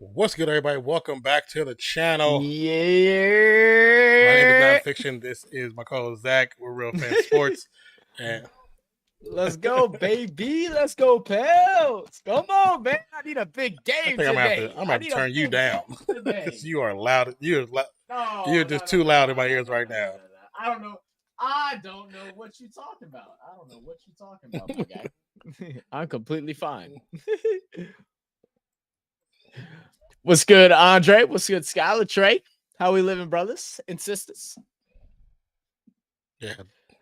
What's good, everybody? Welcome back to the channel. My name is Yeah. Nonpfixion. This is my co-host Zach. We're Real Fan Sports, and Let's go, baby. Let's go, pals. Come on, man. I need a big I game think I'm gonna have to. today. I'm gonna I have to need a turn you big down game because today. you are loud. You're No, no, just no, too no, loud in no, my no, ears no, no, right no, no, now. no. I don't know. I don't know what you're talking about. I don't know what you're talking about, my guy. I'm completely fine. What's good, Andre? What's good, Skylar? Trey? How we living, brothers and sisters? Yeah,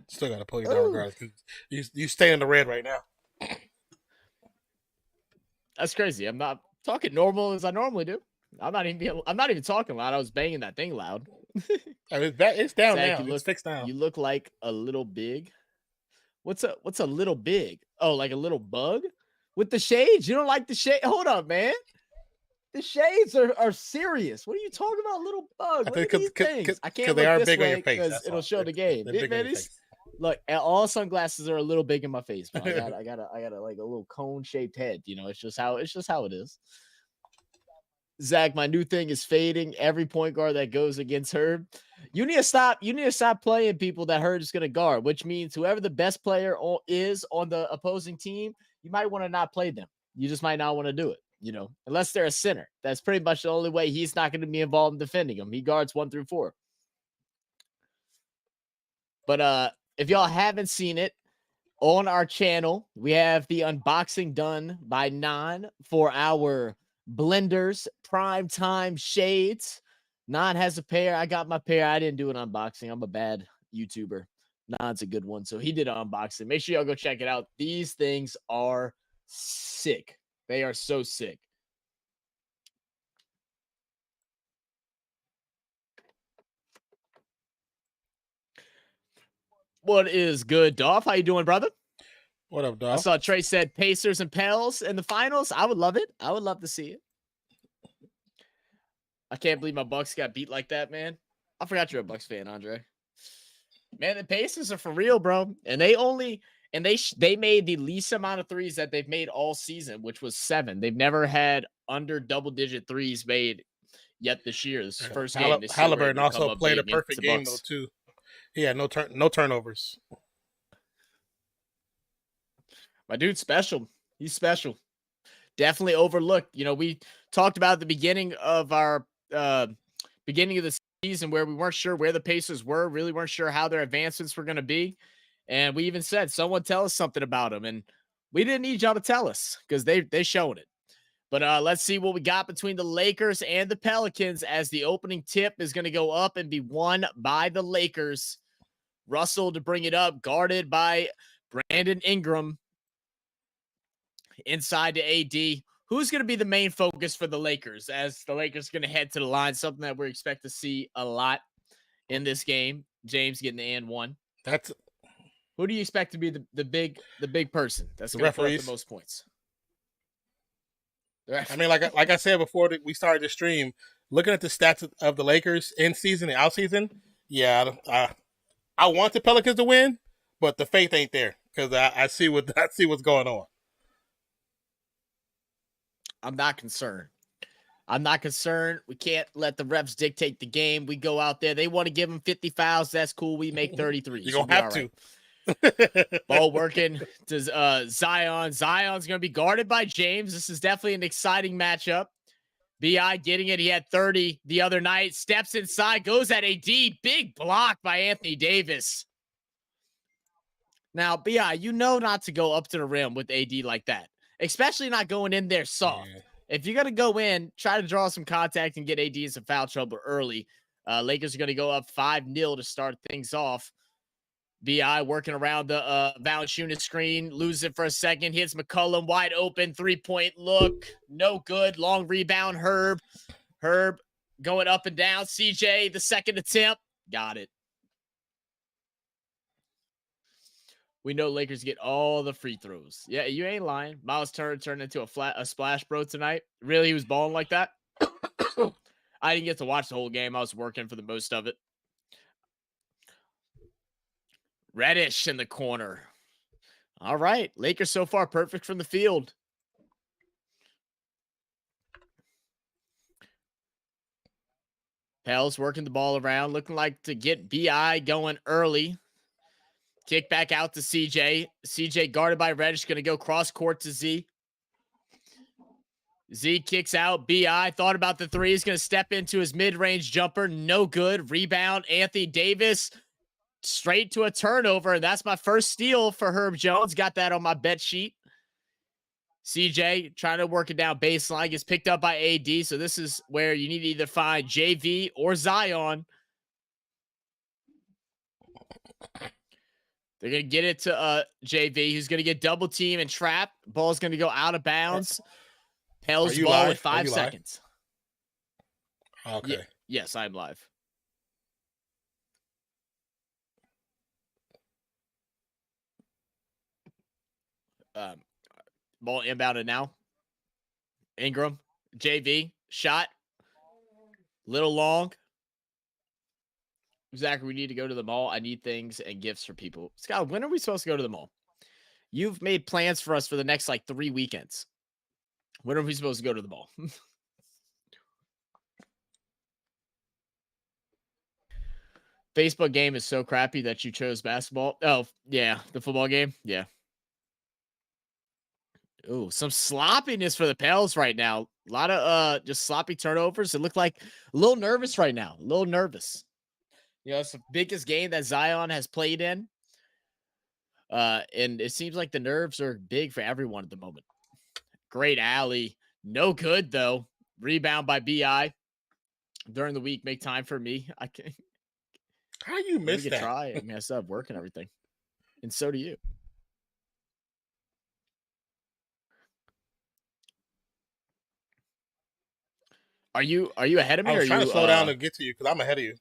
still gotta pull you down Ooh. regardless. 'Cause you stay in the red right now. That's crazy. I'm not talking normal as I normally do. I'm not even talking loud. I was banging that thing loud. I mean, it's down Zach, now. It's fixed now. you look like a little big. What's a little big? Oh, like a little bug? With the shades? You don't like the shade? Hold up, man. The shades are serious. What are you talking about? Little I bug. Look think at these things. I because can't they look are this big on your way face. because That's it'll all. show the game. They're big on Man, your face. look, all sunglasses are a little big in my face, bro. I got like a little cone shaped head. You know, it's just how it is. Zach, my new thing is fading every point guard that goes against Herb. You need to stop. You need to stop playing people that Herb is going to guard, which means whoever the best player is on the opposing team, you might want to not play them. You just might not want to do it. You know, unless they're a center. That's pretty much the only way he's not going to be involved in defending them. He guards 1 through 4. But if y'all haven't seen it, on our channel, we have the unboxing done by Non for our blenders prime time shades. Non has a pair. I got my pair. I didn't do an unboxing. I'm a bad YouTuber. Non's a good one. So he did an unboxing. Make sure y'all go check it out. These things are sick. They are so sick. What is good, Dolph? How you doing, brother? What up, I dog? saw Trey said Pacers and Pels in the finals. I would love it. I would love to see it. I can't believe my Bucks got beat like that, man. I forgot you're a Bucks fan, Andre. Man, the Pacers are for real, bro. And they made the least amount of threes that they've made all season, which was 7. They've never had under double-digit threes made yet this year. This first game, they still were Halliburton able to come also up played big a against perfect the game though Bucks. too. He had no turnovers. My dude's special. He's special. Definitely overlooked. You know, we talked about at the beginning of our beginning of the season where we weren't sure where the Pacers were, really weren't sure how their advancements were going to be. And we even said, someone tell us something about them. And we didn't need y'all to tell us because they showed it. But let's see what we got between the Lakers and the Pelicans as the opening tip is going to go up and be won by the Lakers. Russell to bring it up, guarded by Brandon Ingram inside to AD. Who's going to be the main focus for the Lakers as the Lakers going to head to the line? Something that we expect to see a lot in this game. James getting the and one. That's Who do you expect to be the big person that's the going to put up the referees. most points? I mean, like I said before we started the stream, looking at the stats of the Lakers in season and out season, yeah, I want the Pelicans to win, but the faith ain't there because I see what's going on. I'm not concerned. I'm not concerned. We can't let the refs dictate the game. We go out there. They want to give them 50 fouls. That's cool. We make 33. You're gonna have to. Ball working to Zion. Zion's going to be guarded by James. This is definitely an exciting matchup. BI getting it. He had 30 the other night. Steps inside, goes at AD. Big block by Anthony Davis. Now, BI, you know not to go up to the rim with AD like that, especially not going in there soft. Yeah. If you're going to go in, try to draw some contact and get AD in some foul trouble early. Lakers are going to go up 5-0 to start things off. BI working around the Valanciunas screen, loses it for a second, hits McCollum wide open, 3-point look, no good, long rebound, Herb going up and down, CJ, the second attempt, got it. We know Lakers get all the free throws. Yeah, you ain't lying. Miles Turner turned into a splash bro tonight. Really, he was balling like that? I didn't get to watch the whole game. I was working for the most of it. Reddish in the corner. All right. Lakers so far perfect from the field. Pels working the ball around, looking like to get BI going early. Kick back out to CJ. CJ guarded by Reddish, going to go cross court to Z. Z kicks out. BI thought about the three. He's going to step into his mid-range jumper. No good. Rebound. Anthony Davis straight to a turnover. And that's my first steal for Herb Jones. Got that on my bet sheet. CJ trying to work it down baseline. Gets picked up by AD. So this is where you need to either find JV or Zion. They're going to get it to JV, who's going to get double team and trap. Ball's going to go out of bounds. Pels ball live? with 5 seconds. Okay. Yes, I'm live. Ball inbounded now. Ingram, JV, shot. Little long. Zachary, we need to go to the mall. I need things and gifts for people. Scott, when are we supposed to go to the mall? You've made plans for us for the next 3 weekends. When are we supposed to go to the mall? Facebook game is so crappy that you chose basketball. Oh, yeah. The football game. Yeah. Ooh, some sloppiness for the Pels right now. A lot of just sloppy turnovers. It looked like a little nervous right now. A little nervous. It's the biggest game that Zion has played in. And it seems like the nerves are big for everyone at the moment. Great alley. No good, though. Rebound by BI. During the week, make time for me. I can't. How you miss that? Try. I still have work and everything. And so do you. Are you ahead of me? I was or trying you, to slow down to get to you because I'm ahead of you.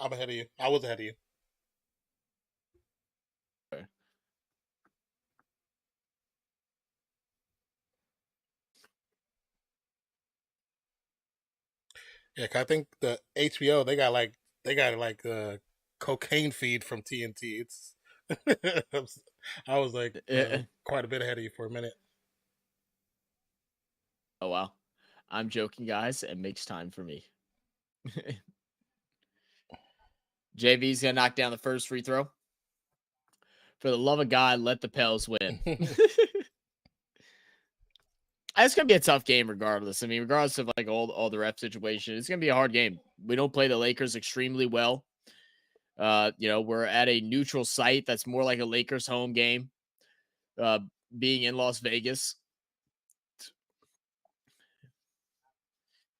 I'm ahead of you. I was ahead of you. Okay. Yeah, cause I think the HBO they got a cocaine feed from TNT. It's I was quite a bit ahead of you for a minute. Oh wow. I'm joking, guys. It makes time for me. JV's gonna knock down the first free throw. For the love of God, let the Pels win. It's gonna be a tough game regardless. I mean, regardless of all the rep situation, it's gonna be a hard game. We don't play the Lakers extremely well. We're at a neutral site that's more like a Lakers home game. Being in Las Vegas.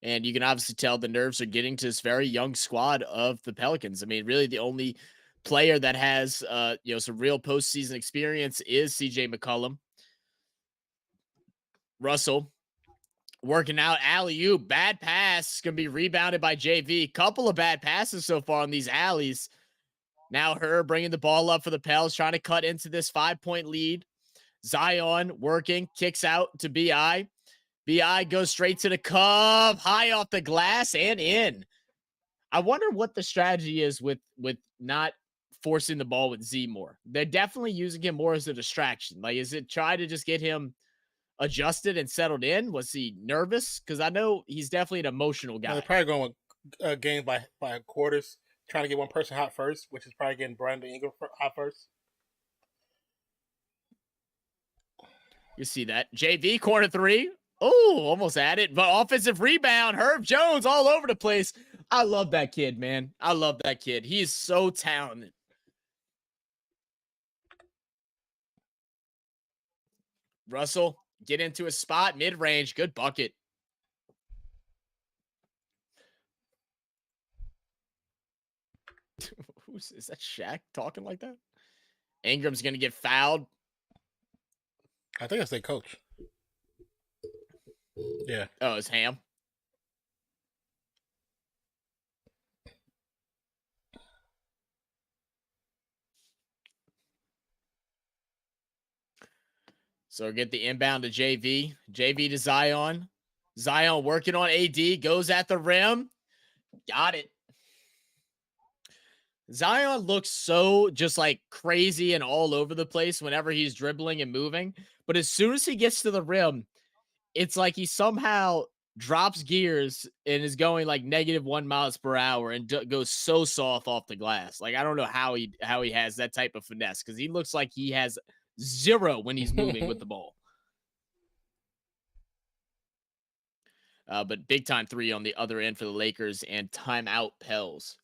And you can obviously tell the nerves are getting to this very young squad of the Pelicans. I mean, really the only player that has, some real postseason experience is CJ McCollum. Russell working out alley-oop. Bad pass. Going to be rebounded by JV. Couple of bad passes so far on these alleys. Now her bringing the ball up for the Pels, trying to cut into this 5-point lead. Zion working, kicks out to BI. BI goes straight to the cup, high off the glass and in. I wonder what the strategy is with not forcing the ball with Z more. They're definitely using him more as a distraction. Is it try to just get him adjusted and settled in? Was he nervous? Because I know he's definitely an emotional guy. They're probably going with games by quarters, trying to get one person hot first, which is probably getting Brandon Ingram hot first. You see that. JV corner 3. Oh, almost at it. But offensive rebound. Herb Jones all over the place. I love that kid, man. I love that kid. He is so talented. Russell, get into a spot, mid-range. Good bucket. Is that Shaq talking like that? Ingram's going to get fouled. I think that's their coach. Yeah. Oh, it's Ham. So get the inbound to JV. JV to Zion. Zion working on AD. Goes at the rim. Got it. Zion looks so just crazy and all over the place whenever he's dribbling and moving. But as soon as he gets to the rim, it's like he somehow drops gears and is going like -1 miles per hour and goes so soft off the glass. Like I don't know how he has that type of finesse because he looks like he has zero when he's moving with the ball. But big time three on the other end for the Lakers and timeout Pels.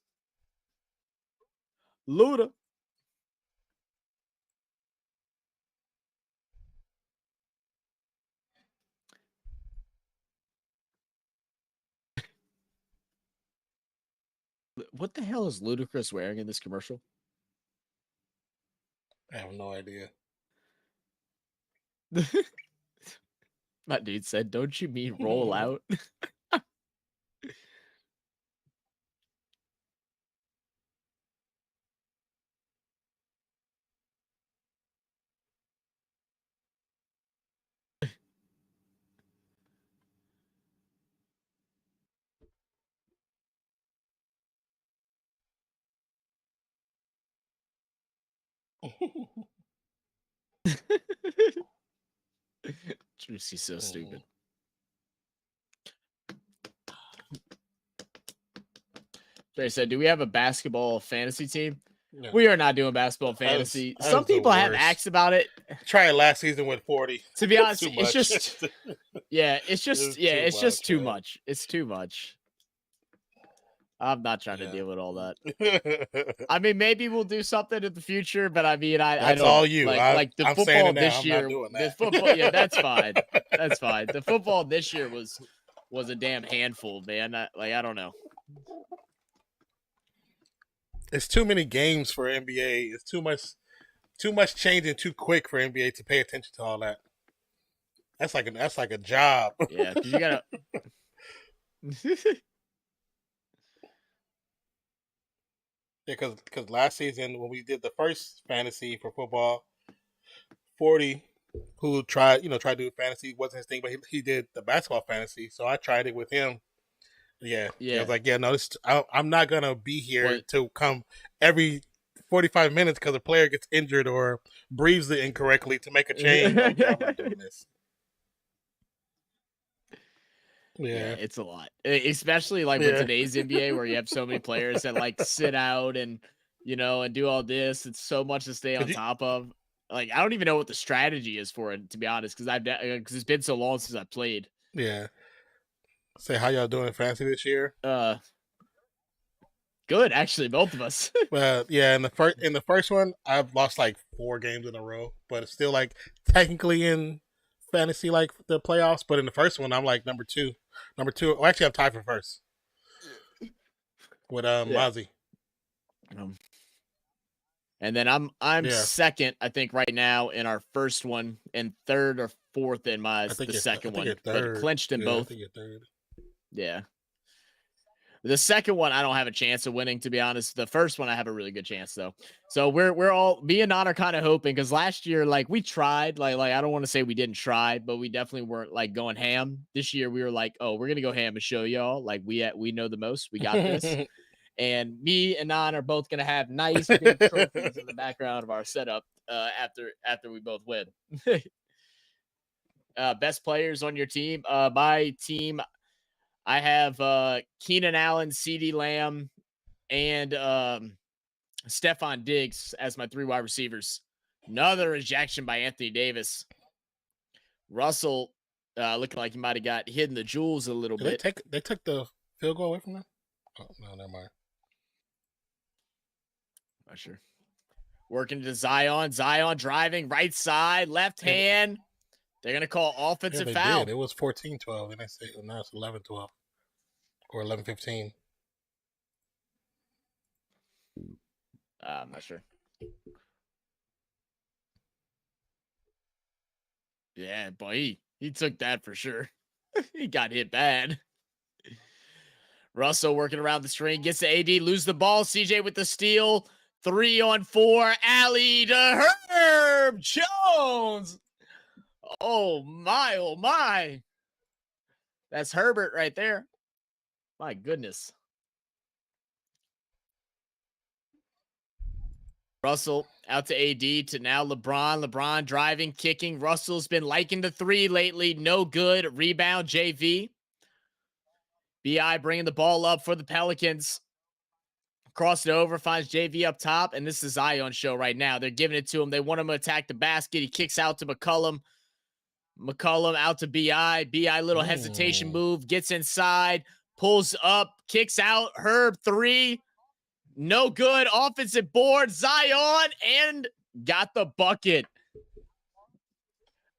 Luda. What the hell is Ludacris wearing in this commercial? I have no idea. My dude said, "Don't you mean roll out?" Juicy's so stupid. They said, "Do we have a basketball fantasy team?" No. We are not doing basketball fantasy. Some people have asked about it. Tried it last season with 40. To be honest, it's just it's just too much. It's too much. I'm not trying to deal with all that. I mean, maybe we'll do something in the future, but I mean, I don't all you. Like the football this year. The football, yeah, that's fine. That's fine. The football this year was a damn handful, man. I don't know. It's too many games for NBA. It's too much changing too quick for NBA to pay attention to all that. That's like a job. Yeah, because you gotta. Yeah, because last season when we did the first fantasy for football, 40, who tried to do fantasy, wasn't his thing, but he did the basketball fantasy, so I tried it with him. Yeah. I was like, no, I'm not gonna be here to come every 45 minutes because a player gets injured or breathes it incorrectly to make a change. I'm not doing this. Yeah, it's a lot, especially like with today's NBA where you have so many players that like sit out and and do all this. It's so much to stay on top of. Like I don't even know what the strategy is for it, to be honest, because it's been so long since I played. Yeah. Say how y'all doing in fantasy this year? Good, actually, both of us. Well, yeah, in the first one, I've lost like 4 games in a row, but it's still like technically in fantasy like the playoffs. But in the first one, I'm like number two. Well, actually, I'm tied for first with Mozzie. And then I'm second, I think, right now in our first one, and third or fourth in the second one, but clinched in both. I think you're third. Yeah. The second one, I don't have a chance of winning, to be honest. The first one, I have a really good chance, though. So we're all, me and Nan are kind of hoping, because last year, like, we tried. Like I don't want to say we didn't try, but we definitely weren't, like, going ham. This year, we were like, oh, we're going to go ham and show y'all. Like, we know the most. We got this. And me and Nan are both going to have nice big trophies in the background of our setup after we both win. Best players on your team. My team, I have Keenan Allen, CeeDee Lamb, and Stephon Diggs as my 3 wide receivers. Another rejection by Anthony Davis. Russell looking like he might have got hit in the jewels a little bit. They took the field goal away from them? Oh, no, never mind. Not sure. Working to Zion. Zion driving right side, left hand. They're going to call offensive foul. Did. It was 14-12, and they say now it's 11-12 or 11-15. I'm not sure. Yeah, boy, he took that for sure. He got hit bad. Russell working around the string, gets to AD, lose the ball. CJ with the steal. 3-on-4. Alley to Herb Jones. Oh my. That's Herbert right there. My goodness. Russell out to AD to now LeBron. LeBron driving, kicking. Russell's been liking the 3 lately. No good. Rebound, JV. BI bringing the ball up for the Pelicans. Cross it over, finds JV up top, and this is Zion's show right now. They're giving it to him. They want him to attack the basket. He kicks out to McCollum. McCollum out to BI. BI little hesitation move, gets inside, pulls up, kicks out. Herb 3. No good. Offensive board. Zion and got the bucket.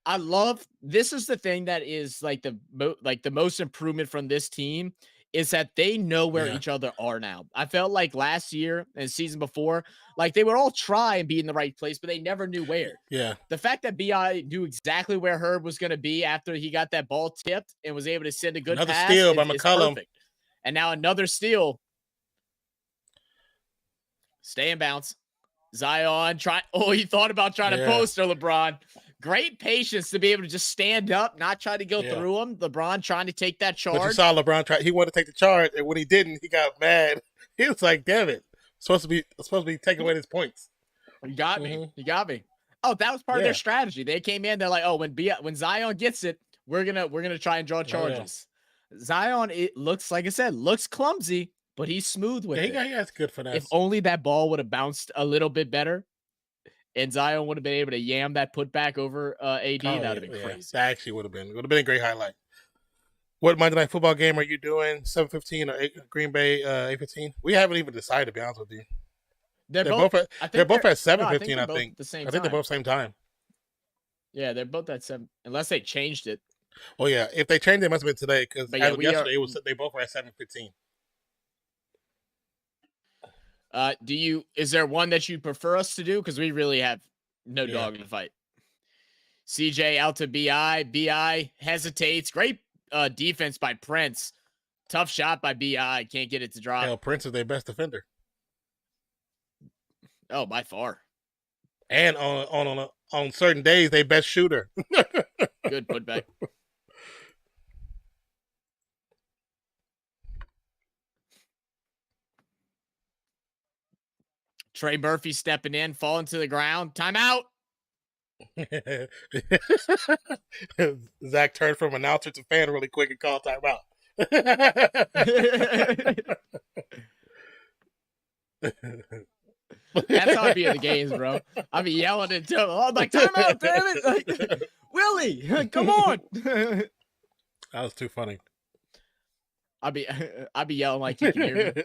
I love this is the thing that is like the most improvement from this team is that they know where each other are now. I felt like last year and season before, like they would all try and be in the right place, but they never knew where. Yeah. The fact that BI knew exactly where Herb was going to be after he got that ball tipped and was able to send a good Another pass steal by is McCollum. perfect. And now another steal. Stay in bounce. Zion he thought about trying to post her, LeBron. Great patience to be able to just stand up, not try to go through him. LeBron trying to take that charge. But you saw LeBron try. He wanted to take the charge, and when he didn't, he got mad. He was like, "Damn it! Supposed to be taking away his points." You got me. You got me. Oh, that was part of their strategy. They came in. They're like, "Oh, when Zion gets it, we're gonna try and draw charges." Zion, it looks like I said, looks clumsy, but he's smooth with it. Yeah, that's good for that. If only that ball would have bounced a little bit better. And Zion would have been able to yam that putback over AD. That would have been crazy. That actually would have been a great highlight. What Monday Night Football game are you doing? 7:15 or Green Bay 8:15? We haven't even decided, to be honest with you. They're both at 7:15. I think. I think they're both same time. Yeah, they're both at 7, unless they changed it. Oh yeah, if they changed it, it must have been today because yesterday they both were at 7:15. Is there one that you prefer us to do? Because we really have no dog in the fight. CJ out to BI. BI hesitates. Great defense by Prince. Tough shot by BI. Can't get it to drop. Hell, Prince is their best defender. Oh, by far. And on certain days, they best shooter. Good putback. Trey Murphy stepping in, falling to the ground. Timeout. Zach turned from announcer to fan really quick and called timeout. That's how I be in the games, bro. I be yelling at him. I'm like, timeout, damn it. Like, Willie, come on. That was too funny. I'd be yelling like you can hear me.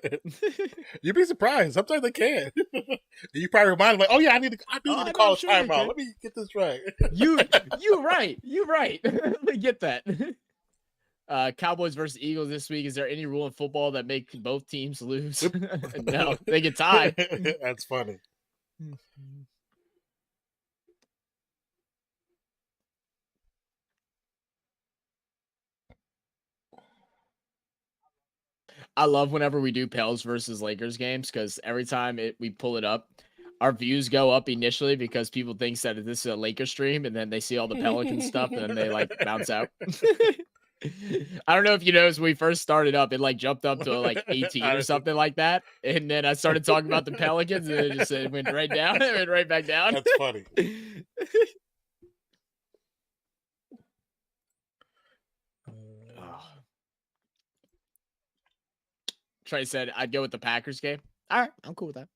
You'd be surprised. Sometimes they can. You probably remind them like, "Oh yeah, I need to call a timeout. Let me get this right." You're right. Let me get that. Cowboys versus Eagles this week. Is there any rule in football that make both teams lose? No, they get tied. That's funny. I love whenever we do Pels versus Lakers games because every time we pull it up, our views go up initially because people think that this is a Lakers stream, and then they see all the Pelican stuff, and then they like bounce out. I don't know if you noticed when we first started up, it like jumped up to like 18 or something like that, and then I started talking about the Pelicans, and it went right down. It went right back down. That's funny. Trey said I'd go with the Packers game. All right, I'm cool with that.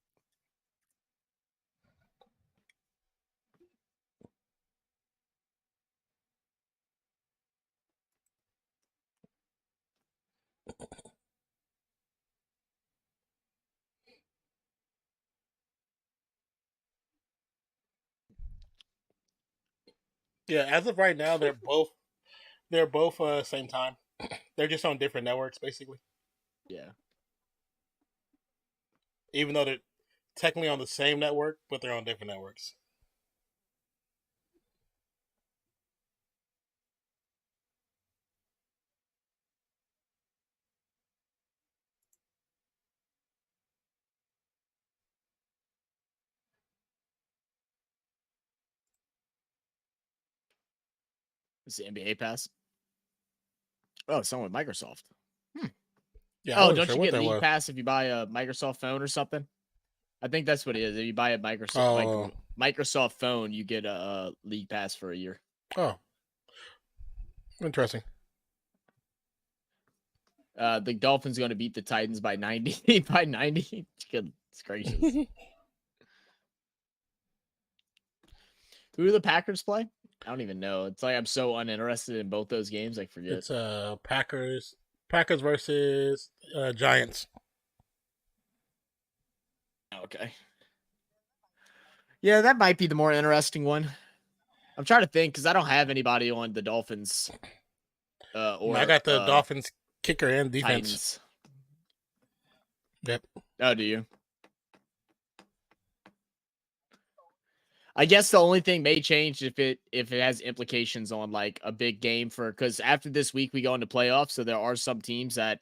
Yeah, as of right now, they're both same time. They're just on different networks, basically. Yeah. Even though they're technically on the same network, but they're on different networks. It's the NBA Pass. Oh, someone with Microsoft. Yeah. Oh, don't you get League Pass if you buy a Microsoft phone or something? I think that's what it is. If you buy a Microsoft phone, you get a League Pass for a year. Oh, interesting. The Dolphins going to beat the Titans by 90. By 90. Goodness gracious. Who do the Packers play? I don't even know. It's like I'm so uninterested in both those games. I forget. It's Packers versus Giants. Okay. Yeah, that might be the more interesting one. I'm trying to think because I don't have anybody on the Dolphins. Or I got the Dolphins kicker and defense. Titans. Yep. Oh, do you? I guess the only thing may change if it has implications on like a big game because after this week we go into playoffs, so there are some teams that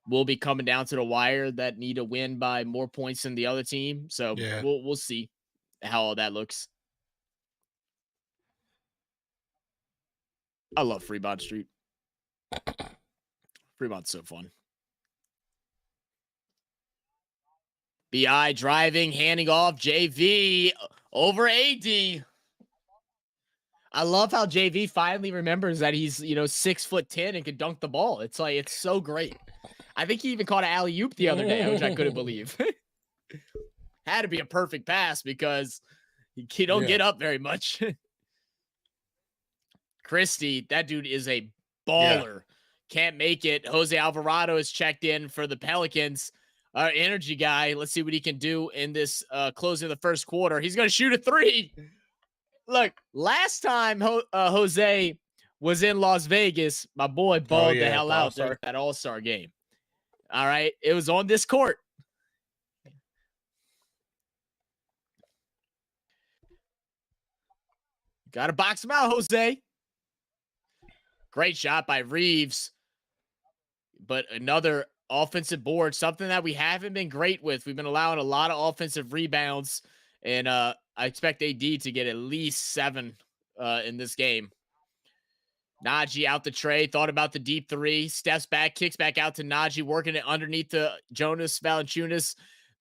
will be coming down to the wire that need to win by more points than the other team. So Yeah. we'll see how all that looks. I love Fremont Street. Fremont's so fun. BI driving, handing off JV over AD. I love how JV finally remembers that he's, 6'10" and can dunk the ball. It's like, it's so great. I think he even caught an alley-oop the other day, which I couldn't believe. Had to be a perfect pass because he don't get up very much. Christie, that dude is a baller. Yeah. Can't make it. Jose Alvarado is checked in for the Pelicans. Our energy guy. Let's see what he can do in this closing of the first quarter. He's going to shoot a three. Look, last time Jose was in Las Vegas, my boy balled the hell out there at All-Star game. All right. It was on this court. Got to box him out, Jose. Great shot by Reeves. But another offensive board, something that we haven't been great with. We've been allowing a lot of offensive rebounds, and I expect AD to get at least 7 in this game. Najee out the tray, thought about the deep three, steps back, kicks back out to Najee, working it underneath the Jonas Valanciunas,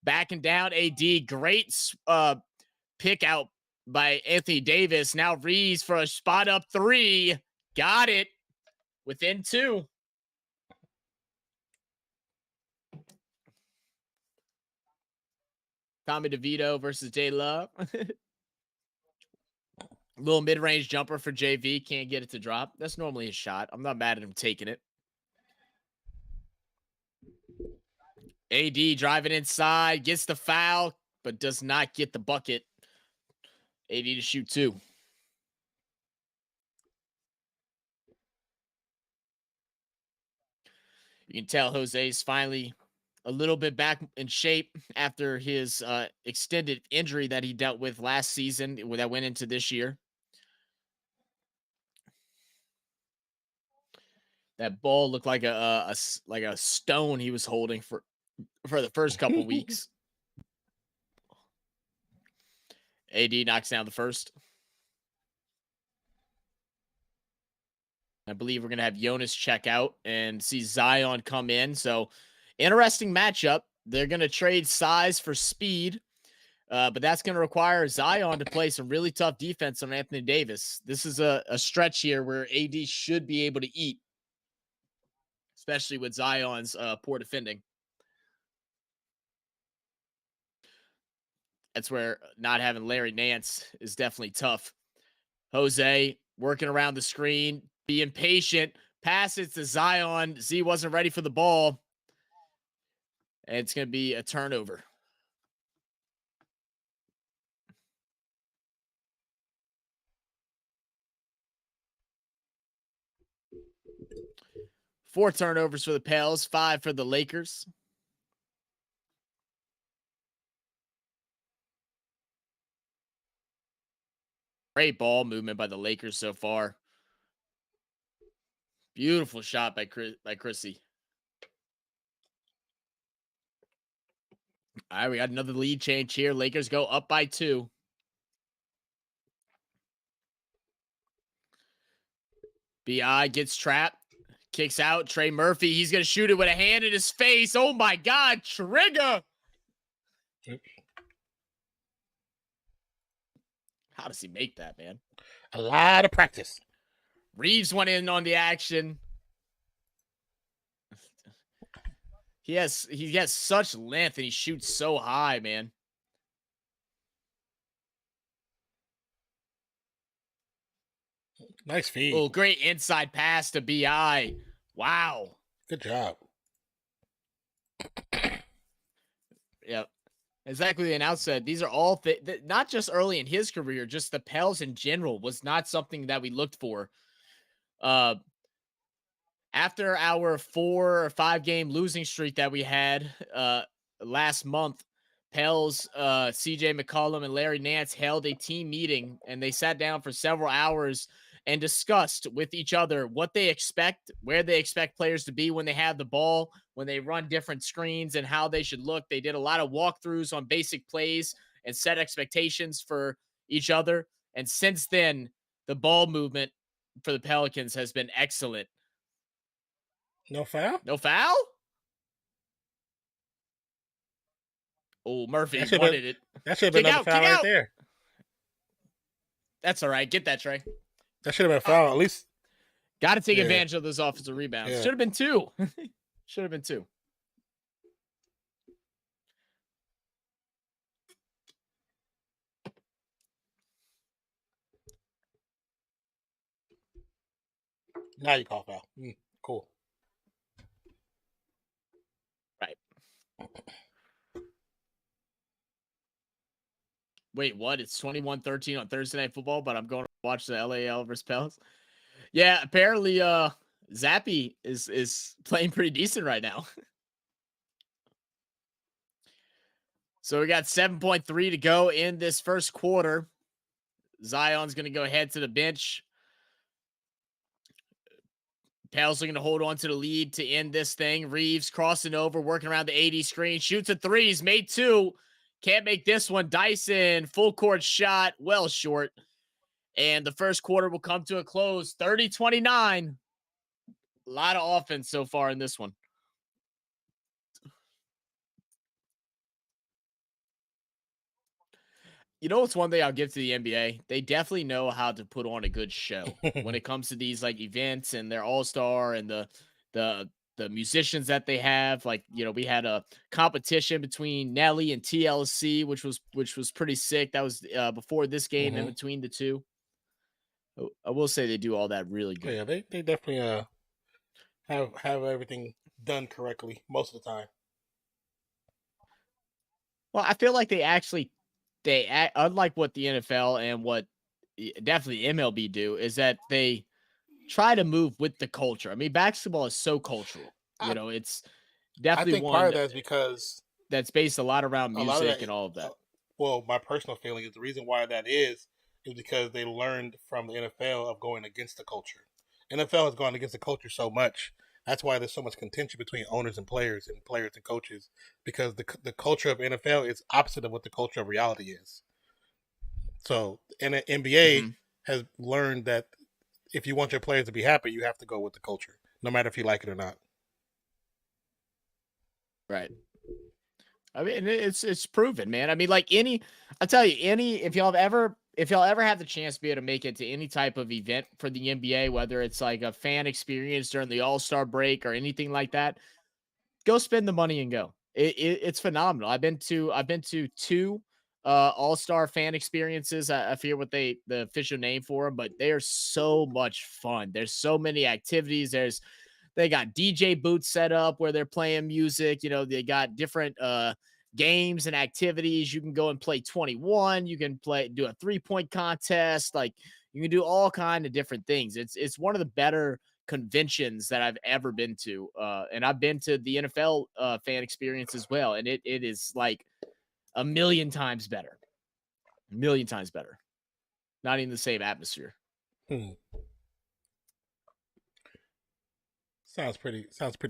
backing down AD. Great pick out by Anthony Davis. Now Reeves for a spot up 3. Got it. Within 2. Tommy DeVito versus J Love. Little mid-range jumper for JV. Can't get it to drop. That's normally a shot. I'm not mad at him taking it. AD driving inside. Gets the foul, but does not get the bucket. AD to shoot 2. You can tell Jose's finally a little bit back in shape after his extended injury that he dealt with last season that went into this year. That ball looked like a stone he was holding for the first couple weeks. AD knocks down the first. I believe we're going to have Jonas check out and see Zion come in. So interesting matchup. They're going to trade size for speed, but that's going to require Zion to play some really tough defense on Anthony Davis. This is a stretch here where AD should be able to eat, especially with Zion's poor defending. That's where not having Larry Nance is definitely tough. Jose working around the screen, being patient, passes to Zion. Z wasn't ready for the ball. And it's going to be a turnover. Four turnovers for the Pels, 5 for the Lakers. Great ball movement by the Lakers so far. Beautiful shot by Chrissy. All right, we got another lead change here. Lakers go up by 2. BI gets trapped. Kicks out. Trey Murphy. He's going to shoot it with a hand in his face. Oh, my God. Trigger. How does he make that, man? A lot of practice. Reeves went in on the action. He has such length and he shoots so high, man. Nice feed. Oh, great inside pass to BI. Wow. Good job. Yep. Exactly the announcer said. These are all not just early in his career, just the Pels in general was not something that we looked for. After our 4 or 5 game losing streak that we had last month, Pels, CJ McCollum, and Larry Nance held a team meeting and they sat down for several hours and discussed with each other what they expect, where they expect players to be when they have the ball, when they run different screens, and how they should look. They did a lot of walkthroughs on basic plays and set expectations for each other. And since then, the ball movement for the Pelicans has been excellent. No foul? No foul? Oh, Murphy That should wanted it. have been another foul right there. That's all right. Get that, Trey. That should have been a foul. At least. Got to take advantage of those offensive rebounds. Yeah. Should have been 2. Should have been 2. Now you call foul. Cool. Right. Wait, what? It's 21-13 on Thursday Night Football, but I'm going to watch the LAL versus Pels. Yeah, apparently Zappy is playing pretty decent right now. So we got 7.3 to go in this first quarter. Zion's going to go ahead to the bench. Pels looking to hold on to the lead to end this thing. Reeves crossing over, working around the 80 screen, shoots a 3. He's made 2. Can't make this one. Dyson, full court shot, well short. And the first quarter will come to a close. 30-29. A lot of offense so far in this one. You know what's one thing I'll give to the NBA? They definitely know how to put on a good show when it comes to these like events and their all-star and the musicians that they have. Like, you know, we had a competition between Nelly and TLC, which was pretty sick. That was before this game, in between the two. I will say they do all that really good. Yeah, they definitely have everything done correctly most of the time. Well, I feel like they unlike what the NFL and what definitely MLB do, is that they try to move with the culture. I mean, basketball is so cultural. You know, it's definitely I think part of that is because that's based a lot around music and all of that. Well, my personal feeling is the reason why that is because they learned from the NFL of going against the culture. NFL has gone against the culture so much. That's why there's so much contention between owners and players and coaches, because the culture of NFL is opposite of what the culture of reality is. So, and the NBA has learned that if you want your players to be happy, you have to go with the culture, no matter if you like it or not. Right. I mean, it's proven, man. I mean, like I'll tell you, if y'all ever have the chance to be able to make it to any type of event for the NBA, whether it's like a fan experience during the All-Star break or anything like that, go spend the money and go. It's phenomenal. I've been to 2 All-Star fan experiences. I forget what the official name for them, but they are so much fun. There's so many activities. They got DJ booths set up where they're playing music. You know, they got different games and activities. You can go and play 21. You can do a 3-point contest. Like, you can do all kind of different things. It's one of the better conventions that I've ever been to. And I've been to the NFL fan experience as well. And it is like a million times better. A million times better. Not even the same atmosphere. Sounds pretty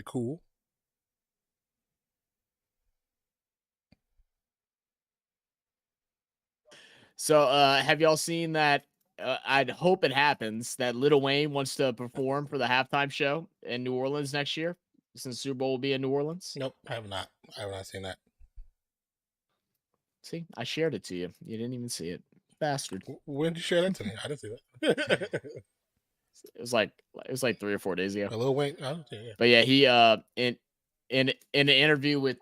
cool. So, have y'all seen that? I'd hope it happens that Lil Wayne wants to perform for the halftime show in New Orleans next year, since Super Bowl will be in New Orleans. Nope, I have not seen that. See, I shared it to you. You didn't even see it, bastard. When did you share that to me? I didn't see that. It was like 3 or 4 days ago. A Lil Wayne. Oh, yeah. But yeah, he in an interview with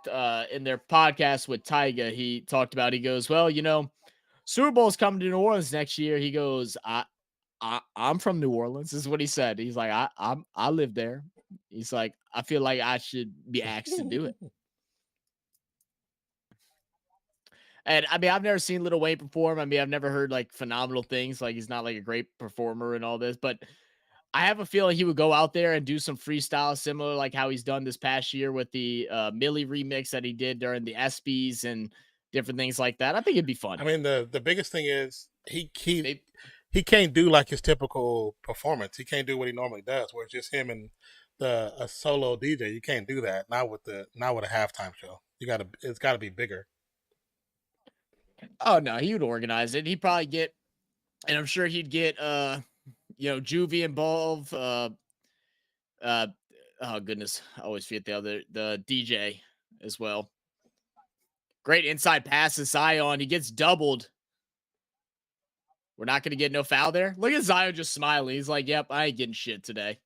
in their podcast with Tyga, he talked about, he goes, well, Super Bowl's coming to New Orleans next year. He goes, I'm from New Orleans. This is what he said. He's like, I live there. He's like, I feel like I should be asked to do it. And I mean, I've never seen Lil Wayne perform. I mean, I've never heard like phenomenal things. Like, he's not like a great performer and all this, but I have a feeling he would go out there and do some freestyle similar like how he's done this past year with the Millie remix that he did during the ESPYs and different things like that. I think it'd be fun. I mean, the biggest thing is They- he can't do like his typical performance. He can't do what he normally does, where it's just him and a solo DJ. You can't do that. Not with a halftime show. It's gotta be bigger. Oh no, he would organize it. He'd probably get, and I'm sure he'd get Juvie involved. Oh goodness, I always forget the DJ as well. Great inside pass to Zion. He gets doubled. We're not gonna get no foul there. Look at Zion just smiling. He's like, "Yep, I ain't getting shit today."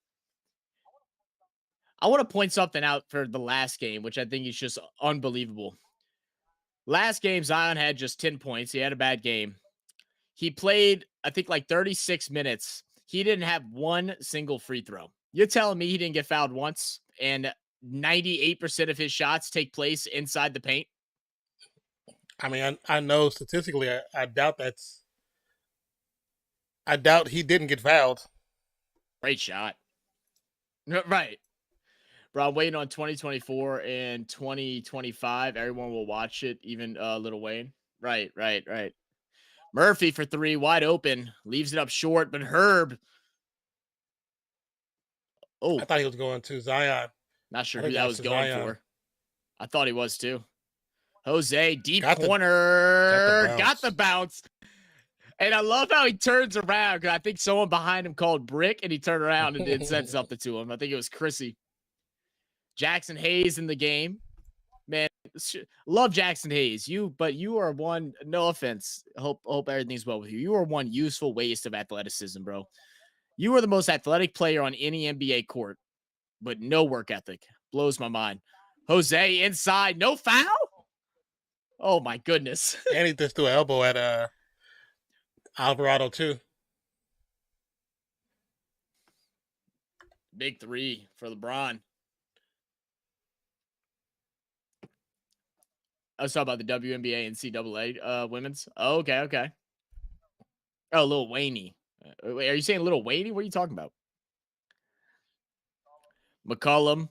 I want to point something out for the last game, which I think is just unbelievable. Last game, Zion had just 10 points. He had a bad game. He played, I think, like 36 minutes. He didn't have one single free throw. You're telling me he didn't get fouled once and 98% of his shots take place inside the paint? I mean, I know statistically, I doubt he didn't get fouled. Great shot. Right. Bro, I'm waiting on 2024 and 2025. Everyone will watch it, even Lil Wayne. Right. Murphy for three, wide open. Leaves it up short, but Herb. Oh, I thought he was going to Zion. not sure who that was going Zion. for. I thought he was too. Jose, deep Got corner. Got the bounce. And I love how he turns around, because I think someone behind him called Brick, and he turned around and said something to him. I think it was Chrissy. Jackson Hayes in the game. Man, love Jackson Hayes. But you are one, no offense. Hope everything's well with you. You are one useful waste of athleticism, bro. You are the most athletic player on any NBA court, but no work ethic. Blows my mind. Jose inside, no foul? Oh my goodness. And he just threw an elbow at Alvarado too. Big three for LeBron. I was talking about the WNBA and NCAA women's. Oh, okay. Oh, Lil Wayne. Are you saying Lil Wayne? What are you talking about? McCollum.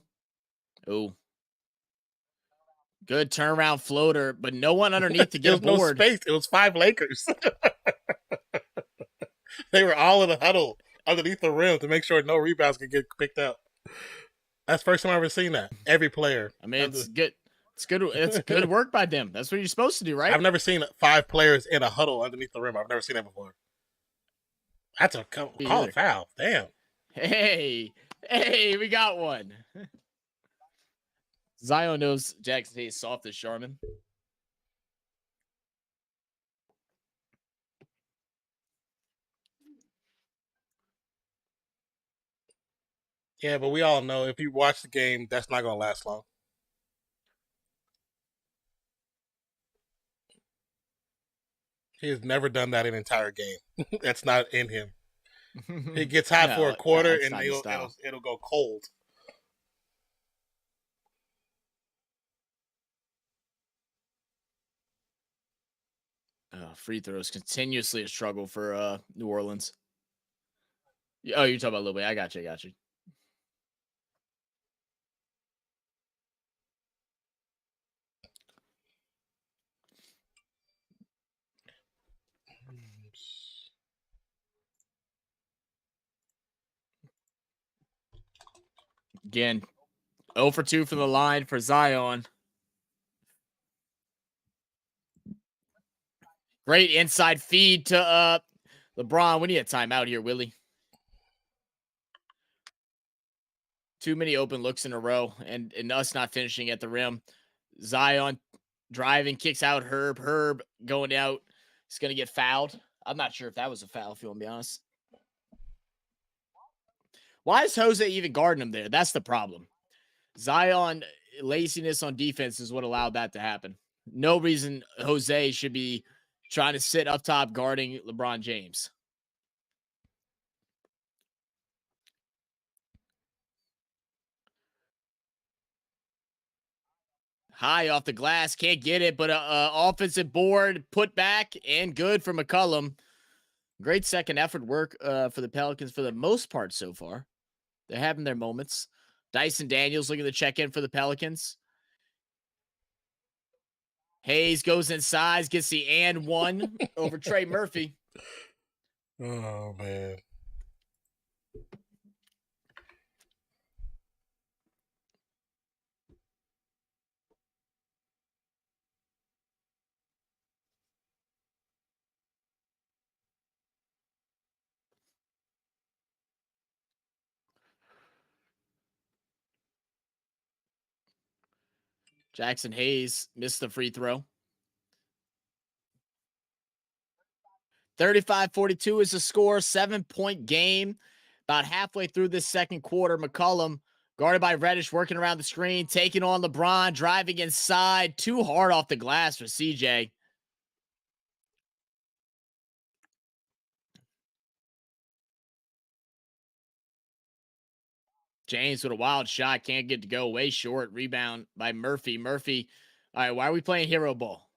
Oh. Good turnaround floater, but no one underneath to get a board. No space. It was 5 Lakers. They were all in a huddle underneath the rim to make sure no rebounds could get picked up. That's the first time I've ever seen that. Every player. I mean, it's good. It's good work by them. That's what you're supposed to do, right? I've never seen 5 players in a huddle underneath the rim. I've never seen that before. That's a call a foul. Damn. Hey, we got one. Zion knows Jackson Hayes soft as Charmin. Yeah, but we all know if you watch the game, that's not going to last long. He has never done that in an entire game. That's not in him. He gets hot for a quarter and it'll go cold. Free throws continuously a struggle for New Orleans. Oh, you're talking about Lil Wayne. I got you. Again, 0 for 2 from the line for Zion. Great inside feed to LeBron. We need a timeout here, Willie. Too many open looks in a row and us not finishing at the rim. Zion driving, kicks out Herb. Herb going out. He's going to get fouled. I'm not sure if that was a foul, if you want to be honest. Why is Jose even guarding him there? That's the problem. Zion laziness on defense is what allowed that to happen. No reason Jose should be trying to sit up top guarding LeBron James. High off the glass, can't get it, but offensive board, put back, and good for McCollum. Great second effort work for the Pelicans for the most part so far. They're having their moments. Dyson Daniels looking to check in for the Pelicans. Hayes goes inside, gets the and one over Trey Murphy. Oh, man. Jackson Hayes missed the free throw. 35-42 is the score. 7-point game. About halfway through this second quarter, McCollum, guarded by Reddish, working around the screen, taking on LeBron, driving inside. Too hard off the glass for CJ. James with a wild shot. Can't get to go. Way short. Rebound by Murphy. Murphy. All right, why are we playing hero ball?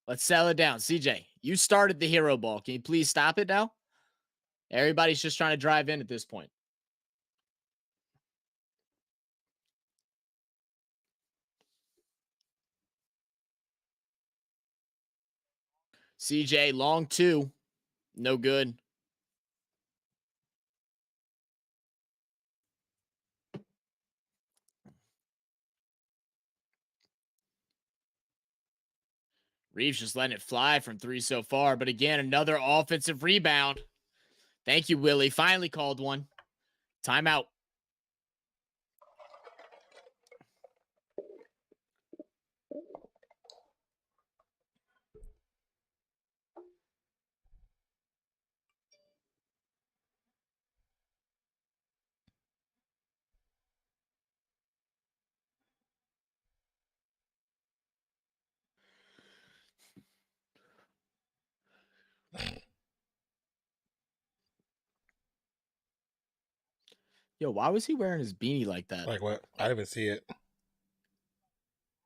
Let's settle it down. CJ, you started the hero ball. Can you please stop it now? Everybody's just trying to drive in at this point. CJ, long two. No good. Reeves just letting it fly from three so far. But again, another offensive rebound. Thank you, Willie. Finally called one. Timeout. Yo, why was he wearing his beanie like that? Like what? I didn't even see it.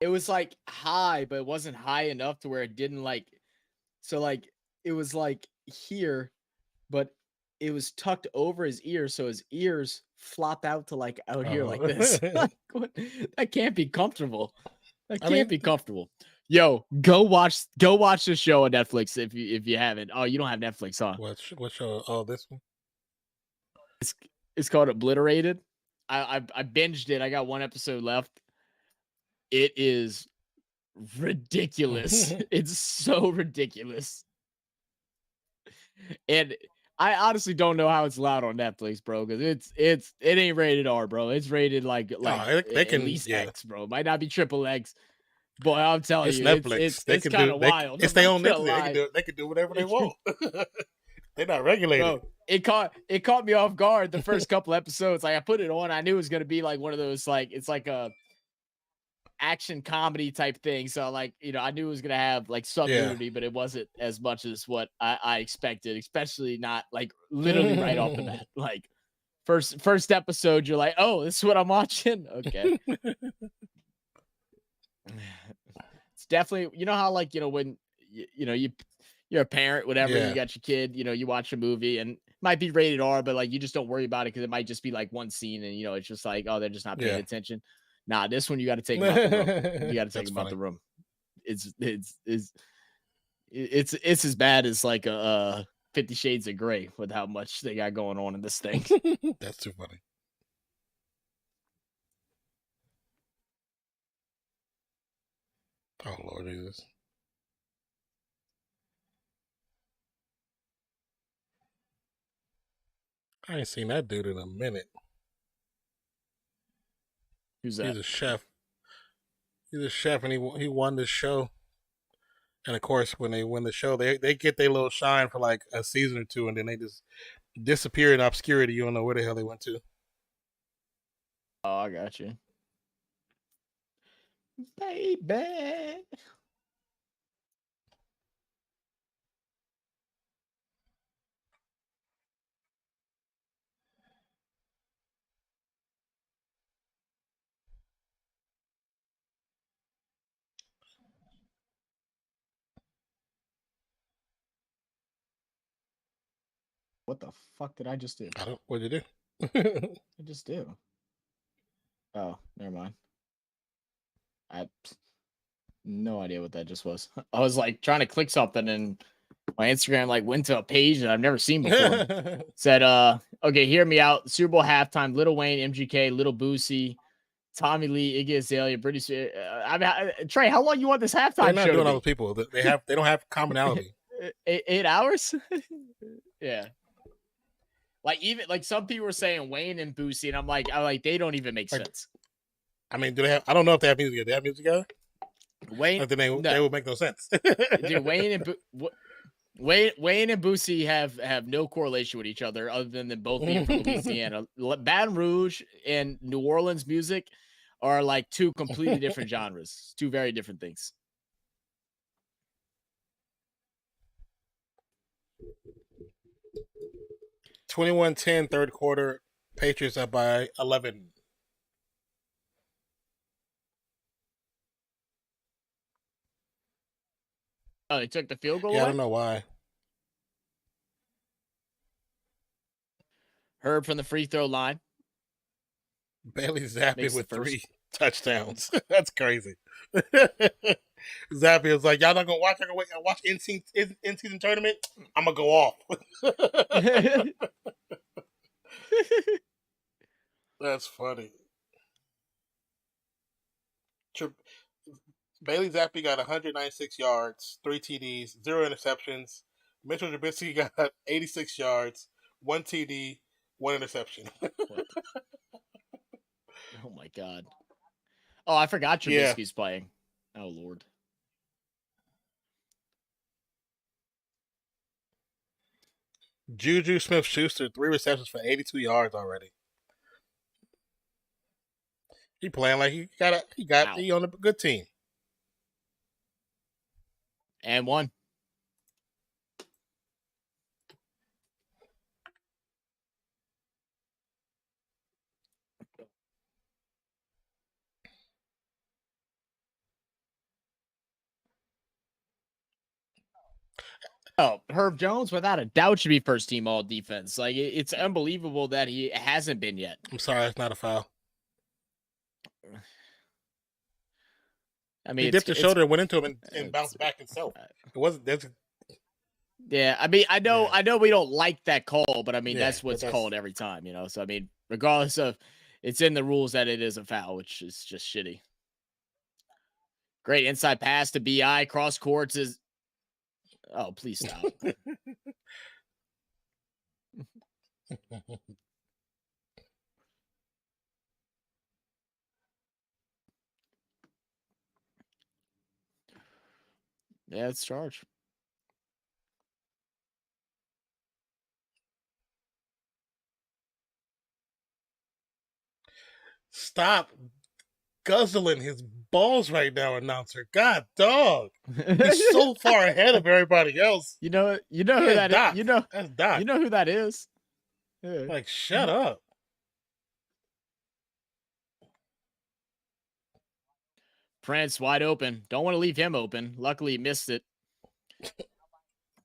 It was like high, but it wasn't high enough to where it didn't like. So like it was like here, but it was tucked over his ear, so his ears flop out to like out here like this. That can't be comfortable. That can't be comfortable. Yo, go watch the show on Netflix if you haven't. Oh, you don't have Netflix, huh? What show? Oh, this one. It's called Obliterated. I binged it. I got one episode left. It is ridiculous. It's so ridiculous. And I honestly don't know how it's allowed on Netflix, bro, because it ain't rated R, bro. It's rated like they can, at least X, bro. It might not be triple X. Boy, I'm telling it's you, Netflix. it's kind of wild. It's their own Netflix. They can do whatever they want. They're not regulated. Bro, it caught me off guard the first couple episodes. Like I put it on, I knew it was gonna be like one of those like it's like a action comedy type thing. So like, you know, I knew it was gonna have like some nudity, but it wasn't as much as what I expected, especially not like literally right off the bat. Like first episode, you're like, oh, this is what I'm watching. Okay. It's definitely, you know how like, you know, when you're a parent, whatever, you got your kid, you know, you watch a movie and it might be rated R, but like you just don't worry about it because it might just be like one scene and you know it's just like, oh, they're just not paying attention. Nah, this one you got to take them out the room. You got to take them out the room. It's as bad as like a 50 Shades of Grey with how much they got going on in this thing. That's too funny. Oh Lord Jesus. I ain't seen that dude in a minute. Who's that? He's a chef. He's a chef, and he won this show. And of course, when they win the show, they get their little shine for like a season or two, and then they just disappear in obscurity. You don't know where the hell they went to. Oh, I got you. Baby. What the fuck did I just do? I don't. What did you do? I just do. Oh, never mind. I no idea what that just was. I was like trying to click something and my Instagram like went to a page that I've never seen before. Said, okay, hear me out. Super Bowl halftime, Lil Wayne, MGK, Little Boosie, Tommy Lee, Iggy Azalea, British. Trey, how long you want this halftime They're not show doing to all be? the people. They don't have commonality. 8 hours? Yeah. Like even like some people were saying Wayne and Boosie, and I'm like they don't even make sense. I mean, do they have? I don't know if they have music. Do they have music together? Wayne, Then they would make no sense. dude, Wayne and Boosie have no correlation with each other other than both being from Louisiana. Baton Rouge and New Orleans music are like two completely different genres, two very different things. $21-10 third quarter. Patriots up by 11. Oh, they took the field goal Yeah, away? I don't know why. Herb from the free throw line. Bailey Zappi Makes with the first. 3 touchdowns. That's crazy. Zappi was like, y'all not gonna watch? I'm gonna wait. Watch in-season tournament. I'm gonna go off. That's funny. Bailey Zappi got 196 yards, 3 TDs, 0 interceptions. Mitchell Trubisky got 86 yards, 1 TD, 1 interception. Oh my god. Oh, I forgot Trubisky's Yeah. playing. Oh Lord. Juju Smith-Schuster, 3 receptions for 82 yards already. He playing like he on a good team. And one. Oh, Herb Jones, without a doubt, should be first team all defense. Like it's unbelievable that he hasn't been yet. I'm sorry, that's not a foul. I mean, He dipped his shoulder and went into him and bounced back himself. It wasn't. Yeah, I mean, I know we don't like that call, but I mean Yeah, that's what's called every time, you know. So I mean, regardless of, it's in the rules that it is a foul, which is just shitty. Great inside pass to Bi, cross courts is. Oh, please stop. Yeah, it's charged. Stop guzzling his balls right now, announcer. God, dog. He's so far ahead of everybody else. You know who that Doc. is. You know, that's Doc. You know who that is. Yeah. Like, shut up. Prince wide open. Don't want to leave him open. Luckily, he missed it.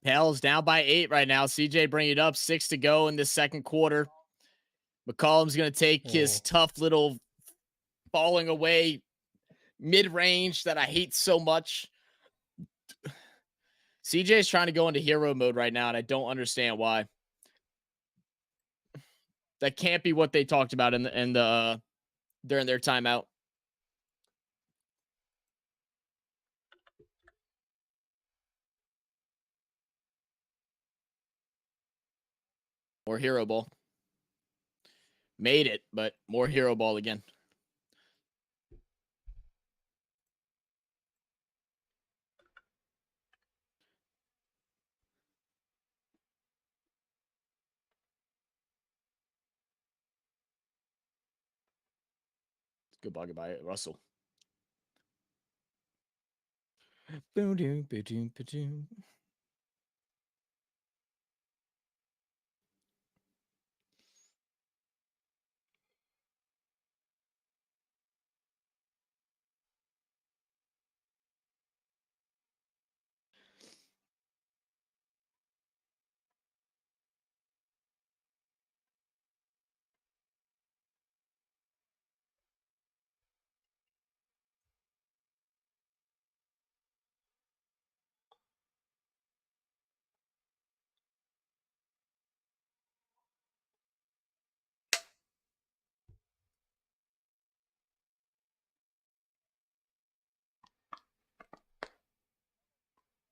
Pels down by 8 right now. CJ bring it up. 6 to go in the second quarter. McCollum's going to take his tough little falling away mid-range that I hate so much. CJ's trying to go into hero mode right now, and I don't understand why. That can't be what they talked about in the during their timeout. More hero ball. Made it, but more hero ball again. Goodbye, Russell. Boom, doom, ba-doom, ba-doom.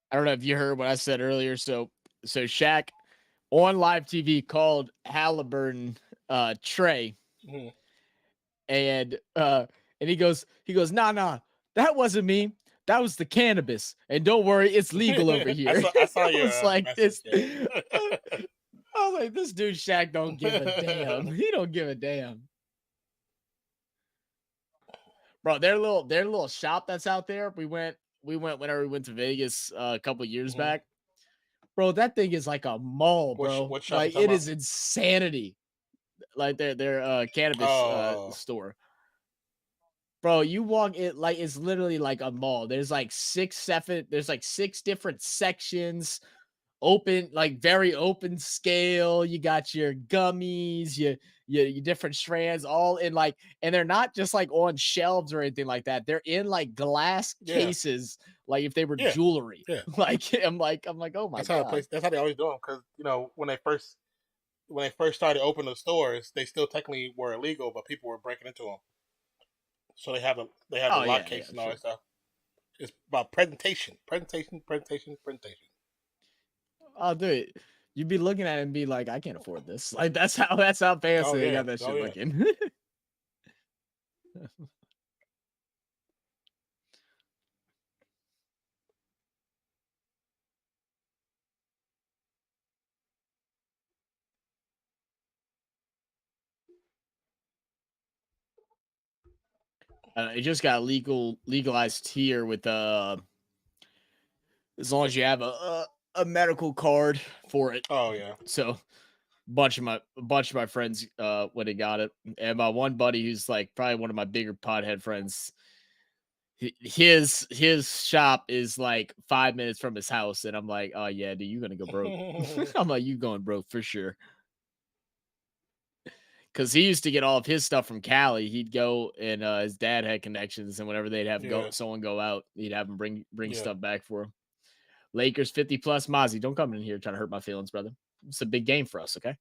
I don't know if you heard what I said earlier. So Shaq on live TV called Halliburton Trey, Mhm. and he goes, nah, that wasn't me. That was the cannabis. And don't worry, it's legal over here. I saw I your was like, message. this. Yeah. I was like, this dude Shaq don't give a damn. He don't give a damn. Bro, their little shop that's out there. We went whenever we went to Vegas a couple years Mhm. back. Bro, that thing is like a mall, bro. What shop you Like talking it about? is insanity. Like their cannabis Oh, store. Bro, you walk it like it's literally like a mall. There's like there's like six different sections, open, like very open scale. You got your gummies, your different strands, all in like, and they're not just like on shelves or anything like that. They're in like glass yeah, cases, like if they were yeah, jewelry. yeah. Like I'm like, oh my That's how the god. place. That's how they always do them. Because when they first started opening the stores, they still technically were illegal, but people were breaking into them. So they have the Oh lock yeah, case yeah, and all that sure. stuff. It's about presentation, presentation, presentation, presentation. I'll do it. You'd be looking at it and be like, I can't afford this. Like that's how Oh fancy they yeah, got that oh shit yeah. looking. It just got legalized here with as long as you have a medical card for it. Oh yeah. So a bunch of my friends when they got it, and my one buddy who's like probably one of my bigger pothead friends. His shop is like 5 minutes from his house, and I'm like, oh yeah, dude, you gonna go broke. I'm like, you going broke for sure. Because he used to get all of his stuff from Cali. He'd go and his dad had connections, and whenever they'd have Yeah, someone go out, he'd have him bring yeah. stuff back for him. Lakers 50 plus. Mozzie, don't come in here trying to hurt my feelings, brother. It's a big game for us, okay?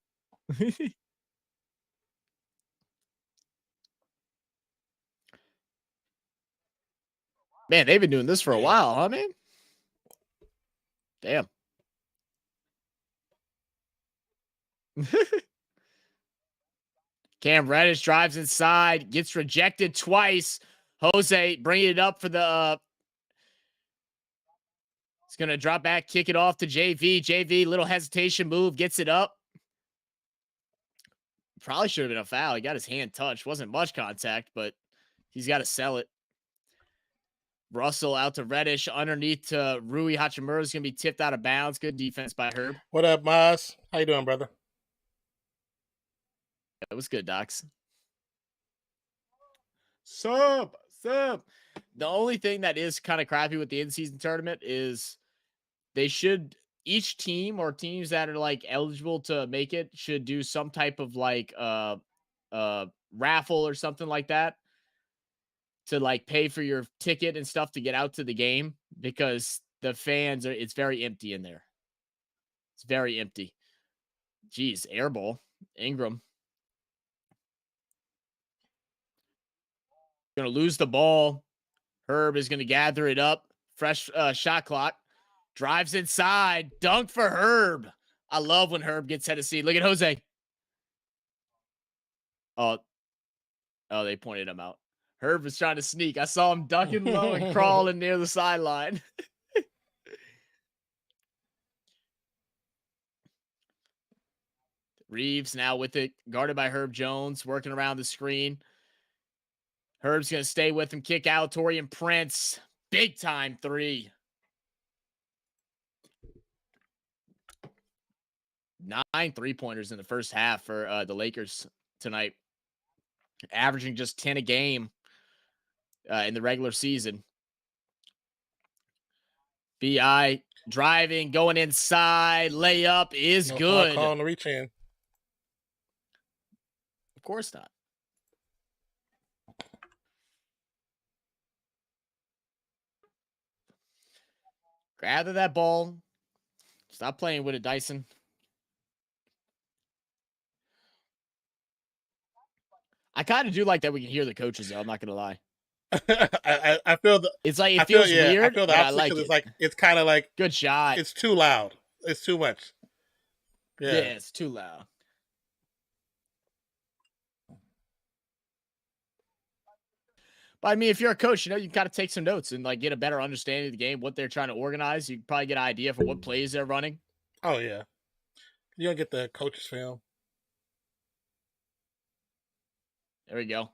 Man, they've been doing this for a Yeah. while, huh, man? Damn. Cam Reddish drives inside, gets rejected twice. Jose bringing it up for the. He's going to drop back, kick it off to JV. JV, little hesitation move, gets it up. Probably should have been a foul. He got his hand touched. Wasn't much contact, but he's got to sell it. Russell out to Reddish underneath to Rui Hachimura is going to be tipped out of bounds. Good defense by Herb. What up, Maz? How you doing, brother? That was good, Docs. Sup. The only thing that is kind of crappy with the in-season tournament is each team or teams that are like eligible to make it should do some type of like raffle or something like that to like pay for your ticket and stuff to get out to the game, because it's very empty in there. It's very empty. Jeez, air ball. Ingram gonna lose the ball. Herb is gonna gather it up. Fresh shot clock. Drives inside. Dunk for Herb. I love when Herb gets head of seat. Look at Jose. Oh, they pointed him out. Herb was trying to sneak. I saw him ducking low and crawling near the sideline. Reeves now with it, guarded by Herb Jones, working around the screen. Herb's going to stay with him, kick out. Torian Prince, big time three. 9 3-pointers in the first half for the Lakers tonight, averaging just 10 a game in the regular season. BI driving, going inside, layup is No good. call on the reach in. Of course not. Gather that ball. Stop playing with it, Dyson. I kind of do like that we can hear the coaches, though. I'm not going to lie. I feel the. It's like, it I feel, feels yeah, weird, I feel the but I opposite like because it. it's like it's kind of like Good shot. it's too loud. It's too much. Yeah, it's too loud. But I mean, if you're a coach, you know, you got to take some notes and like get a better understanding of the game, what they're trying to organize. You can probably get an idea for what plays they're running. Oh yeah, you don't get the coach's film. There we go.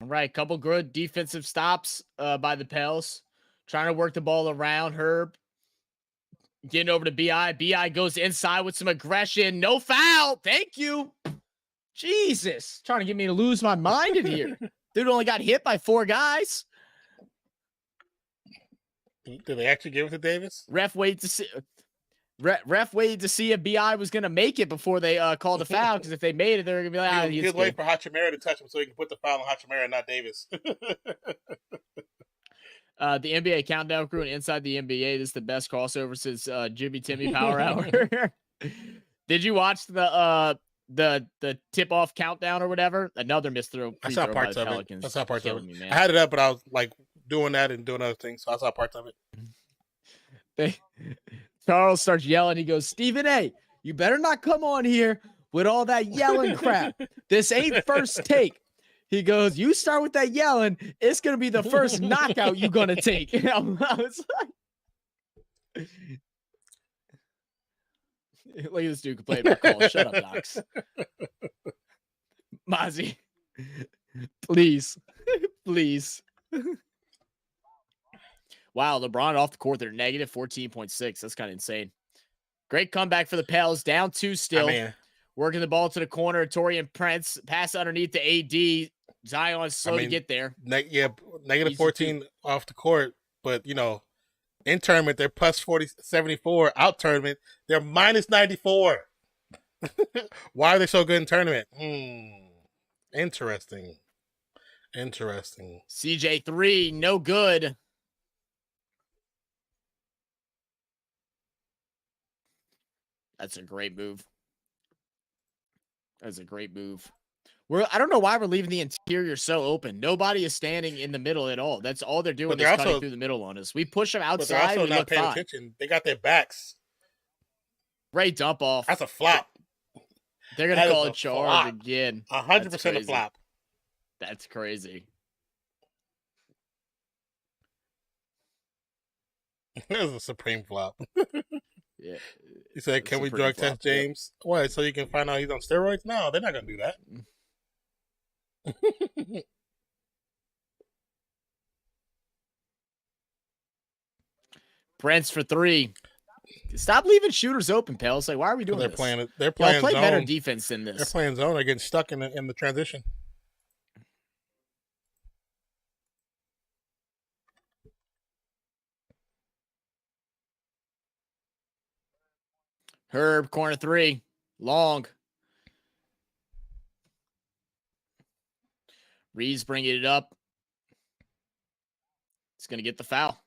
All right, couple good defensive stops by the Pels. Trying to work the ball around Herb. Getting over to BI. BI goes inside with some aggression. No foul. Thank you. Jesus. Trying to get me to lose my mind in here. Dude only got hit by 4 guys. Did they actually give it to Davis? Ref waited to see. Ref waited to see if BI was going to make it before they called a foul, because if they made it, they're going to be like, he was waiting for Hachimura to touch him so he can put the foul on Hachimura, not Davis. The NBA Countdown crew and Inside the NBA. This is the best crossover since Jimmy Timmy Power Hour. Did you watch the tip-off countdown or whatever? Another missed throw. I saw parts of it. I saw parts of it. I had it up, but I was like doing that and doing other things, so I saw parts of it. Charles starts yelling. He goes, "Stephen A., you better not come on here with all that yelling crap. This ain't first take." He goes, "You start with that yelling, it's going to be the first knockout you're going to take." I was like, look at this dude complaining about calls. Shut up, Docs. Mozzie, please. Please. Wow, LeBron off the court. They're negative 14.6. That's kind of insane. Great comeback for the Pels. Down 2 still. Working the ball to the corner. Torian Prince. Pass underneath to AD. Zion's slow to get there. Negative 14 off the court. But, you know, in tournament, they're plus 74. Out tournament, they're minus 94. Why are they so good in tournament? Interesting. CJ3, no good. That's a great move. I don't know why we're leaving the interior so open. Nobody is standing in the middle at all. That's all they're doing is cutting through the middle on us. We push them outside. But they're also not paying attention. They got their backs. Great dump off. That's a flop. They're going to call a charge again. 100% a flop. That's crazy. That was a supreme flop. Yeah. He said, "Can we drug test James?" Yeah. What? So you can find out he's on steroids? No, they're not going to do that. Prince for 3. Stop leaving shooters open, Pels. Like, why are we doing this? They're playing play zone. Better defense than this. They're playing zone. They're getting stuck in the transition. Herb, corner 3. Long. Reeves bringing it up. He's going to get the foul.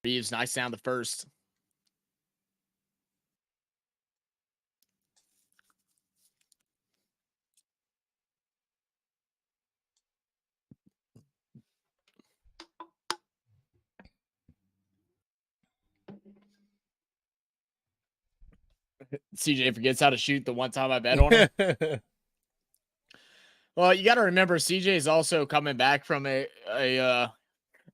Reeves, nice down the first. CJ forgets how to shoot the one time I bet on him. Well, you got to remember CJ is also coming back from I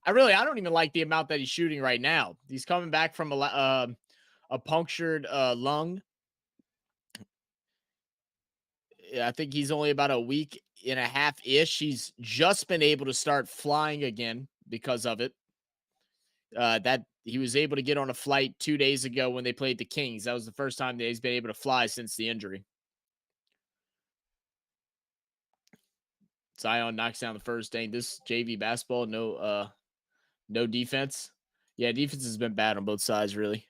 don't even like the amount that he's shooting right now. He's coming back from a punctured lung. I think he's only about a week and a half ish. He's just been able to start flying again because of it. That he was able to get on a flight 2 days ago when they played the Kings. That was the first time that he's been able to fly since the injury. Zion knocks down the first. Dang, this JV basketball, no defense. Yeah, defense has been bad on both sides, really.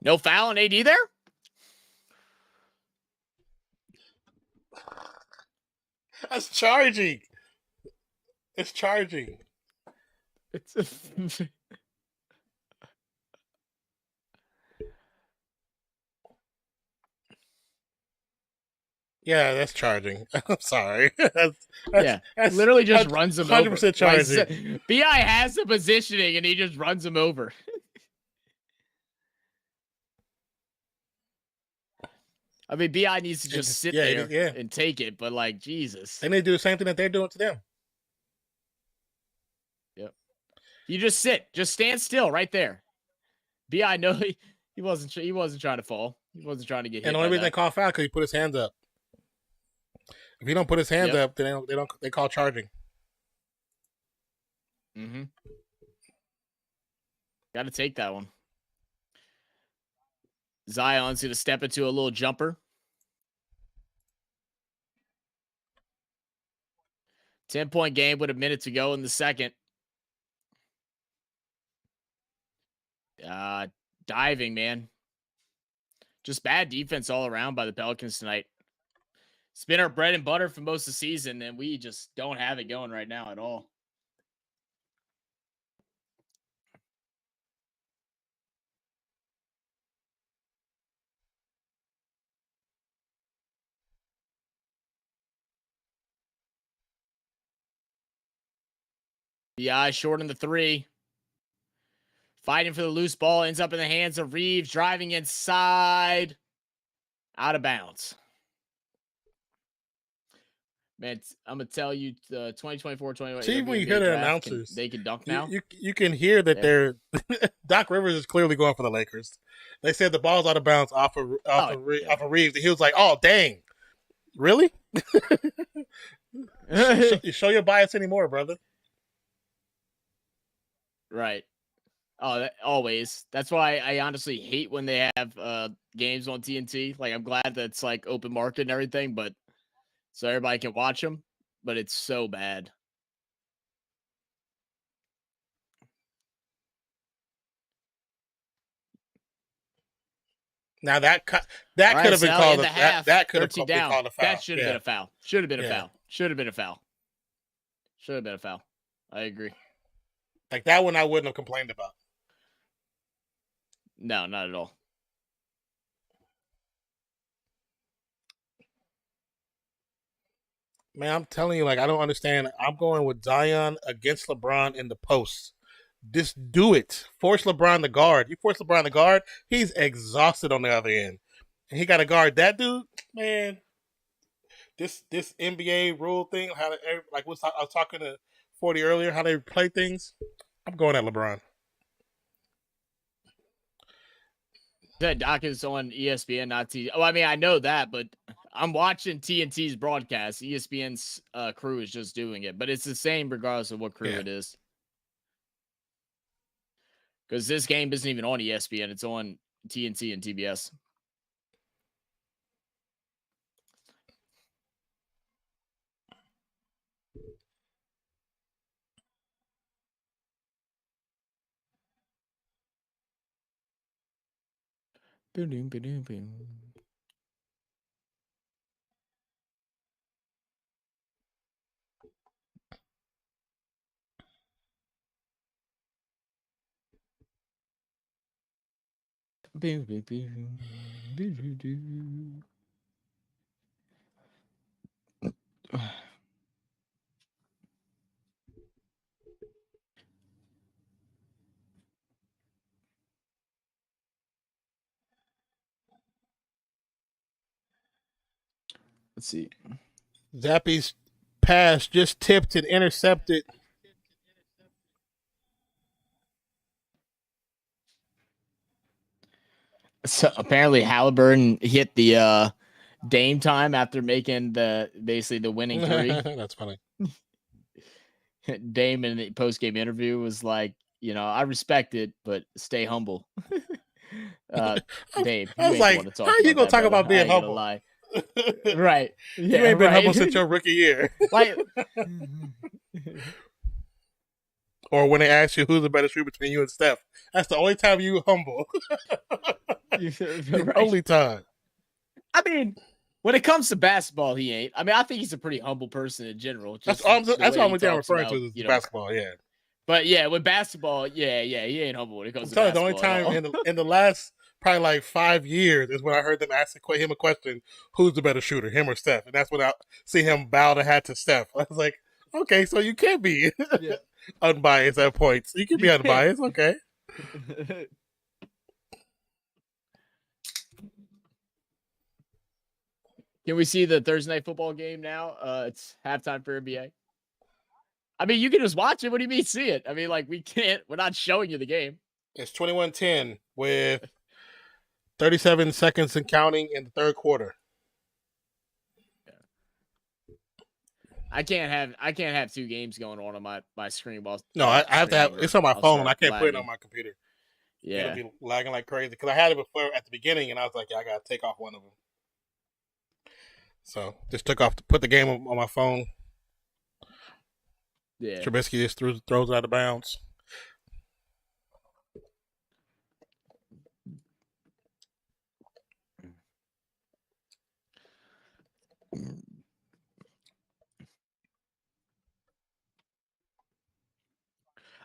No foul on AD there? That's charging. It's charging. It's Yeah, that's charging. I'm sorry. That's literally just runs him 100% over. 100% charging. BI has the positioning and he just runs him over. I mean, BI needs to just sit there and take it, but like, Jesus. They need to do the same thing that they're doing to them. Yep. You just sit. Just stand still right there. BI, no, he wasn't trying to fall. He wasn't trying to get hit. And the only reason they call foul because he put his hands up. If he don't put his hands up, then they call charging. Mm-hmm. Got to take that one. Zion's going to step into a little jumper. 10-point game with a minute to go in the second. Diving, man. Just bad defense all around by the Pelicans tonight. It's been our bread and butter for most of the season, and we just don't have it going right now at all. BI short on the three. Fighting for the loose ball. Ends up in the hands of Reeves. Driving inside. Out of bounds. Man, I'm going to tell you, 2024-2025. See, when you hear the announcers, they can dunk now. You can hear that they're Doc Rivers is clearly going for the Lakers. They said the ball's out of bounds off of Reeves. And he was like, "Oh, dang, really? show your bias anymore, brother." Right. Oh, always. That's why I honestly hate when they have games on TNT. Like, I'm glad that's like open market and everything, but so everybody can watch them. But it's so bad. Now that could have been called that could have been called a foul. That should have been a foul. Should have been a foul. Should have been a foul. Should have been a foul. I agree. Like that one, I wouldn't have complained about. No, not at all. Man, I'm telling you, like, I don't understand. I'm going with Zion against LeBron in the post. Just do it. Force LeBron to guard. You force LeBron to guard, he's exhausted on the other end. And he got to guard that dude, man. This NBA rule thing, how to, like I was talking to 40 earlier, how they play things. I'm going at LeBron. That Doc is on ESPN, not T. Oh, I mean, I know that, but I'm watching TNT's broadcast. ESPN's crew is just doing it, but it's the same regardless of what crew it is. Because this game isn't even on ESPN; it's on TNT and TBS. Boom, boom, boom. Boom, boom, boom. Boom, boom, boom. Let's see. Zappy's pass just tipped and intercepted. So apparently Halliburton hit the Dame time after making basically the winning three. That's funny. Dame in the post game interview was like, I respect it, but stay humble. Dame, I you was ain't the like, one to how talk are you about gonna that, talk brother. about I being ain't gonna humble? lie. Right. You Yeah, ain't been right. humble since your rookie year. Like Or when they ask you who's the better shooter between you and Steph. That's the only time you humble. The right. only time. I mean, when it comes to basketball, he ain't. I mean, I think he's a pretty humble person in general. That's Just what the way he I'm talks referring about, to is basketball. Yeah, But yeah, with basketball, he ain't humble when it I'm comes to telling you, the only basketball at time all. in the last probably like 5 years is when I heard them ask him a question: who's the better shooter, him or Steph? And that's when I see him bow the hat to Steph. I was like, okay, so you can't be Yeah. unbiased at points. You can be unbiased, okay? Can we see the Thursday night football game now? It's halftime for NBA. I mean, you can just watch it. What do you mean see it? I mean, like we're not showing you the game. It's 21-10 with 37 seconds and counting in the third quarter. I can't have two games going on my screen while No, I have to have streaming, or it's on my I'll phone. start I can't put it on lagging. my computer. It'll Yeah. be lagging like crazy because I had it before at the beginning, and I was like, yeah, I gotta take off one of them. So just took off to put the game on my phone. Yeah. Trubisky just throws it out of bounds.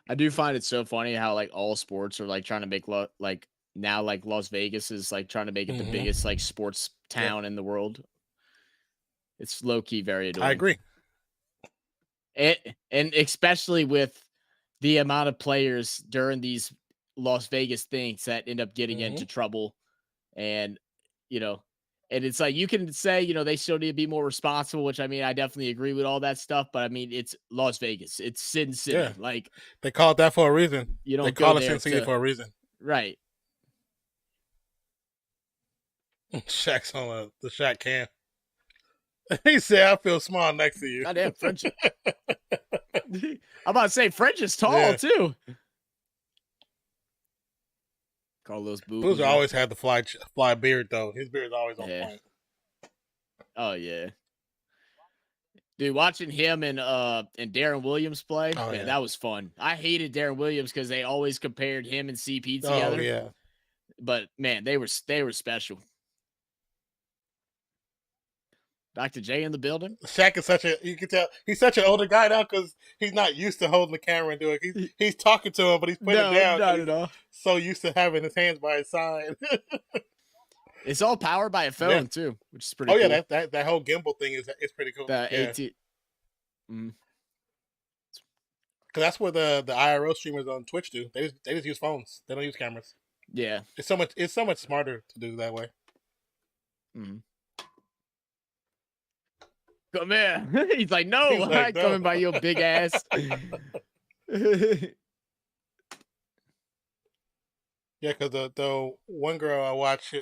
I do find it so funny how like all sports are like trying to make like now like Las Vegas is like trying to make it the biggest like sports town in the world. It's low key very annoying. I agree. And especially with the amount of players during these Las Vegas things that end up getting into trouble, and and it's like you can say they still need to be more responsible, which I mean I definitely agree with all that stuff, but I mean it's Las Vegas, it's Sin City, Yeah. like They call it that for a reason. you don't They go call it there Sin City to for a reason. right. Shaq's on the Shaq cam. He said, "I feel small next to you." Goddamn French. I'm about to say French is tall Yeah. too. Carlos Boozer always had the fly beard though. His beard's always on point. Oh yeah. Dude, watching him and Darren Williams play, man, that was fun. I hated Darren Williams because they always compared him and CP together. Oh yeah. But man, they were special. Dr. J in the building. Shaq is you can tell he's such an older guy now because he's not used to holding the camera and doing it. He's talking to him, but he's putting it down. Not at all. So used to having his hands by his side. It's all powered by a phone too, which is pretty cool. Yeah, that whole gimbal thing is pretty cool. The yeah. AT. Because that's what the IRL streamers on Twitch do. They just use phones. They don't use cameras. Yeah. It's so much smarter to do that way. Come here. He's like, no, I'm not coming by your big ass. Yeah, because the one girl I watch,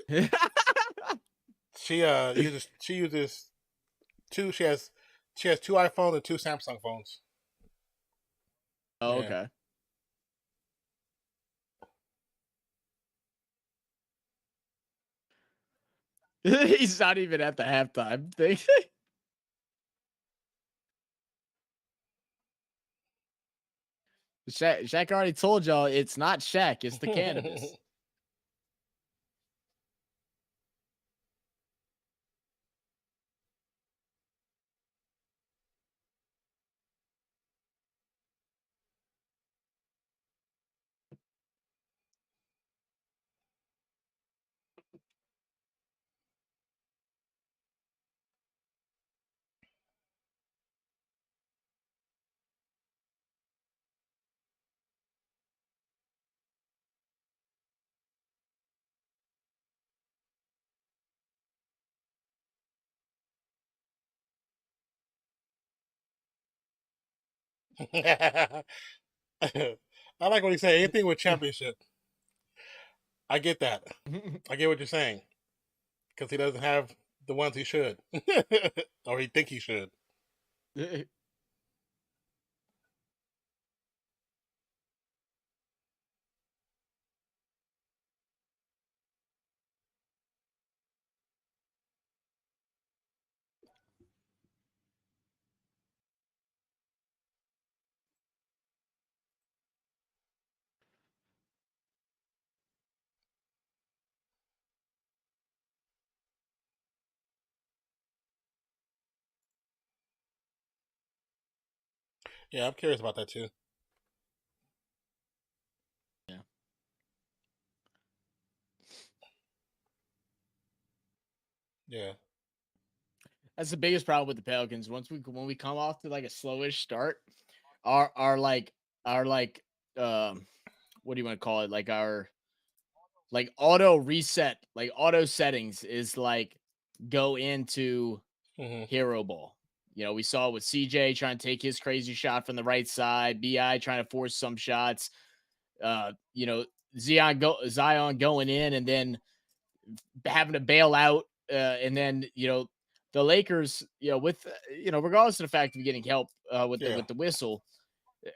she uses two. She has 2 iPhones and 2 Samsung phones. Oh, okay. He's not even at the halftime thing. Shaq already told y'all it's not Shaq, it's the cannabis. I like what he said. Anything with championship. I get that. I get what you're saying because he doesn't have the ones he should, or he think he should. Yeah, I'm curious about that too. Yeah. Yeah, That's the biggest problem with the Pelicans. When we come off to like a slowish start, our what do you want to call it? Like our like auto reset, like auto settings is like go into hmm hero ball. You know, we saw with CJ trying to take his crazy shot from the right side, BI trying to force some shots, you know, Zion going in and then having to bail out, and then the Lakers, with regardless of the fact of getting help yeah, with the whistle,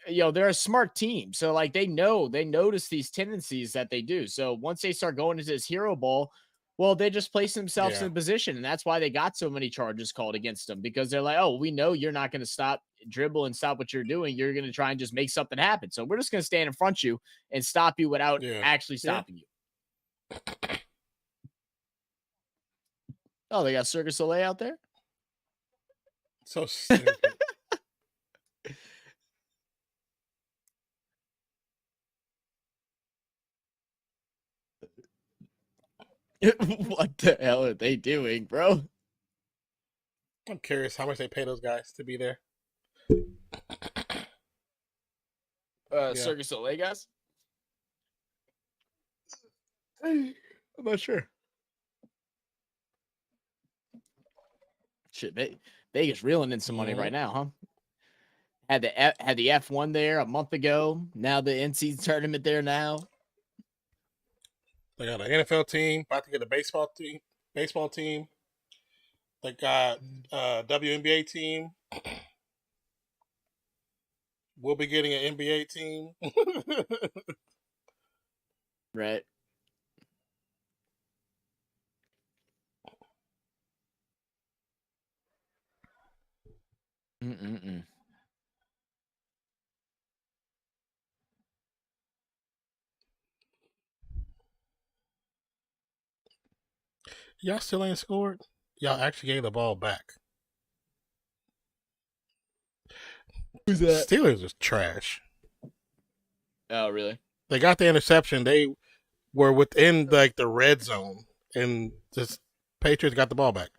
they're a smart team, so like they notice these tendencies that they do. So once they start going into this hero ball, well, they just place themselves yeah, in a position, and that's why they got so many charges called against them, because they're like, oh, we know you're not going to stop dribble and stop what you're doing. You're going to try and just make something happen. So we're just going to stand in front of you and stop you without yeah, actually yeah. stopping you. Oh, they got Circus Soleil out there. So stupid. What the hell are they doing, bro? I'm curious how much they pay those guys to be there. Yeah, Circus Soleil guys? I'm not sure. Shit, Vegas reeling in some money hmm right now, huh? Had the F1 there a month ago. Now the NC tournament there now. they got an NFL team about to get a baseball team. Baseball team. They got a WNBA team. We'll be getting an NBA team. Right. Mm-mm-mm. Y'all still ain't scored. Y'all actually gave the ball back. Who's that? Steelers is trash. Oh, really? They got the interception. They were within like the red zone, and just Patriots got the ball back.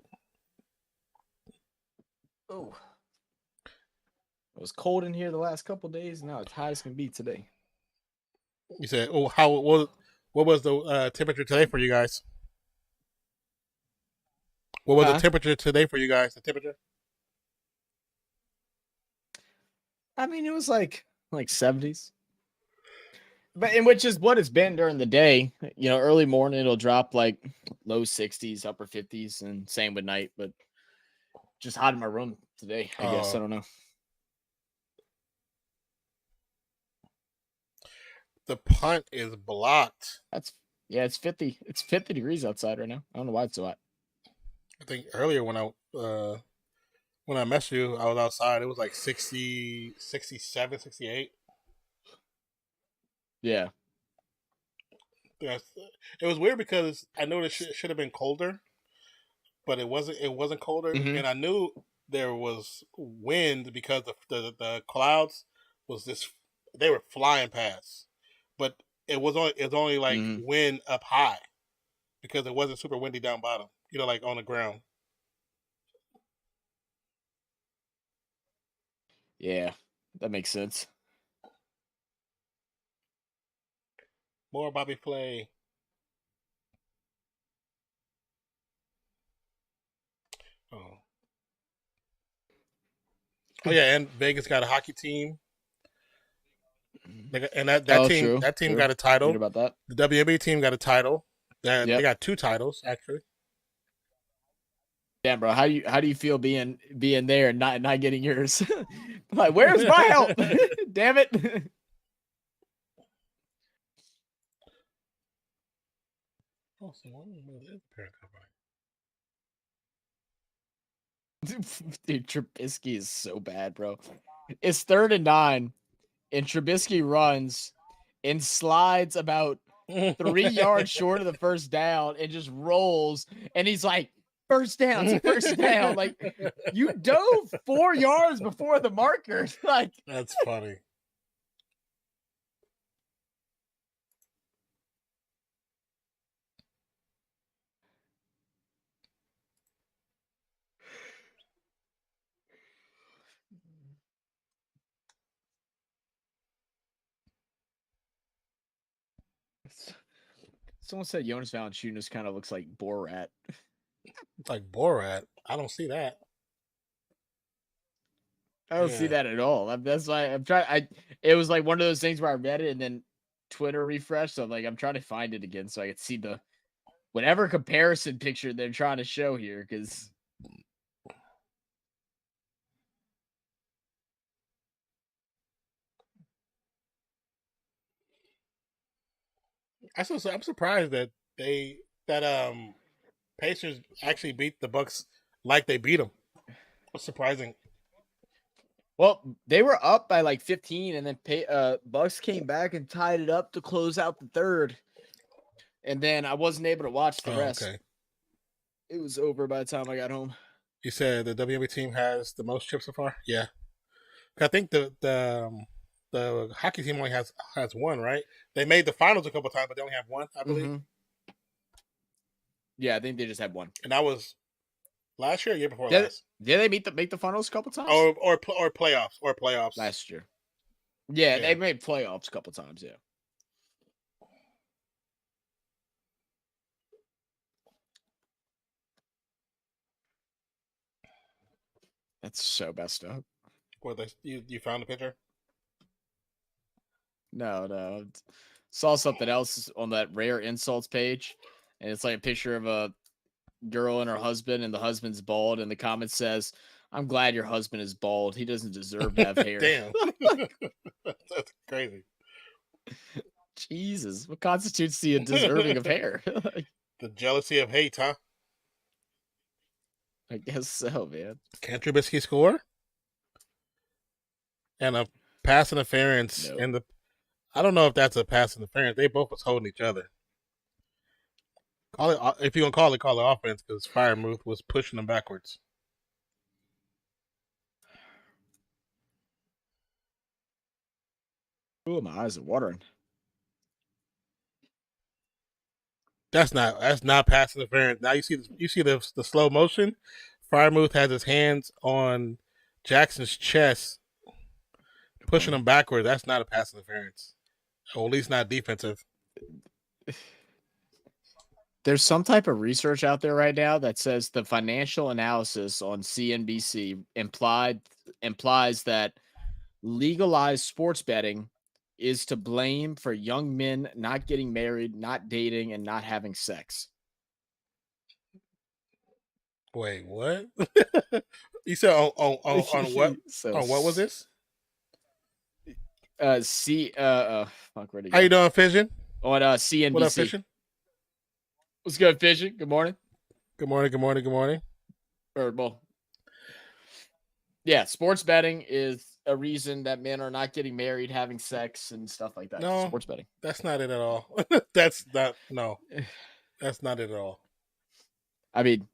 Oh, it was cold in here the last couple days. Now it's hot as can be today. You said, "Oh, how what was the temperature today for you guys? What was the Huh? temperature today for you guys? The temperature? I mean, it was like 70s. But in which is what it's been during the day. Early morning it'll drop like low 60s, upper 50s, and same with night. But just hot in my room today, I guess. I don't know. The punt is blocked. That's Yeah, it's 50. It's 50 degrees outside right now. I don't know why it's so hot. I think earlier when I messaged you, I was outside. It was like 60, 67, 68. Yeah. Yes. It was weird because I noticed it should have been colder, but it wasn't. It wasn't colder, Mm-hmm. and I knew there was wind because the clouds was this. They were flying past, but it was only like Mm-hmm. wind up high because it wasn't super windy down bottom. Like on the ground. Yeah, that makes sense. More Bobby Flay. Oh, oh yeah, and Vegas got a hockey team. And that True. that team True. got a Read title. about that. The WNBA team got a title. They Yep. got 2 titles actually. Damn, bro. How do you feel being there and not getting yours? Like, where's my help? Damn it. Oh, so what is the parent company? Dude, Trubisky is so bad, bro. It's 3rd and 9, and Trubisky runs and slides about 3 yards short of the first down and just rolls. And he's like, first down, it's a first down. Like, you dove 4 yards before the marker. Like, That's funny. someone said Jonas Valanciunas kind of looks like Borat. It's like Borat. I don't see that. I don't see that at all. That's why I'm trying. It was like one of those things where I read it and then Twitter refreshed. So I'm trying to find it again so I could see the whatever comparison picture they're trying to show here. Because I'm surprised that Pacers actually beat the Bucks like they beat them. That's surprising. well, they were up by like 15, and then Bucks came back and tied it up to close out the third. And then I wasn't able to watch the rest. Okay. It was over by the time I got home. You said the WNBA team has the most chips so far. Yeah, I think the hockey team only has 1, right? They made the finals a couple times, but they only have 1, I believe. Mm-hmm. Yeah, I think they just had 1, and that was last year, or year before last. Did they make the finals a couple times? Or playoffs last year. Yeah, they made playoffs a couple times. Yeah. That's so messed up. What you found the picture? No. Saw something else on that rare insults page, and it's like a picture of a girl and her husband, and the husband's bald, and the comment says, "I'm glad your husband is bald. He doesn't deserve to have hair." Damn. That's crazy. Jesus, what constitutes the deserving of hair? The jealousy of hate, huh? I guess so, man. Can Trubisky score? And a pass interference in the. I don't know if that's a pass interference. They both was holding each other. Call it if you're gonna call it offense because Firemuth was pushing them backwards. Ooh, my eyes are watering. That's not pass interference. Now you see the slow motion. Firemuth has his hands on Jackson's chest, pushing him backward. That's not a pass interference, or at least not defensive. There's some type of research out there right now that says the financial analysis on CNBC implies that legalized sports betting is to blame for young men not getting married, not dating, and not having sex. Wait, what? You said on what? So, on what was this? Fuck, where'd it go? How you doing, Fission? On CNBC. What up, Fission? What's good, Fission? Good morning. Good morning. Or, well, yeah, sports betting is a reason that men are not getting married, having sex, and stuff like that. No, sports betting. That's not it at all. That's not it at all. I mean,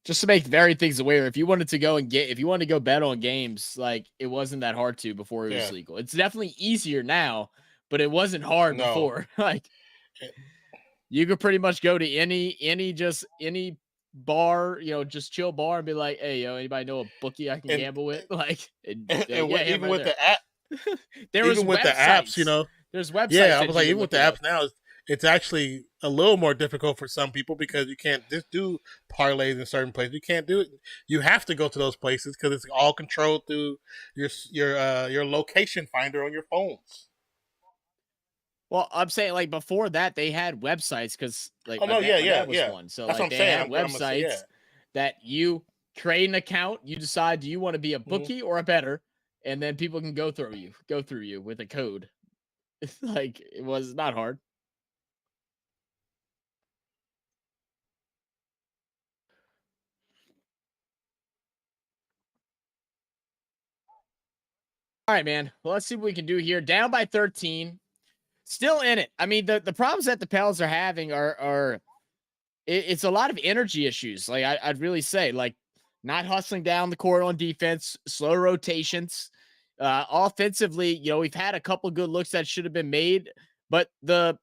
just to make very things aware, if you wanted to go bet on games, like it wasn't that hard to before it was legal. It's definitely easier now, but it wasn't hard before. Like you could pretty much go to any bar, just chill bar and be like, "Hey, anybody know a bookie I can gamble with?" Like, even with the app, there's apps, there's websites. Yeah, I was like, even with the apps now, it's actually a little more difficult for some people because you can't just do parlays in certain places. You can't do it. You have to go to those places because it's all controlled through your location finder on your phones. Well, I'm saying like before that they had websites because like Oh no, my dad was one. So That's what like I'm they saying. had I'm gonna say yeah. websites that you create an account, you decide do you want to be a Mhm. bookie or a better, and then people can go through you with a code. It's like it was not hard. All right, man. Well, let's see what we can do here. Down by 13, still in it. I mean, the problems that the Pels are having are it's a lot of energy issues. Like I'd really say, like not hustling down the court on defense, slow rotations. Offensively, we've had a couple good looks that should have been made, but the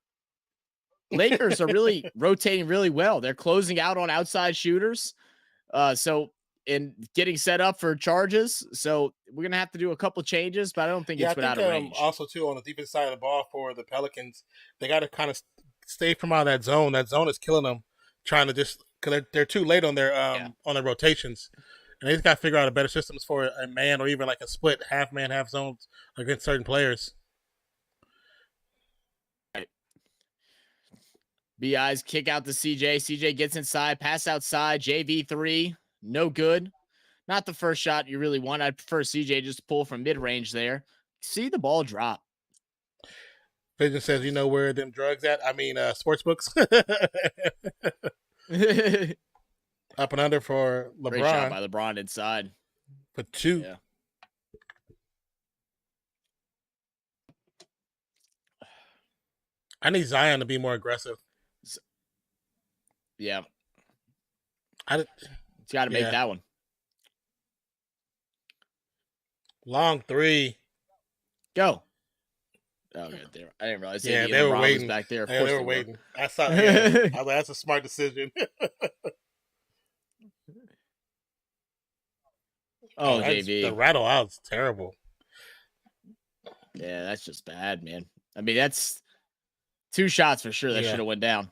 Lakers are really rotating really well. They're closing out on outside shooters. So and getting set up for charges. So we're gonna have to do a couple changes, but I don't think Yeah, I it's think without a range. also too on the defense side of the ball for the Pelicans, they got to kind of stay from out of that zone. That zone is killing them. Trying to just because they're too late Yeah. on their rotations, and they just got to figure out a better systems for a man or even like a split half man half zones against certain players. Right. BI's kick out to CJ. CJ gets inside, pass outside. JV3, no good. Not the first shot you really want. I'd prefer CJ just to pull from mid range there. See the ball drop. Vision says, "You know where them drugs at? I mean, sports books." Great Up and under for shot LeBron by LeBron inside. for two. Yeah. I need Zion to be more aggressive. Yeah. I He's got to make yeah, that one. long three. Go. Oh, good. There. I didn't realize Yeah, AD they and were LeBron was waiting. back there. Of Yeah, course they were they were. waiting. I saw. Yeah, I was like, that's a smart decision. Oh, That's the JV. rattle out is terrible. Yeah, that's just bad, man. I mean, that's two shots for sure that Yeah, should have went down.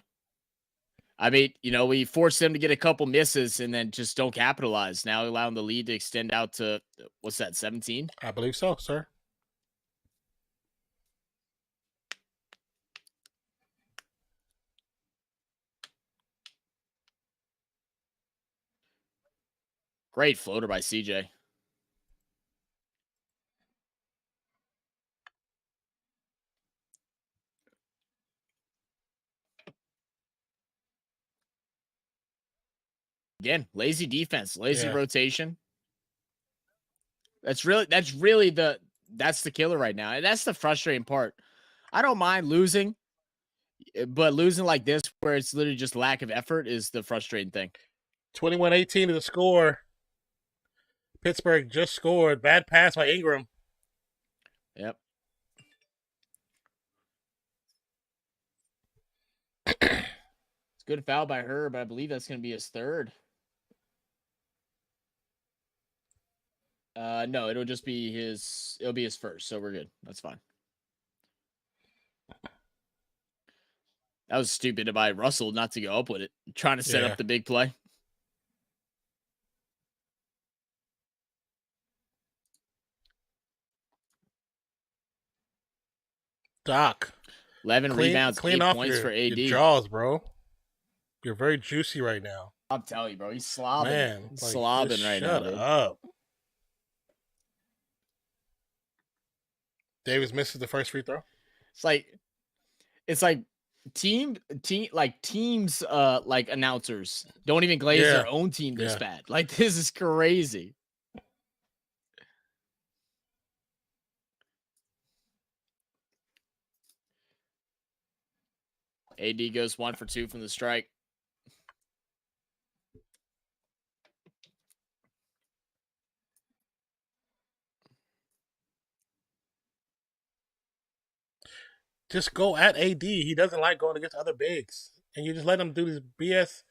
I mean, we forced them to get a couple misses and then just don't capitalize. Now allowing the lead to extend out to what's that, 17? I believe so, sir. Great floater by CJ. Again, lazy defense, lazy Yeah, rotation. That's the killer right now. And that's the frustrating part. I don't mind losing, but losing like this where it's literally just lack of effort is the frustrating thing. 21-18 to the score. Pittsburgh just scored. Bad pass by Ingram. Yep. It's good foul by her, but I believe that's going to be his third. No, it'll be his first, so we're good. That's fine. That was stupid by Russell not to go up with it, trying to set Yeah, up the big play. Doc. 11 rebounds, Clean 8 off points for your AD. jaws, bro. You're very juicy right now. I'm telling you, bro, he's slobbing. Man, He's like, slobbing just right now, shut dude. up. Davis misses the first free throw. It's like teams like announcers don't even glaze Yeah, their own team this yeah. bad. Like this is crazy. AD goes 1 for 2 from the strike. Just go at AD. He doesn't like going against other bigs, and you just let him do these BS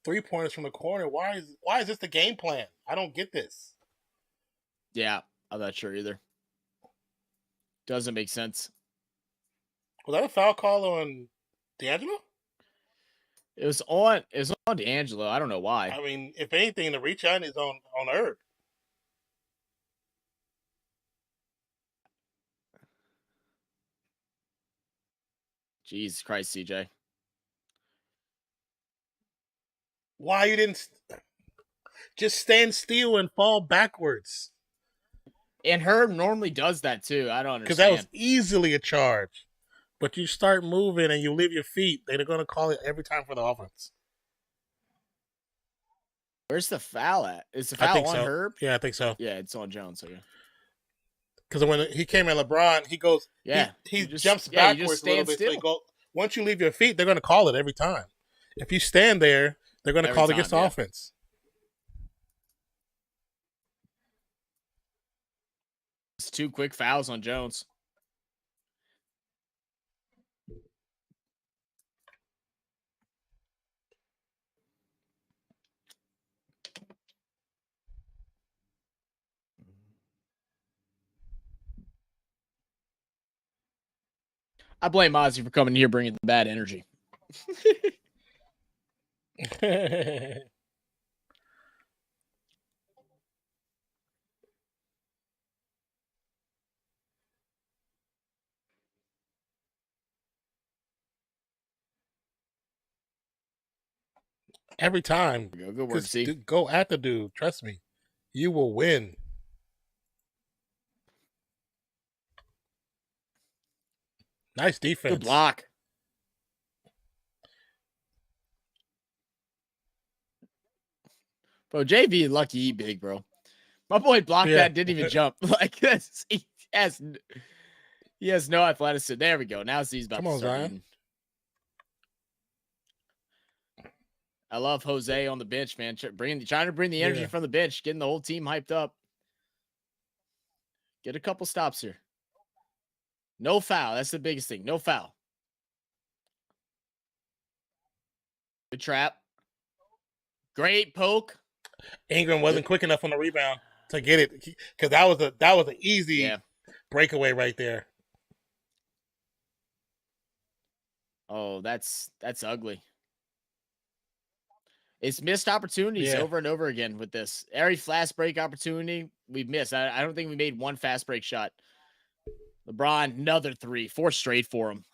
3-pointers from the corner. Why is this the game plan? I don't get this. Yeah, I'm not sure either. Doesn't make sense. Was that a foul call on D'Angelo? It was on D'Angelo. I don't know why. I mean, if anything, the reach out is on Herb. Jesus Christ, CJ. Why you didn't just stand still and fall backwards? And Herb normally does that too. I don't Because that was understand. easily a charge. But you start moving and you leave your feet, they're going to call it every time for the offense. Where's the foul at? Is the I foul think on so. Herb? Yeah, I think so. Yeah, it's on Jones. Okay. Because when he came at LeBron, he goes, Yeah, he just, jumps yeah, you backwards just a little stand bit. So still. you go, once you leave your feet, they're going to call it every time. If you stand there, they're going to Every call it time, against the yeah. offense. It's 2 quick fouls on Jones. I blame Ozzy for coming here bringing the bad energy. Every time. Good word, see. Go at the dude. Trust me. You will win. Nice defense. Good block. Bro, JV lucky he big, bro. My boy blocked that, didn't even jump. Like this. He has no athleticism. There we go. Now he's about to start eating. I love Jose on the bench, man. Trying to bring the energy from the bench, getting the whole team hyped up. Get a couple stops here. No foul. That's the biggest thing. No foul. Good trap. Great poke. Ingram wasn't quick enough on the rebound to get it because that was an easy breakaway right there. Oh, that's ugly. It's missed opportunities over and over again with this. Every fast break opportunity we've missed. I don't think we made one fast break shot. LeBron, another 3, 4 straight for him.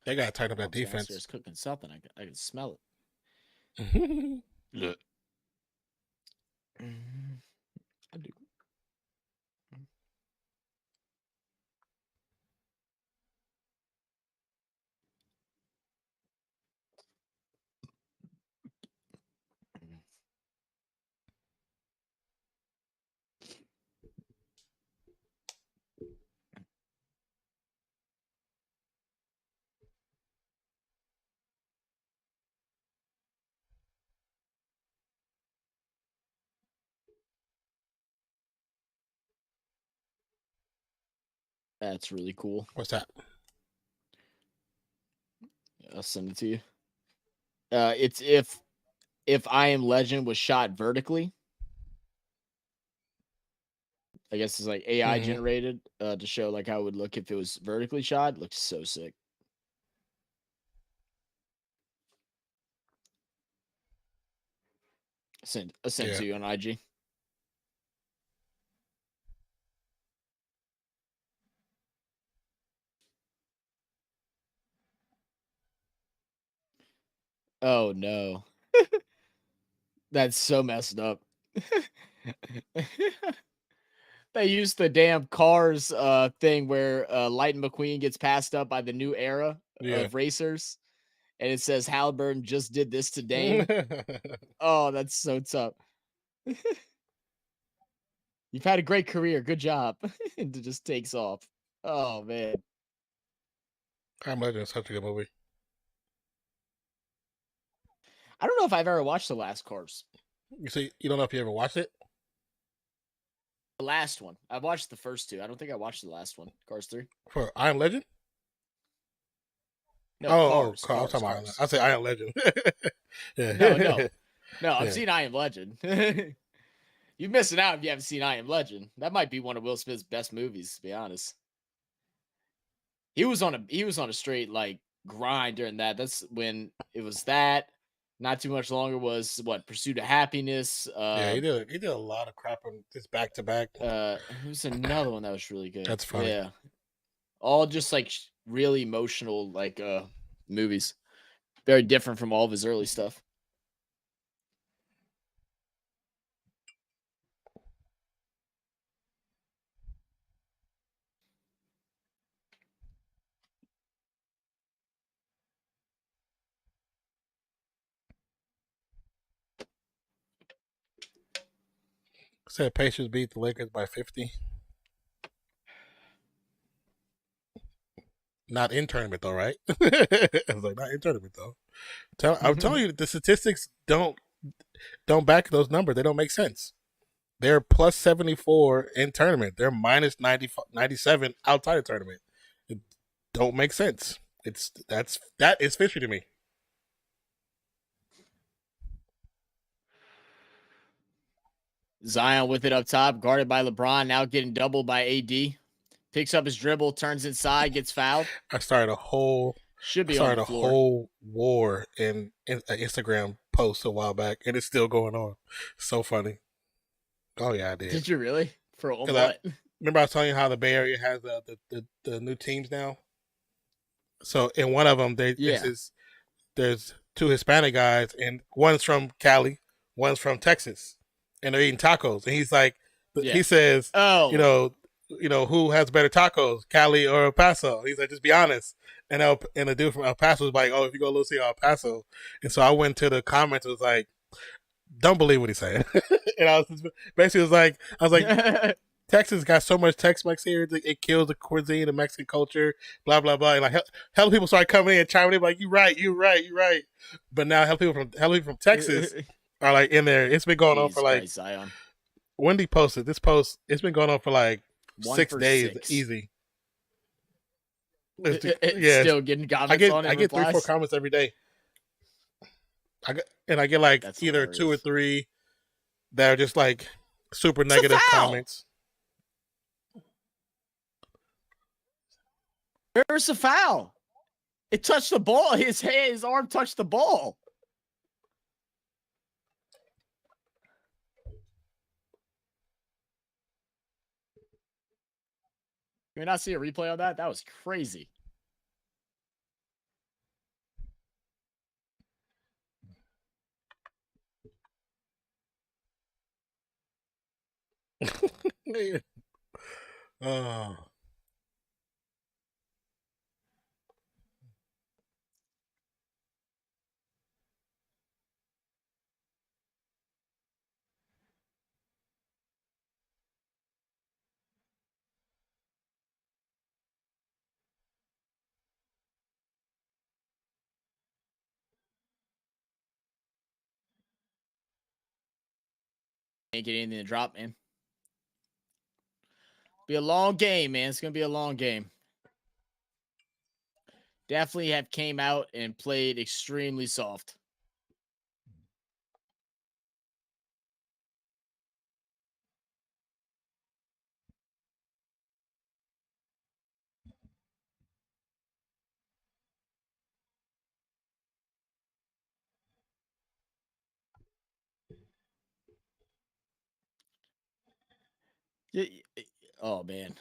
They got to tighten up that defense. Downstairs cooking something. I can smell it. Look. I do. That's really cool. What's that? I'll send it to you. It's if I Am Legend was shot vertically. I guess it's like AI generated to show like how it would look if it was vertically shot. It looks so sick. I sent to you on IG. Oh no. That's so messed up. They used the damn Cars thing where Lightning McQueen gets passed up by the new era of racers. And it says Halliburton just did this to Dame. Oh, that's so tough. You've had a great career. Good job. And it just takes off. Oh man. I'm Legend is such a good movie. I don't know if I've ever watched the last Cars. You see, you don't know if you ever watched it? The last one. I've watched the first 2. I don't think I watched the last one. Cars 3. For I Am Legend? No, Cars. I say I Am Legend. No, I've seen I Am Legend. You're missing out if you haven't seen I Am Legend. That might be one of Will Smith's best movies, to be honest. He was on a straight like grind during that. That's when it was that. Not too much longer was what Pursuit of Happiness. Yeah, he did a lot of crap on this back to back. Who's another one that was really good? That's funny. Yeah, all just like really emotional like movies. Very different from all of his early stuff. Said Pacers beat the Lakers by 50. Not in tournament though, right? I was like, not in tournament though. I'm telling you, the statistics don't back those numbers. They don't make sense. They're plus 74 in tournament. They're minus 97 outside of tournament. It don't make sense. That is fishy to me. Zion with it up top, guarded by LeBron, now getting doubled by AD. Picks up his dribble, turns inside, gets fouled. I started a whole war in an Instagram post a while back, and it's still going on. So funny. Oh yeah, I did. Did you really? For what? Remember I was telling you how the Bay Area has the new teams now. So in one of them, there's two Hispanic guys, and one's from Cali, one's from Texas, and they're eating tacos. And he's like, he says, "Oh, you know, who has better tacos, Cali or El Paso?" He's like, just be honest. And the dude from El Paso was like, "Oh, if you go see El Paso," and so I went to the comments. And was like, "Don't believe what he's saying," and I was like, Texas got so much Tex-Mex here, it kills the cuisine, the Mexican culture, blah blah blah. And like hell, people start coming in and chiming in like, "You right." But now hell people from Texas are like in there. It's been going on for like. Zion. Wendy posted this post. It's been going on for like 6 days, easy. Still getting comments on it. I get 3-4 comments every day. I get like That's either hilarious. 2 or 3 that are just like super negative comments. Where's the foul? It touched the ball. His arm touched the ball. Can we not see a replay on that? That was crazy. Oh. Can't get anything to drop, man. Be a long game, man. It's gonna be a long game. Definitely have came out and played extremely soft. Oh man.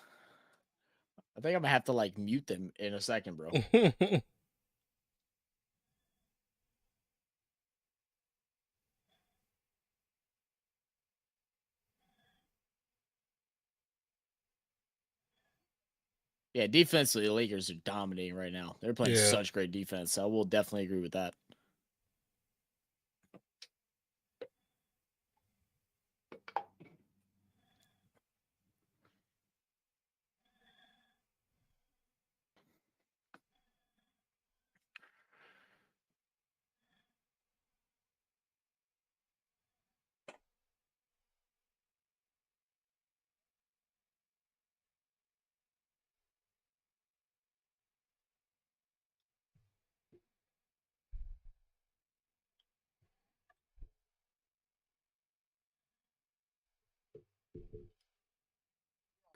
I think I'm gonna have to like mute them in a second, bro. Yeah, defensively, the Lakers are dominating right now. They're playing such great defense. So I will definitely agree with that.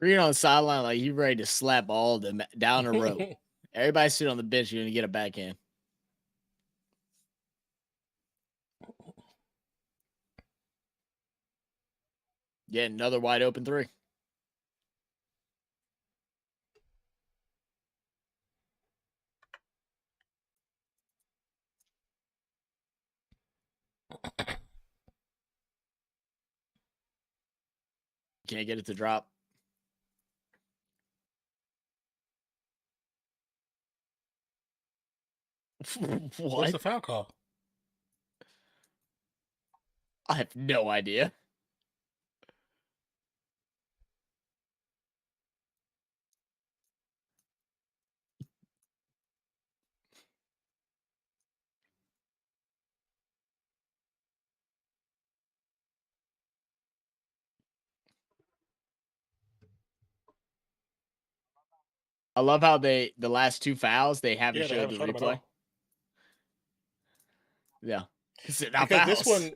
Green on the sideline, like you ready to slap all of them down a row. Everybody sit on the bench. You're gonna get a backhand. Get another wide open three. Can't get it to drop. What's What? the foul call? I have no idea. I love how the last two fouls they haven't Yeah, they showed haven't the shown him at replay. all. Yeah, they're not Because fouls. this one,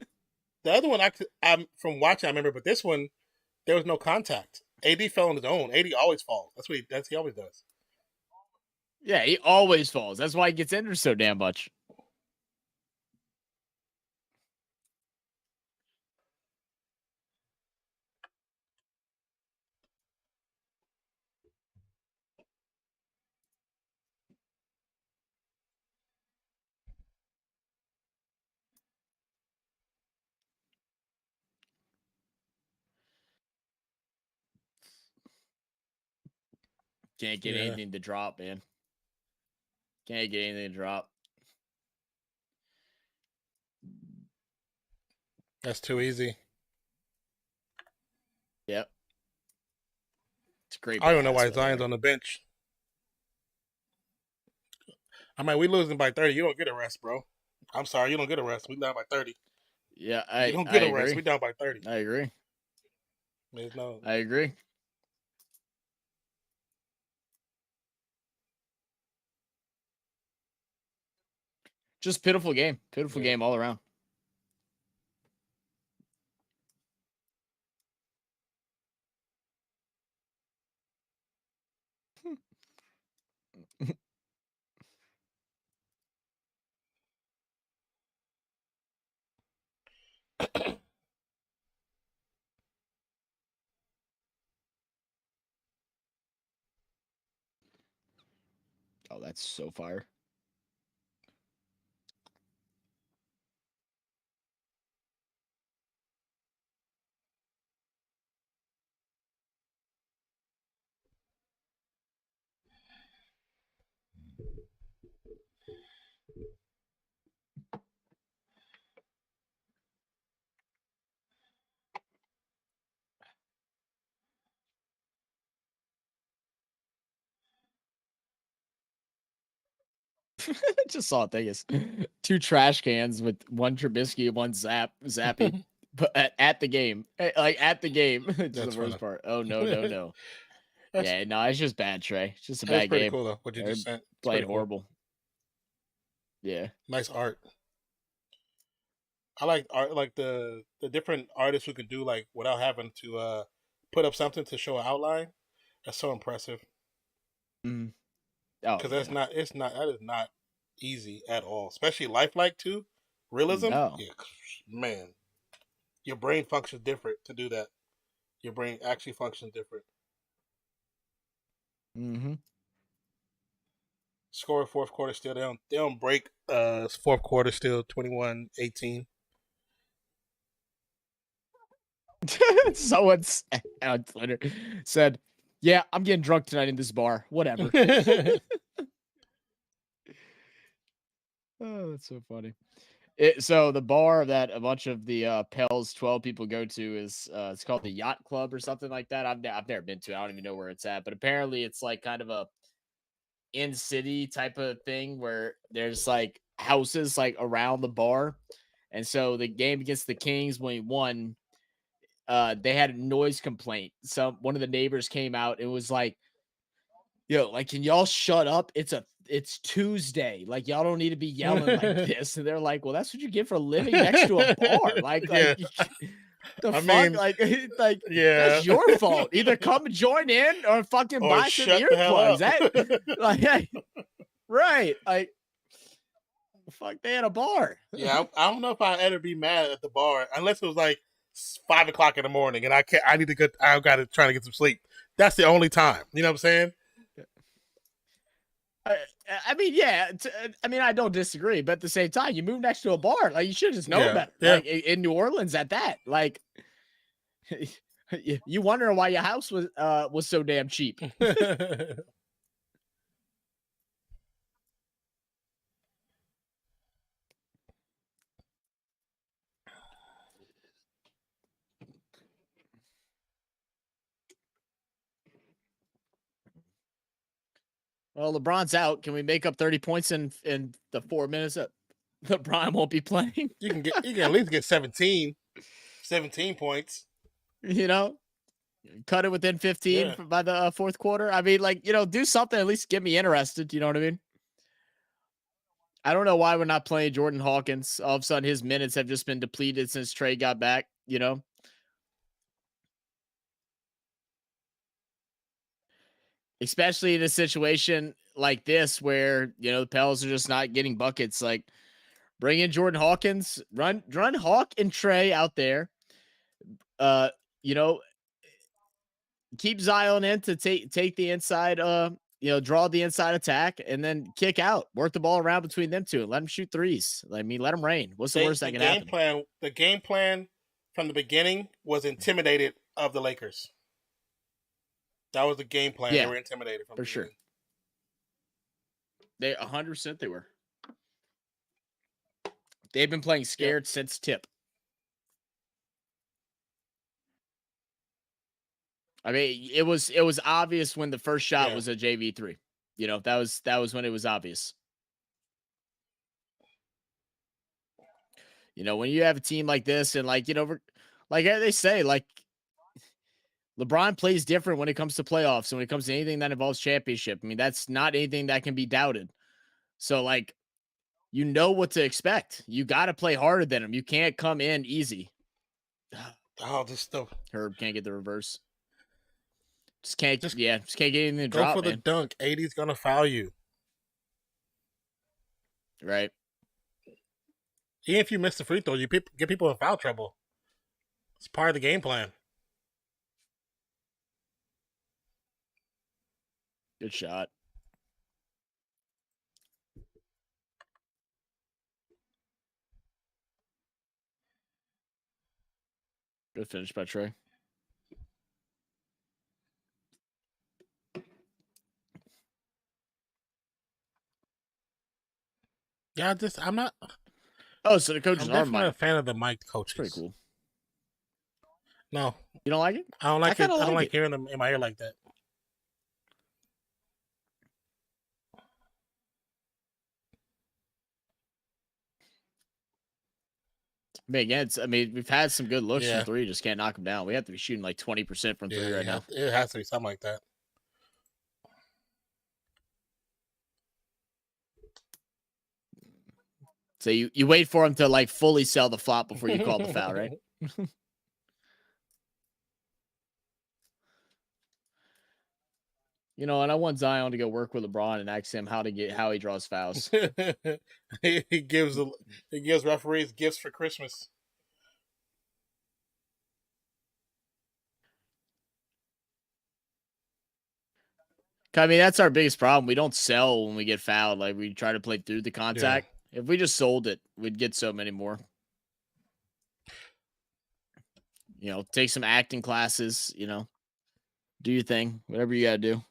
the other one, I'm from watching, I remember, but this one, there was no contact. AD fell on his own. AD always falls. He always does. Yeah, he always falls. That's why he gets injured so damn much. Can't get anything to drop, man. Can't get anything to drop. That's too easy. Yep. It's great. I don't know why Zion's on the bench. I mean, we losing by 30. You don't get a rest, bro. I'm sorry, you don't get a rest. We down by 30. Yeah, you don't get a rest. We down by 30. I agree. There's no. I agree. Just pitiful game. Pitiful game all around. Oh, that's so fire. Just saw it. Thing is, 2 trash cans with 1 Trubisky and 1 Zappy, but at the game, like at the game. It's the worst part. Oh no. Yeah, no, it's just bad, Trey. It's just a bad pretty game. Cool though. What you just sent. Played horrible. Cool. Yeah. Nice art. I like art, like the different artists who can do like without having to put up something to show an outline. That's so impressive. Mm. Oh, because that is not easy at all, especially lifelike too. Realism, no. Yeah, man, your brain functions different to do that. Your brain actually functions different. Mm-hmm. Score fourth quarter still. They don't break. Fourth quarter still 21-18. Someone on Twitter said, "Yeah, I'm getting drunk tonight in this bar. Whatever." Oh, that's so funny. So the bar that a bunch of the Pels 12 people go to is it's called the Yacht Club or something like that. I've never been to it. I don't even know where it's at, but apparently it's like kind of a in city type of thing where there's like houses like around the bar. And so the game against the Kings when he won, they had a noise complaint. One of the neighbors came out and was like, "Yo, like, can y'all shut up? It's Tuesday. Like, y'all don't need to be yelling like this." And they're like, "Well, that's what you get for living next to a bar." Like, yeah. the fuck? Mean, like, yeah, that's your fault. Either come join in or fucking buy some earplugs. That, like, Right. Fuck, they had a bar. Yeah, I don't know if I'd ever be mad at the bar unless it was like 5 o'clock in the morning and I can't. I need to go. I got to try to get some sleep. That's the only time. You know what I'm saying? I mean, yeah. I mean, I don't disagree, but at the same time, you move next to a bar, like you should just know better. Yeah. Like in New Orleans, at that, like you wonder why your house was so damn cheap. Well, LeBron's out. Can we make up 30 points in the 4 minutes that LeBron won't be playing? you can at least get 17 points. You know, cut it within 15 by the fourth quarter. I mean, like, do something, at least get me interested. You know what I mean? I don't know why we're not playing Jordan Hawkins. All of a sudden, his minutes have just been depleted since Trey got back, especially in a situation like this where, the Pels are just not getting buckets. Like, bring in Jordan Hawkins, run Hawk and Trey out there. You know, keep Zion in to take the inside, draw the inside attack and then kick out, work the ball around between them two and let them shoot threes. I mean, let them rain. What's the worst that can happen? The game plan from the beginning was intimidated of the Lakers. That was the game plan. Yeah, they were intimidated from for sure. They 100% they were. They've been playing scared since tip. I mean, it was obvious when the first shot was a JV3. That was when it was obvious. When you have a team like this and like they say, like LeBron plays different when it comes to playoffs and when it comes to anything that involves championship. I mean, that's not anything that can be doubted. So like, what to expect. You got to play harder than him. You can't come in easy. Oh, this stuff. Herb can't get the reverse. Just can't get anything to drop. Go for the dunk. 80's gonna foul you. Right. Even if you miss the free throw, you get people in foul trouble. It's part of the game plan. Good shot. Good finish by Trey. Yeah, I'm not. Oh, so the coaches are not a fan of the mic coaches. Pretty cool. No, you don't like it? I don't like it. I don't like hearing them in my ear like that. I mean, we've had some good looks from three, just can't knock them down. We have to be shooting like 20% from three right now. It has to be something like that. So you wait for him to like fully sell the flop before you call the foul, right? And I want Zion to go work with LeBron and ask him how he draws fouls. he gives referees gifts for Christmas. I mean, that's our biggest problem. We don't sell when we get fouled. Like, we try to play through the contact. Yeah. If we just sold it, we'd get so many more. Take some acting classes, do your thing, whatever you got to do.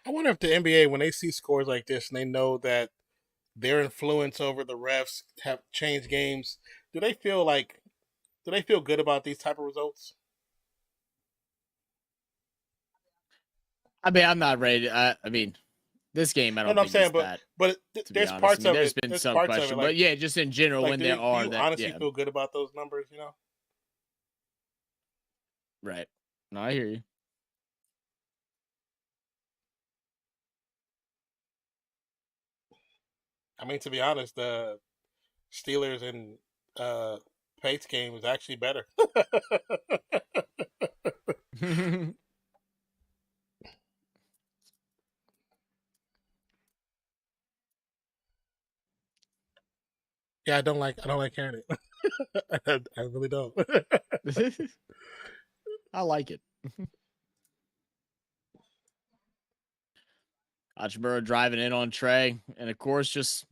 I wonder if the NBA, when they see scores like this and they know that their influence over the refs have changed games. Do they feel like do they feel good about these type of results? I mean, I'm not ready. I mean, this game, I No, don't no, I'm think is saying, but that, but to be there's honest. I parts mean, of there's it. been There's some parts of it question, but yeah, just in general, when there do are you that, honestly yeah, feel good about those numbers? You know, right. No, I hear you. I mean, to be honest, the Steelers and Pates game was actually better. Yeah, I don't like hearing it. I really don't. I like it. Hachimura driving in on Trey, and of course, just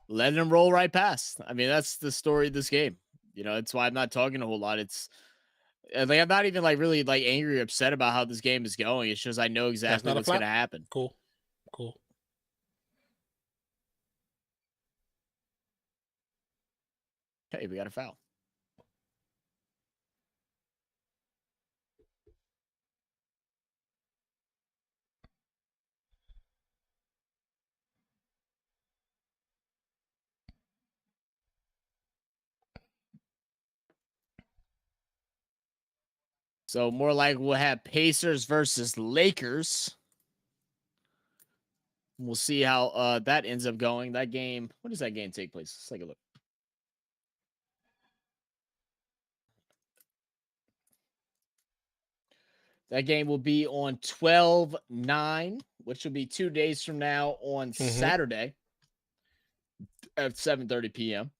letting him roll right past. I mean, that's the story of this game. You know, it's why I'm not talking a whole lot. It's like I'm not even like really like angry or upset about how this game is going. It's just I know That's exactly not a what's going flap. to happen. Cool, cool. Hey, we got a foul. So more like we'll have Pacers versus Lakers. We'll see how that ends up going. That game, when does that game take place? Let's take a look. That game will be on 12/9, which will be 2 days from now on Mm-hmm. Saturday at 7:30 p.m.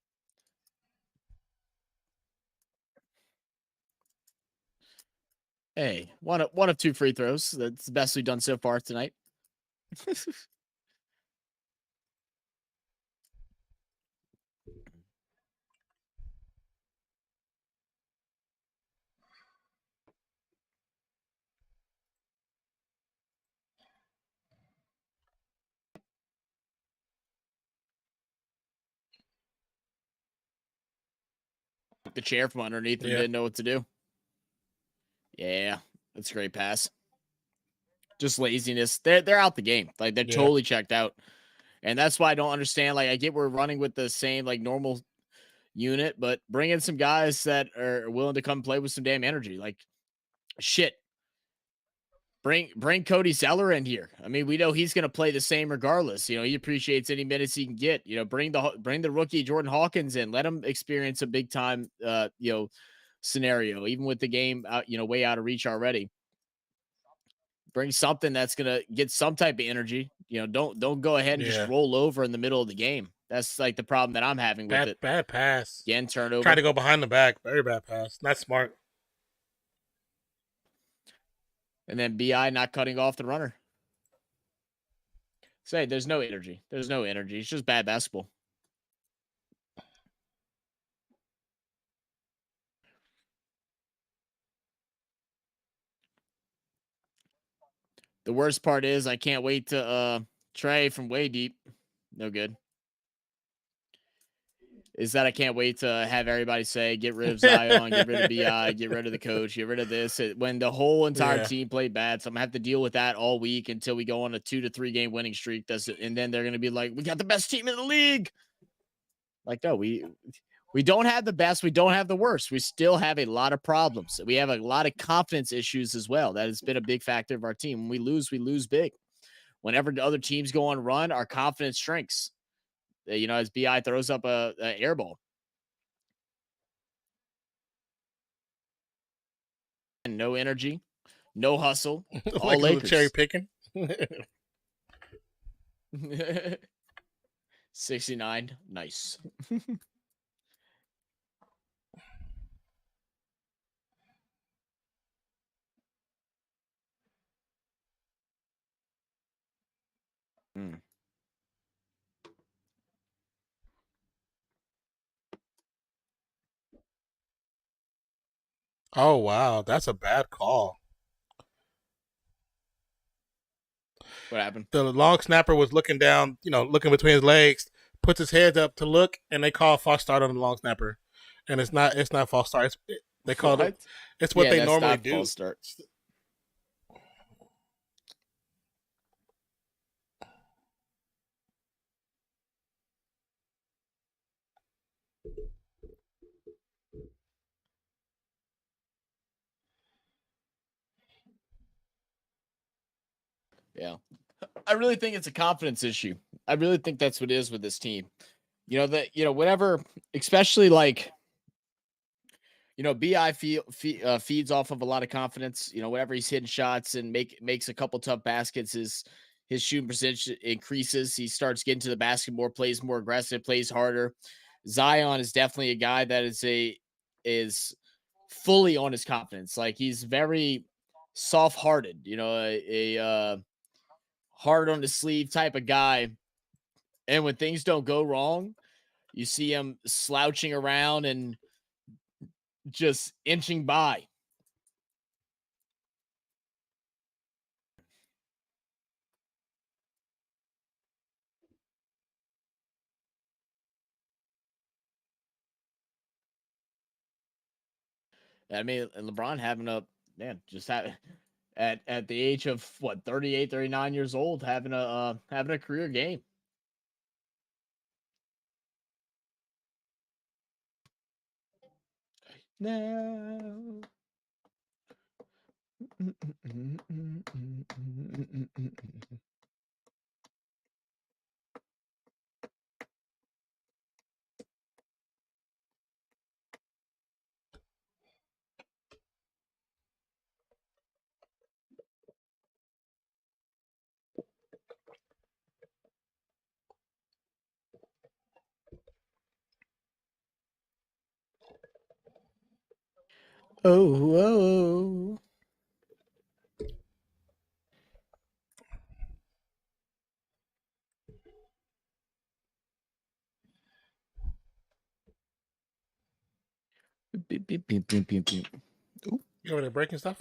Hey, one of two free throws. That's the best we've done so far tonight. The chair from underneath him Yeah, didn't know what to do. Yeah, that's a great pass. Just laziness. They're out the game. Like they're yeah. totally checked out. And that's why I don't understand. Like I get we're running with the same like normal unit, but bring in some guys that are willing to come play with some damn energy. Like shit. Bring Cody Zeller in here. I mean, we know he's going to play the same regardless. You know, he appreciates any minutes he can get. You know, bring the rookie Jordan Hawkins in. Let him experience a big time scenario, even with the game out, way out of reach already. Bring something that's going to get some type of energy. You know, don't go ahead and just Yeah. roll over in the middle of the game. That's like the problem that I'm having with it. Bad pass. Again, Tried to turnover. go behind the back. Very bad pass. Not smart. And then BI not cutting off the runner. Say, there's no energy. There's no energy. It's just bad basketball. The worst part is I can't wait to Trey from way deep. No good. Is that I can't wait to have everybody say, get rid of Zion, get rid of BI, get rid of the coach, get rid of this. When the whole entire Yeah. team played bad. So I'm gonna have to deal with that all week until we go on a 2 to 3 game winning streak. And then they're gonna be like, we got the best team in the league. Like, no, we don't have the best, we don't have the worst. We still have a lot of problems. We have a lot of confidence issues as well. That has been a big factor of our team. When we lose big. Whenever the other teams go on run, our confidence shrinks. As BI throws up a air ball. And no energy, no hustle, all Like a little cherry Lakers. picking. 69, nice. Mm. Oh wow, that's a bad call. What happened? The long snapper was looking down, looking between his legs, puts his head up to look, and they call false start on the long snapper, and it's not false start. They called it. What? It's what Yeah, they that's normally not do. false start. Yeah. I really think it's a confidence issue. I really think that's what it is with this team. Whenever, especially like, Bi feeds off of a lot of confidence. Whenever he's hitting shots and makes a couple tough baskets, his shooting percentage increases. He starts getting to the basket more, plays more aggressive, plays harder. Zion is definitely a guy that is fully on his confidence. Like, he's very soft-hearted, a hard on the sleeve type of guy. And when things don't go wrong, you see him slouching around and just inching by. I mean, and LeBron having a just at the age of what, 38, 39 years old, having a career game. No. Oh, whoa. Beep, beep, beep, beep, beep, beep. You over there breaking stuff?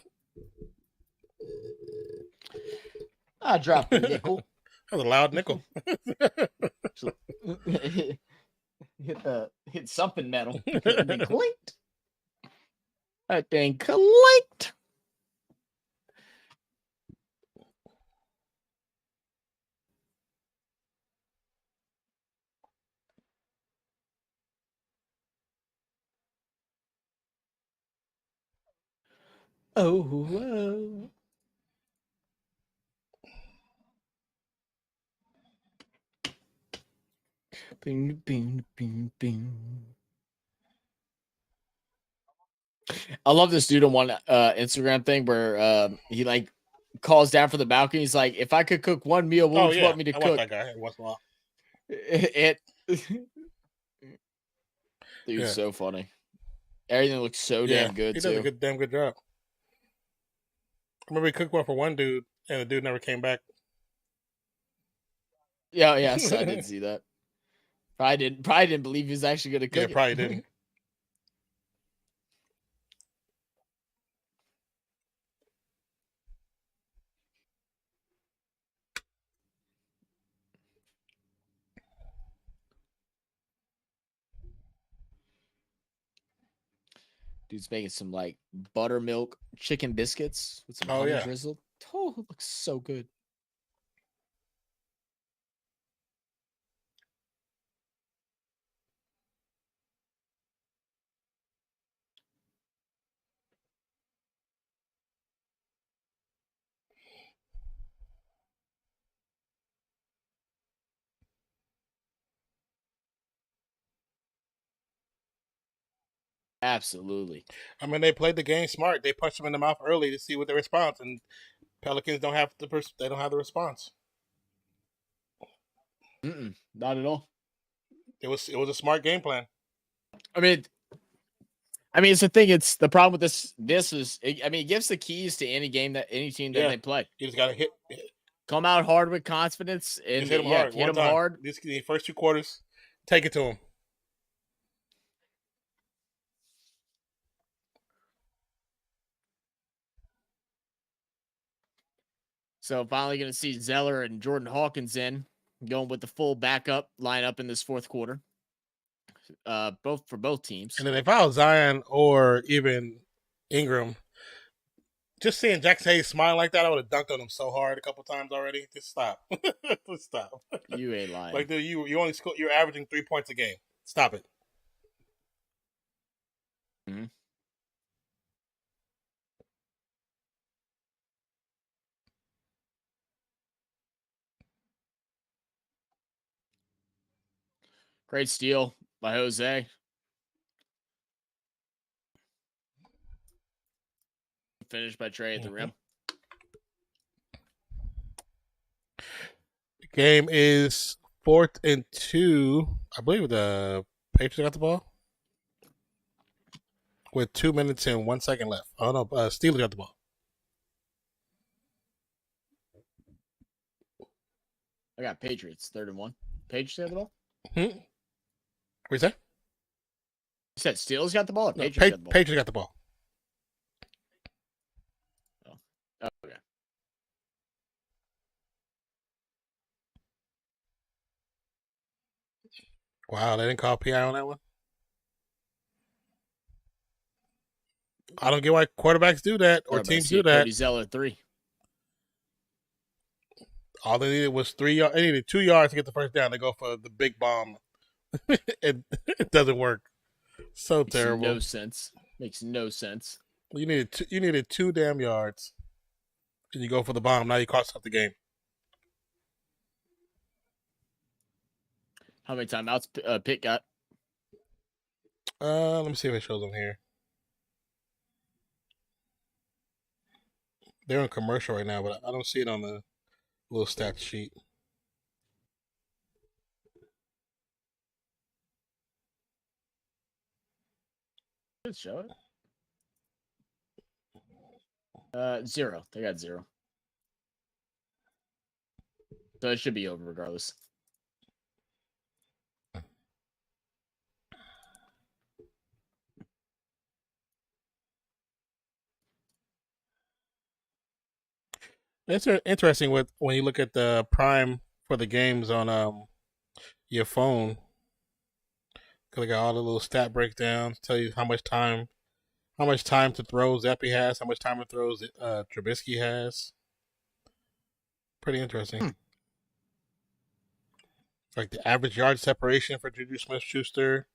I dropped a That nickel. was a loud nickel. hit something metal. And then clinked. That thing clinked. Oh, whoa. Bing, bing, bing, bing. I love this dude on one Instagram thing where he like calls down from the balcony. He's like, "If I could cook one meal, what Oh would you yeah, want me to I watch cook?" that guy every once in a while. It dude's Yeah, so funny. Everything looks so yeah, damn good he does a too. damn good job. I remember he cooked one for one dude, and the dude never came back. Yeah, yes, I did see that. Probably didn't believe he was actually gonna Yeah, cook probably it. didn't. Dude's making some like buttermilk chicken biscuits with some Oh honey yeah, drizzled. Oh, it looks so good. Absolutely. I mean they played the game smart. They punched him in the mouth early to see what the response, and Pelicans don't have they don't have the response. Not at all. It was a smart game plan. I mean, it's the thing. It's the problem with this. This is, it gives the keys to any team that Yeah, they play. you just gotta Come out hard with confidence and just hit him yeah, hard hit one them time. hard. The first 2 quarters, take it to him. So finally going to see Zeller and Jordan Hawkins in, going with the full backup lineup in this fourth quarter. Both for both teams. And then if I was Zion or even Ingram, just seeing Jackson Hayes smile like that, I would have dunked on him so hard a couple times already. Just stop. Just stop. You ain't lying. Like, dude, you only score, you're averaging 3 points a game. Stop it. Mm-hmm. Great steal by Jose. Finished by Trey at the rim. The game is 4th and 2. I believe the Patriots got the ball with 2 minutes and 1 second left. Oh no, Steelers got the ball. I got Patriots 3rd and 1. Patriots have the ball. What you say? You said Steelers got the ball. Or No, Patriots got the ball. Patriots got the ball. Oh, okay. Wow, they didn't call PI on that one. I don't get why quarterbacks do that or teams do that. Cody Zeller 3. All they needed was 3 yards. They needed 2 yards to get the first down. They go for the big bomb. it doesn't work. So Makes terrible. No sense. Makes no sense. You needed 2 damn yards, and you go for the bomb. Now you cost up the game. How many timeouts Pitt got? Let me see if it shows them here. They're on commercial right now, but I don't see it on the little stat sheet. Let's show it. 0. They got 0. So it should be over regardless. It's interesting when you look at the prime for the games on your phone. Cause they got all the little stat breakdowns, tell you how much time to throw Zeppy has, how much time to throw Trubisky has. Pretty interesting. Like the average yard separation for Juju Smith-Schuster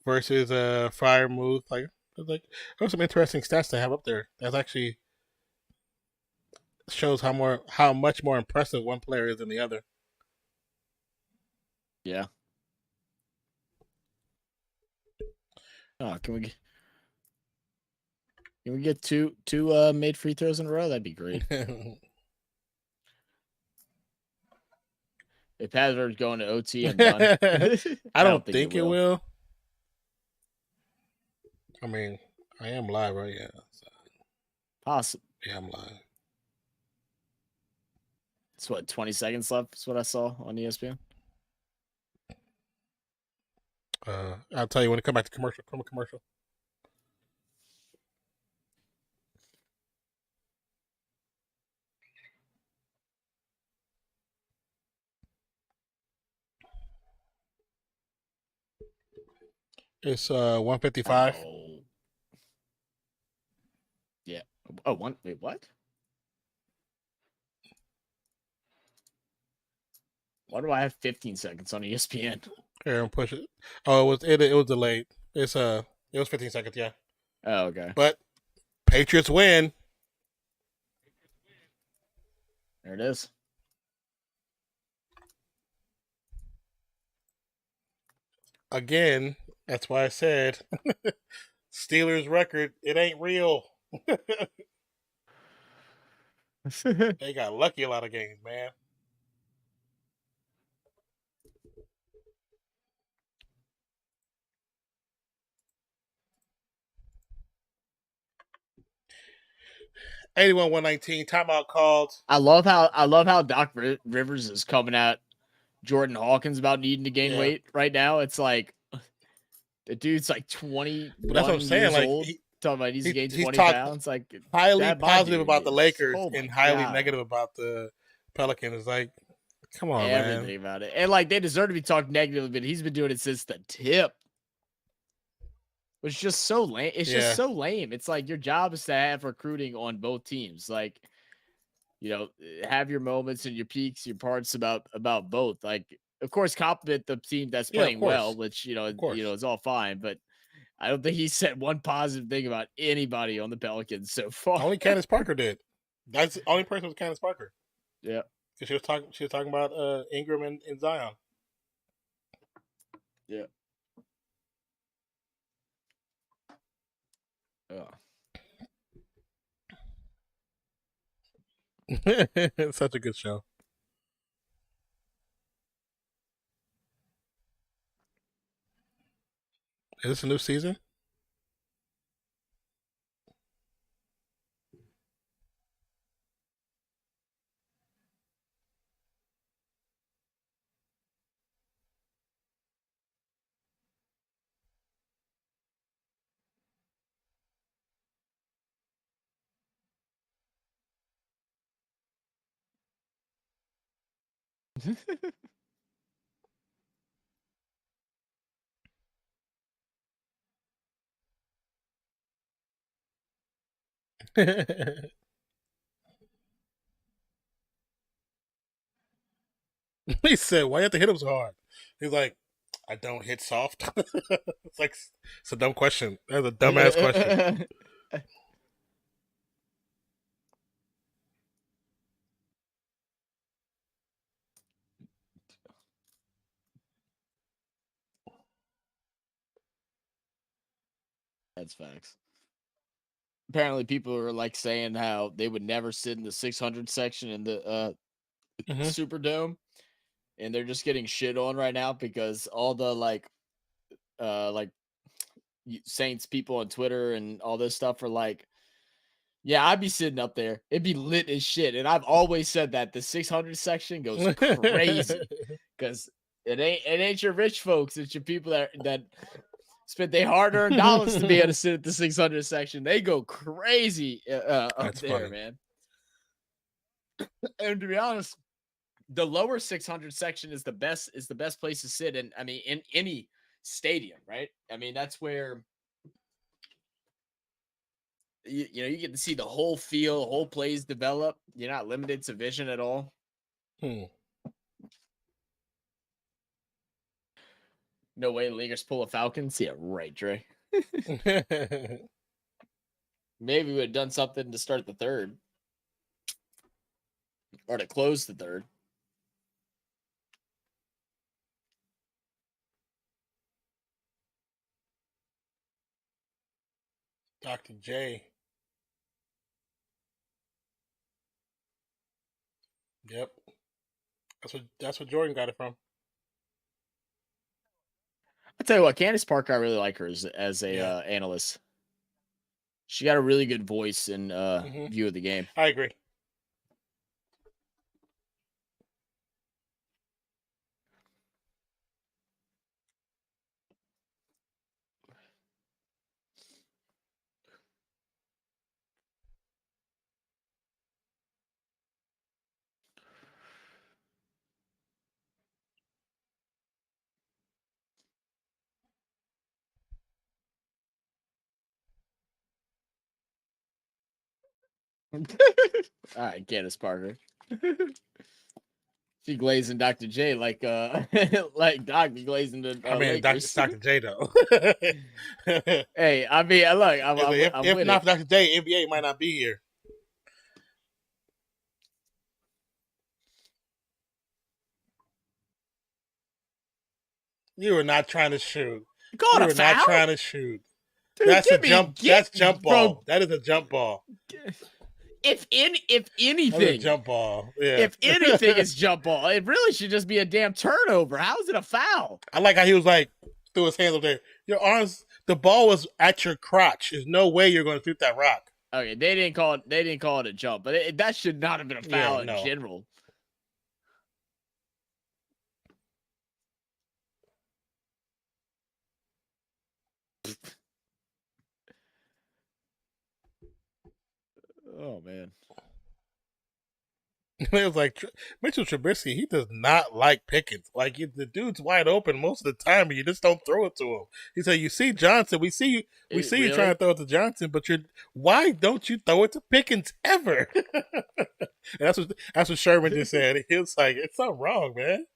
versus Freiermuth. Like there's some interesting stats to have up there. That's actually shows how much more impressive one player is than the other. Yeah. Oh, can we get two made free throws in a row? That'd be great. If Hazard's going to OT, I'm done. I don't think it will. I mean, I am live right now. So. Possible. Yeah, I'm live. It's what, 20 seconds left? That's what I saw on ESPN. I'll tell you when to come back to commercial. Come a commercial. It's 1:55. Oh. Yeah. Oh, wait, what? Why do I have 15 seconds on ESPN? Here, and push it. Oh, it was delayed. It was 15 seconds. Yeah. Oh, okay. But Patriots win. There it is. Again, that's why I said Steelers record, it ain't real. They got lucky a lot of games, man. $81-119 timeout called. I love how Doc Rivers is coming at Jordan Hawkins about needing to gain weight right now. It's like the dude's like 20. But that's what I'm saying. Like old. talking about he needs to gain He's 20 talked pounds. Like, highly that positive about the Lakers oh my and highly God. negative about the Pelicans. Like, come on, Everything man. about it. And like, they deserve to be talked negatively, but he's been doing it since the tip. Which is just so lame. It's just Yeah. so lame. It's like your job is to have recruiting on both teams. Like, have your moments and your peaks, your parts about both. Like, of course, compliment the team that's Yeah, of playing well, course. which Of course. is all fine. But I don't think he said one positive thing about anybody on the Pelicans so far. Only Candace Parker did. That's the only person was Candace Parker. Yeah. Because she was talking about Ingram and Zion. Yeah. Oh. It's such a good show. Is this a new season? He said, "Why you have to hit him so hard?" He's like, "I don't hit soft." It's like it's a dumb question. That's a dumbass question. That's facts. Apparently, people are like saying how they would never sit in the 600 section in the Hmm. Superdome, and they're just getting shit on right now because all the like Saints people on Twitter and all this stuff are like, yeah, I'd be sitting up there. It'd be lit as shit. And I've always said that the 600 section goes crazy because it ain't your rich folks. It's your people that spent their hard-earned dollars to be able to sit at the 600 section. They go crazy up That's there, funny. man. And to be honest, the lower 600 section is the best place to sit in. I mean, in any stadium, right? I mean, that's where you get to see the whole field, whole plays develop. You're not limited to vision at all. Hmm. No way, Lakers pull a Falcons. Yeah, right, Dre. Maybe we would have done something to start the third or to close the third. Dr. J. Yep. That's what Jordan got it from. I tell you what, Candace Parker, I really like her as a Yeah. analyst. She got a really good voice and Hmm. view of the game. I agree. All right, Candace Parker. She glazing Dr. J like like Doc be glazing the I mean, it's Lakers. Dr. J though. Hey, I mean, look, I'm If with not it. for Dr. J, NBA might not be here. You were not trying to shoot. Call You it a were not foul, trying to shoot. dude. That's a Give me jump. get That's jump bro. ball. That is a jump ball. If That's a anything, jump ball. Yeah. if anything is jump ball, it really should just be a damn turnover. How is it a foul? I like how he was like threw his hands up there. Your arms. The ball was at your crotch. There's no way you're going to shoot that rock. Okay, they didn't call it. They didn't call it a jump, but that should not have been a Yeah. foul in No. general. Oh man. It was like Mitchell Trubisky. He does not like Pickens. Like the dude's wide open most of the time, and you just don't throw it to him. He said, "You see Johnson. We see you Really? trying to throw it to Johnson, but why don't you throw it to Pickens ever?" And that's what Sherman just said. He was like, "It's something wrong, man."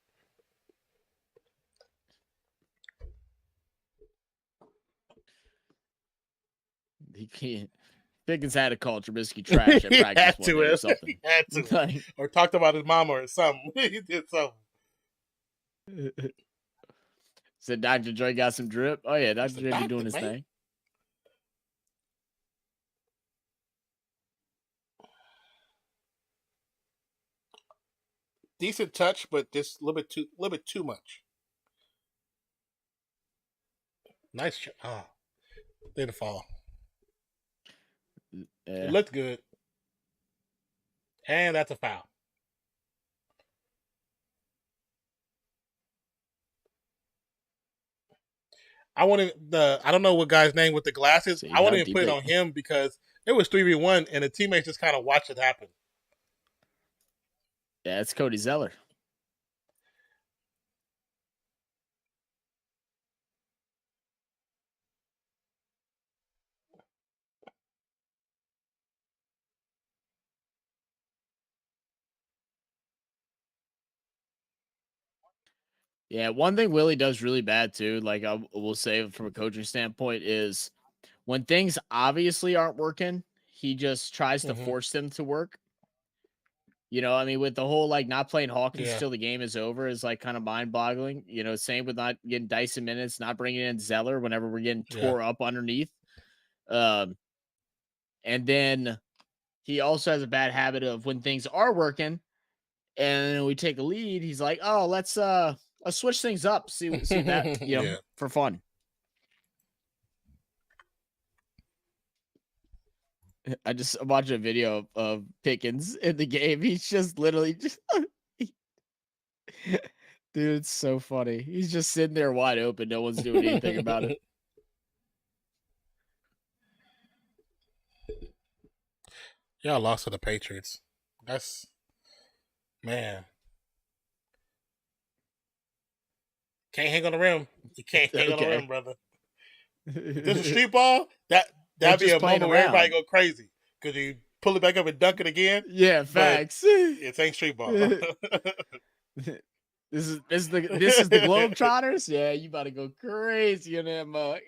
He can't. Pickens had to call Trubisky trash at practice one day or something. He had to, Like, or talked about his mama or something. He did something. said Dr. Dre got some drip. Oh yeah, Dr. the Dre be doctor, doing his man. thing. Decent touch, but just a little bit too much. Nice shot. Oh, didn't fall. Yeah. It looked good. And that's a foul. I don't know what guy's name with the glasses. See I wouldn't how even deep put it they- on him because it was 3v1 and the teammates just kind of watched it happen. Yeah, it's Cody Zeller. Yeah, one thing Willie does really bad too, like I will say from a coaching standpoint, is when things obviously aren't working, he just tries to force them to work. You know, I mean, with the whole like not playing Hawkins till the game is over is like kind of mind boggling. You know, same with not getting Dyson minutes, not bringing in Zeller whenever we're getting tore up underneath. And then he also has a bad habit of when things are working and we take a lead, he's like, "Oh, let's switch things up, see that for fun." I just watched a video of Pickens in the game. He's just literally just dude, it's so funny. He's just sitting there wide open. No one's doing anything about it. Y'all lost to the Patriots. That's man. Can't hang on the rim. You can't hang on the rim, brother. If this is street ball, that'd be a moment where everybody go crazy because you pull it back up and dunk it again. Yeah, facts. It ain't street ball. This is the Globetrotters. Yeah, you about to go crazy in that mug.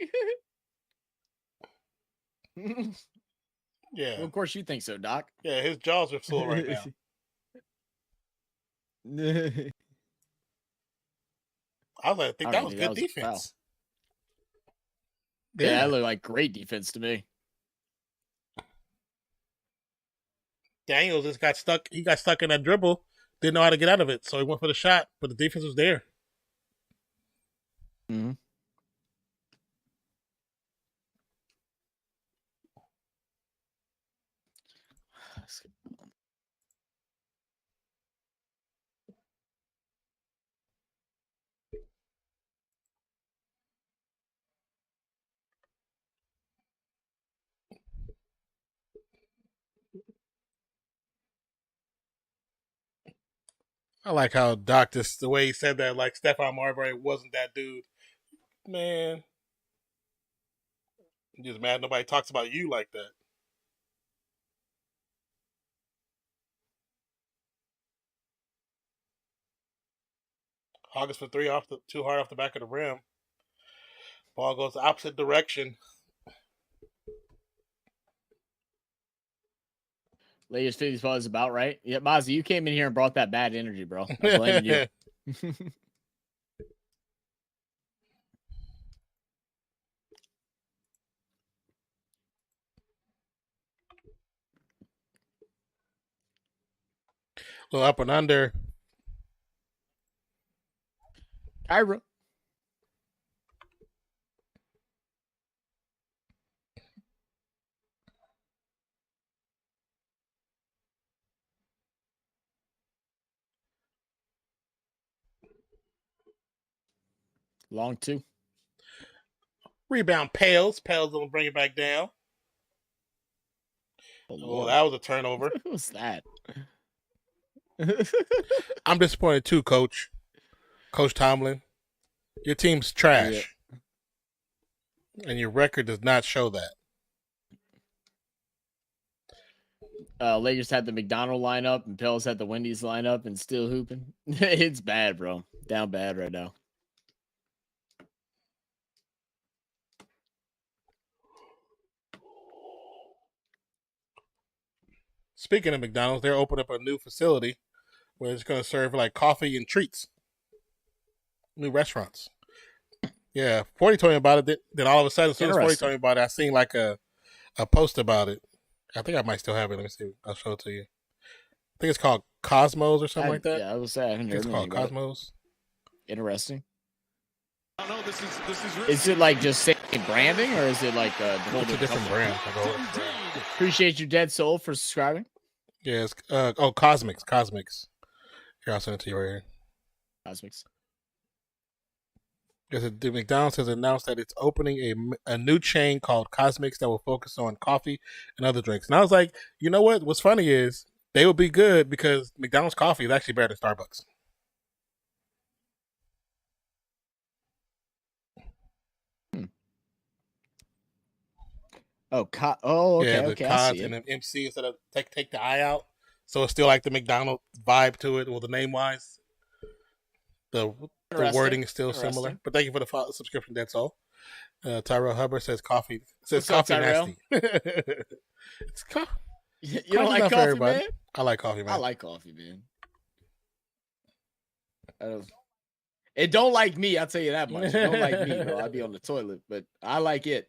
Yeah. Well, of course you think so, Doc. Yeah, his jaws are full right now. I think that was good defense. Yeah, that looked like great defense to me. Daniels just got stuck. He got stuck in that dribble. Didn't know how to get out of it, so he went for the shot, but the defense was there. Mm-hmm. I like how Doc just the way he said that, like Stephon Marbury wasn't that dude. Man, I'm just mad nobody talks about you like that. August for three too hard off the back of the rim. Ball goes the opposite direction. Latest 50 spot is about right. Yeah, Mozzie, you came in here and brought that bad energy, bro. I'm blaming you. Little up and under. Ira. Long two. Rebound Pales. Pales will bring it back down. Oh, that was a turnover. What was that? I'm disappointed too, Coach. Coach Tomlin. Your team's trash. Yeah. And your record does not show that. Lakers had the McDonald lineup and Pels had the Wendy's lineup and still hooping. It's bad, bro. Down bad right now. Speaking of McDonald's, they're opening up a new facility where it's going to serve like coffee and treats. New restaurants. Yeah, 40 told me about it. Then all of a sudden, as soon as 40 told me about it, I seen like a post about it. I think I might still have it. Let me see. I'll show it to you. I think it's called Cosmos or something like that. Yeah, I was saying. I haven't heard it's called Cosmos. Interesting. I don't know. Is it like just same branding or is it like it's a different brand? Appreciate you, Dead Soul, for subscribing. Yeah, it's Cosmics. Here, I'll send it to you right here. Cosmics. The McDonald's has announced that it's opening a new chain called Cosmics that will focus on coffee and other drinks. And I was like, you know what? What's funny is they will be good because McDonald's coffee is actually better than Starbucks. Okay. Yeah, okay. Cos and an MC instead of take the I out, so it's still like the McDonald's vibe to it. Well, the name wise, the wording is still similar. But thank you for the subscription. That's all. Tyrell Hubbard says coffee. Says What's coffee up, nasty. It's you don't like coffee, man? I like coffee, man. I like coffee, man. It don't like me. I'll tell you that much. It don't like me, bro. I'd be on the toilet, but I like it.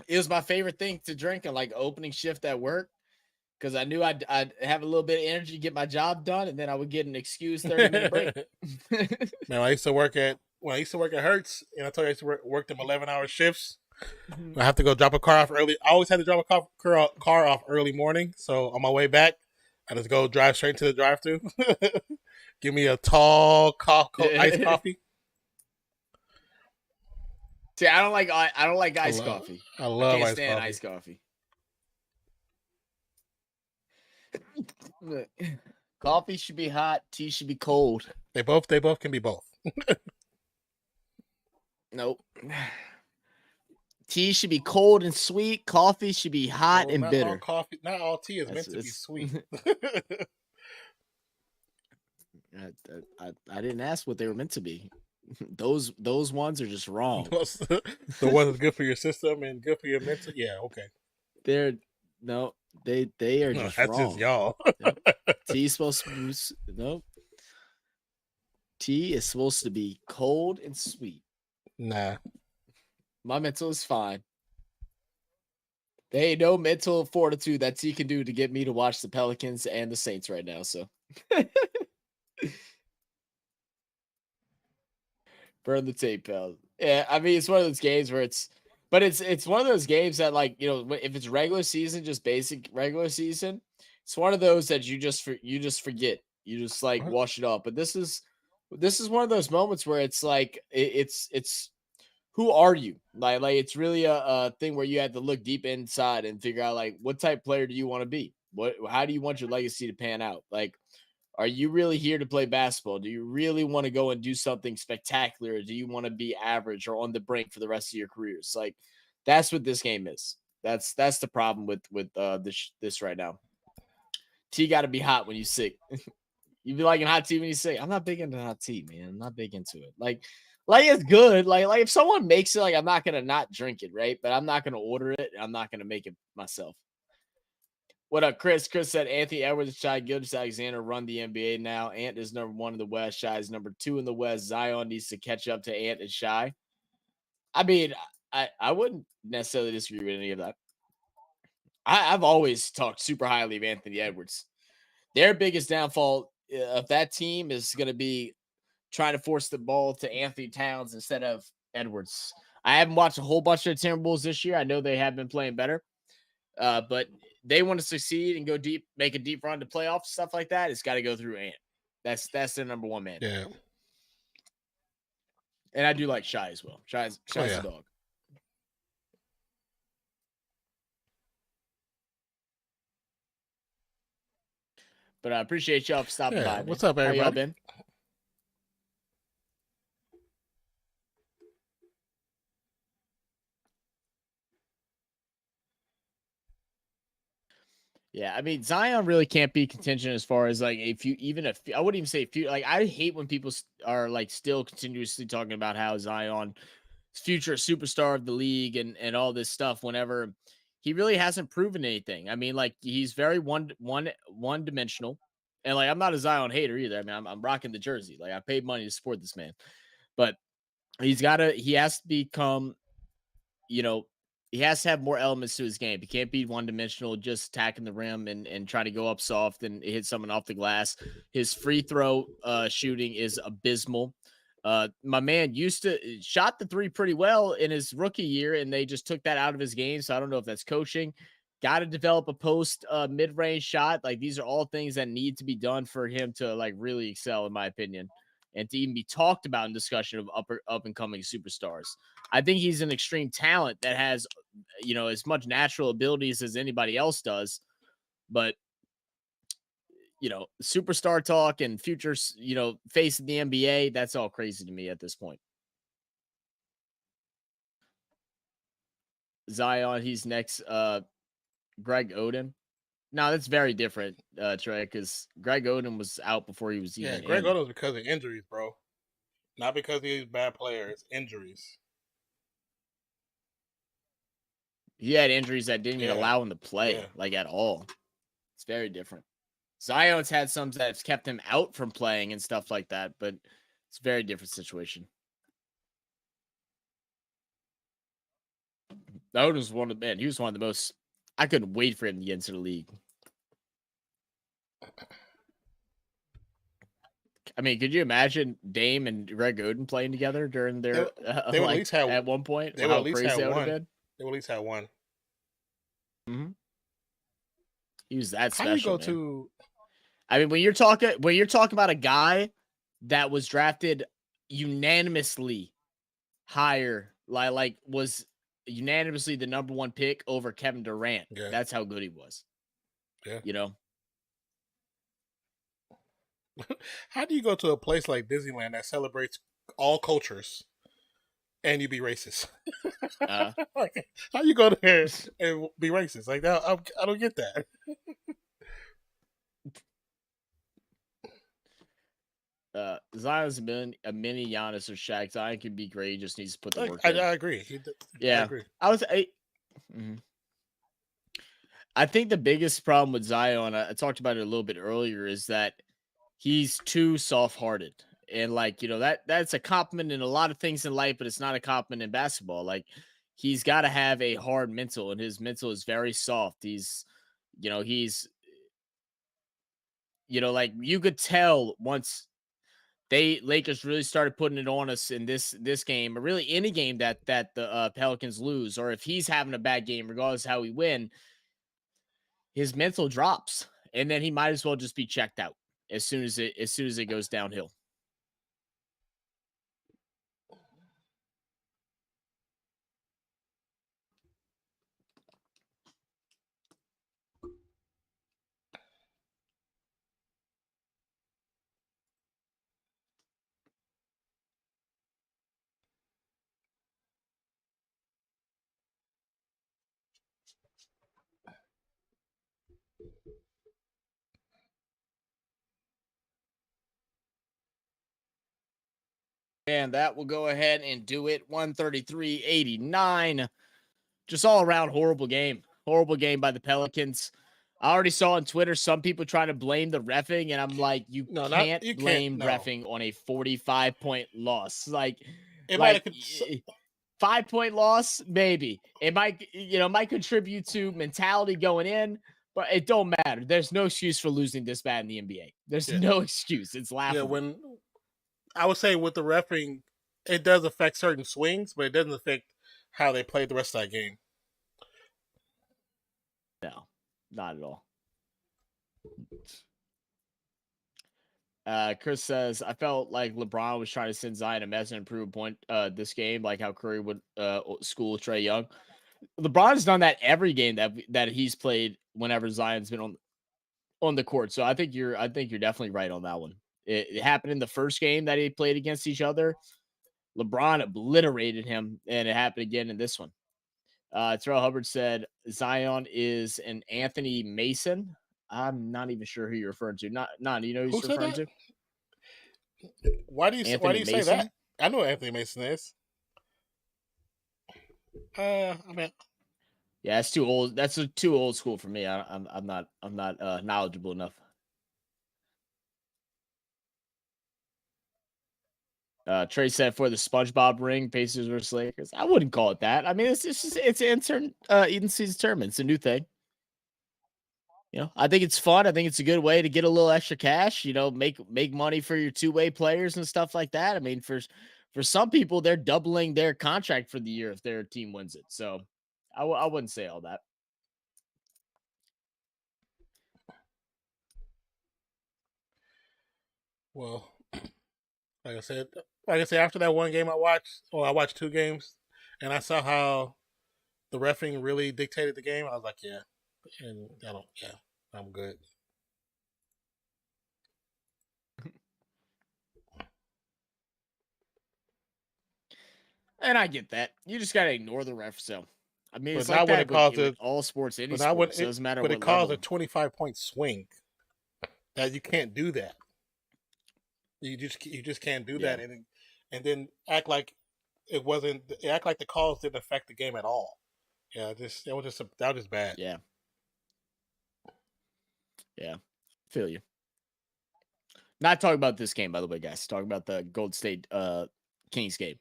It was my favorite thing to drink on like opening shift at work because I knew I'd have a little bit of energy to get my job done, and then I would get an excuse 30-minute break. Man, I used to work at Hertz, and I told you I used to work them 11-hour shifts. I have to go drop a car off early. I always had to drop a car off early morning, so on my way back, I just go drive straight to the drive-thru. Give me a tall iced coffee. See, I don't like iced coffee. I love iced coffee. Coffee should be hot. Tea should be cold. They both can be both. Nope. Tea should be cold and sweet. Coffee should be hot and bitter. Not all tea is meant to be sweet. I didn't ask what they were meant to be. Those ones are just wrong. The one that's good for your system and good for your mental. Yeah, okay. They are just that's wrong. Just y'all. Tea is supposed to be nope. Tea is supposed to be cold and sweet. Nah. My mental is fine. There ain't no mental fortitude that tea can do to get me to watch the Pelicans and the Saints right now. So burn the tape, pal. Yeah, I mean, it's one of those games where it's one of those games that, like, you know, if it's regular season, just basic regular season, it's one of those that you just forget. You just like wash it off. But this is one of those moments where it's like it's who are you? Like it's really a thing where you have to look deep inside and figure out like what type of player do you want to be? How do you want your legacy to pan out? Like, are you really here to play basketball? Do you really want to go and do something spectacular? Or do you want to be average or on the brink for the rest of your careers? Like, that's what this game is. That's the problem with this right now. Tea got to be hot when you sick. You be liking hot tea when you sick. I'm not big into hot tea, man. I'm not big into it. Like it's good. Like if someone makes it, like I'm not gonna not drink it, right? But I'm not gonna order it. I'm not gonna make it myself. What up, Chris? Chris said Anthony Edwards, Shai Gilgeous-Alexander run the NBA now. Ant is number 1 in the West. Shai is number 2 in the West. Zion needs to catch up to Ant and Shai. I mean, I wouldn't necessarily disagree with any of that. I've always talked super highly of Anthony Edwards. Their biggest downfall of that team is going to be trying to force the ball to Anthony Towns instead of Edwards. I haven't watched a whole bunch of the Timberwolves this year. I know they have been playing better. But they want to succeed and go deep, make a deep run to playoffs, stuff like that. It's got to go through Ant. That's their number 1 man. Yeah. And I do like Shai as well. Shai's a dog. But I appreciate y'all for stopping by, man. What's up, How y'all everybody? been? Yeah, I mean Zion really can't be contingent as far as like a few, even a few. I wouldn't even say a few. Like I hate when people are like still continuously talking about how Zion future superstar of the league and all this stuff whenever he really hasn't proven anything. I mean, like he's very one dimensional. And like I'm not a Zion hater either. I mean, I'm rocking the jersey. Like I paid money to support this man. But he has to become, you know, he has to have more elements to his game. He can't be one dimensional, just attacking the rim and trying to go up soft and hit someone off the glass. His free throw shooting is abysmal. My man used to shot the three pretty well in his rookie year, and they just took that out of his game. So I don't know if that's coaching. Got to develop a post mid range shot. Like these are all things that need to be done for him to like really excel, in my opinion, and to even be talked about in discussion of up and coming superstars. I think he's an extreme talent that has, as much natural abilities as anybody else does, but superstar talk and future, face of the NBA, that's all crazy to me at this point. Zion, he's next. Greg Oden. No, that's very different, Trey, because Greg Oden was out before he was even Greg in. Oden was because of injuries, bro. Not because he's a bad player. It's injuries. He had injuries that didn't even allow him to play, like at all. It's very different. Zion's had some that's kept him out from playing and stuff like that, but it's a very different situation. Oden was he was one of the most. I couldn't wait for him to get into the league. I mean, could you imagine Dame and Greg Oden playing together during their they would at least have at one point? They would at least have one. They would at least have one. Mm-hmm. He was that special. How you go man. to? I mean, when you're talking about a guy that was drafted unanimously higher, like was unanimously the number one pick over Kevin Durant. Yeah. That's how good he was. Yeah. How do you go to a place like Disneyland that celebrates all cultures and you be racist? Like, how you go there and be racist? Like, I don't get that. Zion's a mini Giannis or Shaq. Zion can be great. He just needs to put the work in. in. I agree. I agree. I think the biggest problem with Zion, I talked about it a little bit earlier, is that he's too soft-hearted. And like, that's a compliment in a lot of things in life, but it's not a compliment in basketball. Like he's got to have a hard mental, and his mental is very soft. He's like you could tell once Lakers really started putting it on us in this game, or really any game that the Pelicans lose, or if he's having a bad game, regardless of how we win, his mental drops, and then he might as well just be checked out as soon as it goes downhill. And that will go ahead and do it. 133-89. Just all around horrible game. Horrible game by the Pelicans. I already saw on Twitter some people trying to blame the reffing, and I'm like, you can't blame reffing on a 45-point loss. Like 5-point loss, maybe. It might contribute to mentality going in, but it don't matter. There's no excuse for losing this bad in the NBA. There's no excuse. It's laughable. Yeah, when I would say with the refereeing, it does affect certain swings, but it doesn't affect how they play the rest of that game. No, not at all. Chris says, I felt like LeBron was trying to send Zion a message and improve a point this game, like how Curry would school Trae Young. LeBron's done that every game that he's played whenever Zion's been on on the court. So I think you're definitely right on that one. It happened in the first game that he played against each other. LeBron obliterated him, and it happened again in this one. Terrell Hubbard said Zion is an Anthony Mason. I'm not even sure who you're referring to. Do you know who Who he's said referring that? to? Why do you Anthony say that? Mason? I know what Anthony Mason is. I mean, Yeah, that's too old. That's too old school for me. I'm not knowledgeable enough. Trey said for the SpongeBob ring, Pacers versus Lakers. I wouldn't call it that. I mean, it's an in-season tournament. It's a new thing. I think it's fun. I think it's a good way to get a little extra cash. Make money for your two-way players and stuff like that. I mean, for some people, they're doubling their contract for the year if their team wins it. So, I wouldn't say all that. well, like I said, after that one game I watched 2 games, and I saw how the reffing really dictated the game. I was like, yeah, and I'm good. And I get that. You just gotta ignore the ref. So, I mean, But it's not like when that it caused with all sports, any but not when sports. It doesn't matter but what it caused level. a 25-point swing. That you can't do that. You just can't do that, and then act like it wasn't. Act like the calls didn't affect the game at all. Yeah, that was just bad. Yeah. Feel you. Not talking about this game, by the way, guys. Talking about the Gold State Kings game.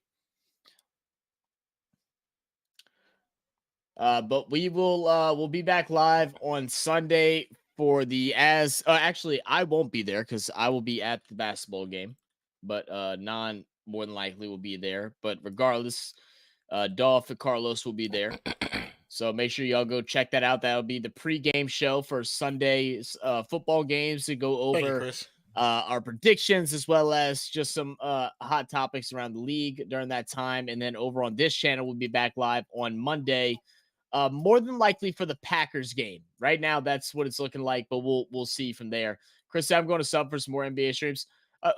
But we'll be back live on Sunday for the actually I won't be there because I will be at the basketball game, but Non more than likely will be there. But regardless, Dolph and Carlos will be there. So make sure y'all go check that out. That'll be the pregame show for Sunday's football games to go over our predictions as well as just some hot topics around the league during that time. And then over on this channel, we'll be back live on Monday, more than likely for the Packers game. Right now, that's what it's looking like, but we'll see from there. Chris, I'm going to sub for some more NBA streams.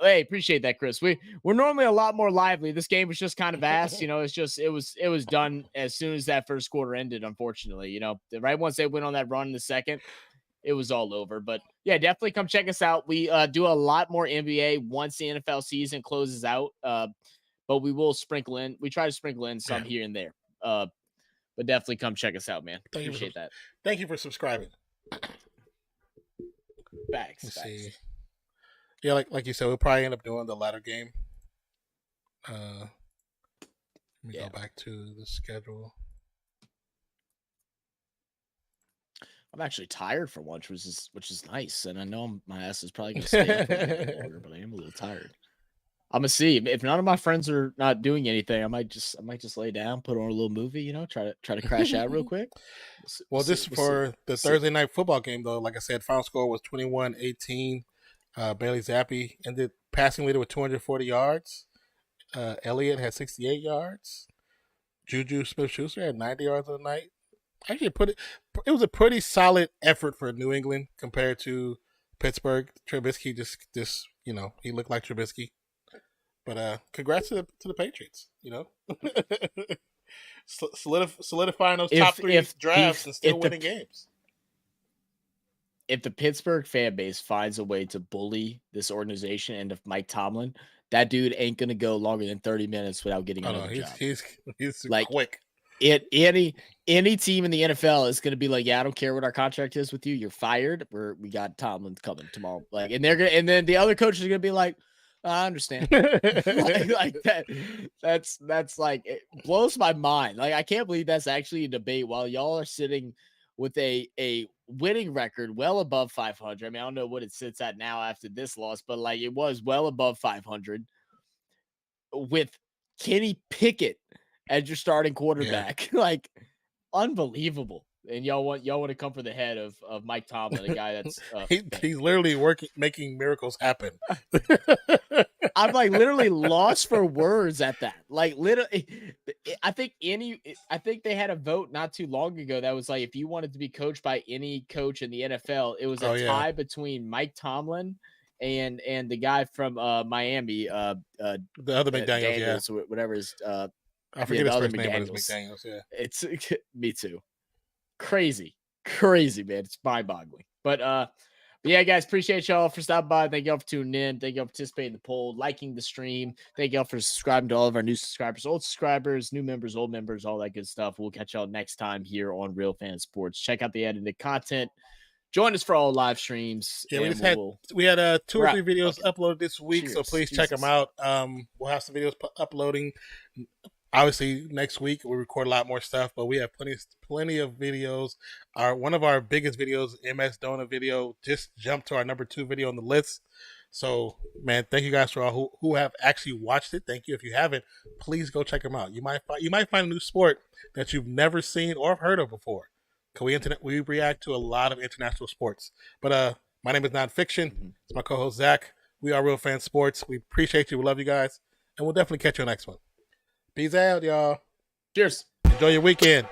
Hey, appreciate that, Chris. We're normally a lot more lively. This game was just kind of fast. It was done as soon as that first quarter ended, unfortunately. Right once they went on that run in the second, it was all over. But yeah, definitely come check us out. We do a lot more NBA once the NFL season closes out. But we will try to sprinkle in some here and there. But definitely come check us out, man. Appreciate that. Thank you for subscribing. Facts. See. Yeah, like you said, we'll probably end up doing the latter game. Let me go back to the schedule. I'm actually tired for lunch, which is nice, and I know my ass is probably gonna stay up for a little bit longer, but I am a little tired. I'm gonna see if none of my friends are not doing anything. I might just lay down, put on a little movie, try to crash out real quick. For the Thursday night football game, though, like I said, final score was 21-18. Bailey Zappi ended passing leader with 240 yards. Elliott had 68 yards. Juju Smith-Schuster had 90 yards on the night. Actually, it was a pretty solid effort for New England compared to Pittsburgh. Trubisky just he looked like Trubisky. But congrats to the Patriots. Solidifying those top three drafts and still winning games. If the Pittsburgh fan base finds a way to bully this organization and if Mike Tomlin, that dude ain't gonna go longer than 30 minutes without getting another job. He's like quick. Any team in the NFL is gonna be like, yeah, I don't care what our contract is with you, you're fired. We got Tomlin coming tomorrow. And then the other coaches are gonna be like, I understand. like that. That's like, it blows my mind. Like, I can't believe that's actually a debate while y'all are sitting with a winning record well above 500. I mean, I don't know what it sits at now after this loss, but like it was well above 500 with Kenny Pickett as your starting quarterback. Yeah. Like, unbelievable. And y'all want to come for the head of Mike Tomlin, a guy that's he's literally making miracles happen. I'm like literally lost for words at that. Like literally, I think they had a vote not too long ago that was like, if you wanted to be coached by any coach in the NFL, it was a tie between Mike Tomlin and the guy from Miami, the other McDaniels, Daniels, whatever his I forget his first name, but McDaniels. it's McDaniels. Yeah, It's me too. Crazy, man. It's mind-boggling. But yeah, guys, appreciate y'all for stopping by. Thank y'all for tuning in. Thank y'all for participating in the poll, liking the stream. Thank y'all for subscribing to all of our new subscribers, old subscribers, new members, old members, all that good stuff. We'll catch y'all next time here on Real Fan Sports. Check out the edited content. Join us for all live streams. Yeah, we had 2 or 3 videos uploaded this week, so please check them out. We'll have some videos uploading. Obviously, next week we'll record a lot more stuff, but we have plenty of videos. One of our biggest videos, MS Donut video, just jumped to our number 2 video on the list. So, man, thank you guys for all who have actually watched it. Thank you. If you haven't, please go check them out. You might find a new sport that you've never seen or heard of before. Cause we react to a lot of international sports. But my name is Nonpfixion. It's my co-host Zach. We are Real Fan Sports. We appreciate you. We love you guys, and we'll definitely catch you on the next one. Peace out, y'all. Cheers. Enjoy your weekend.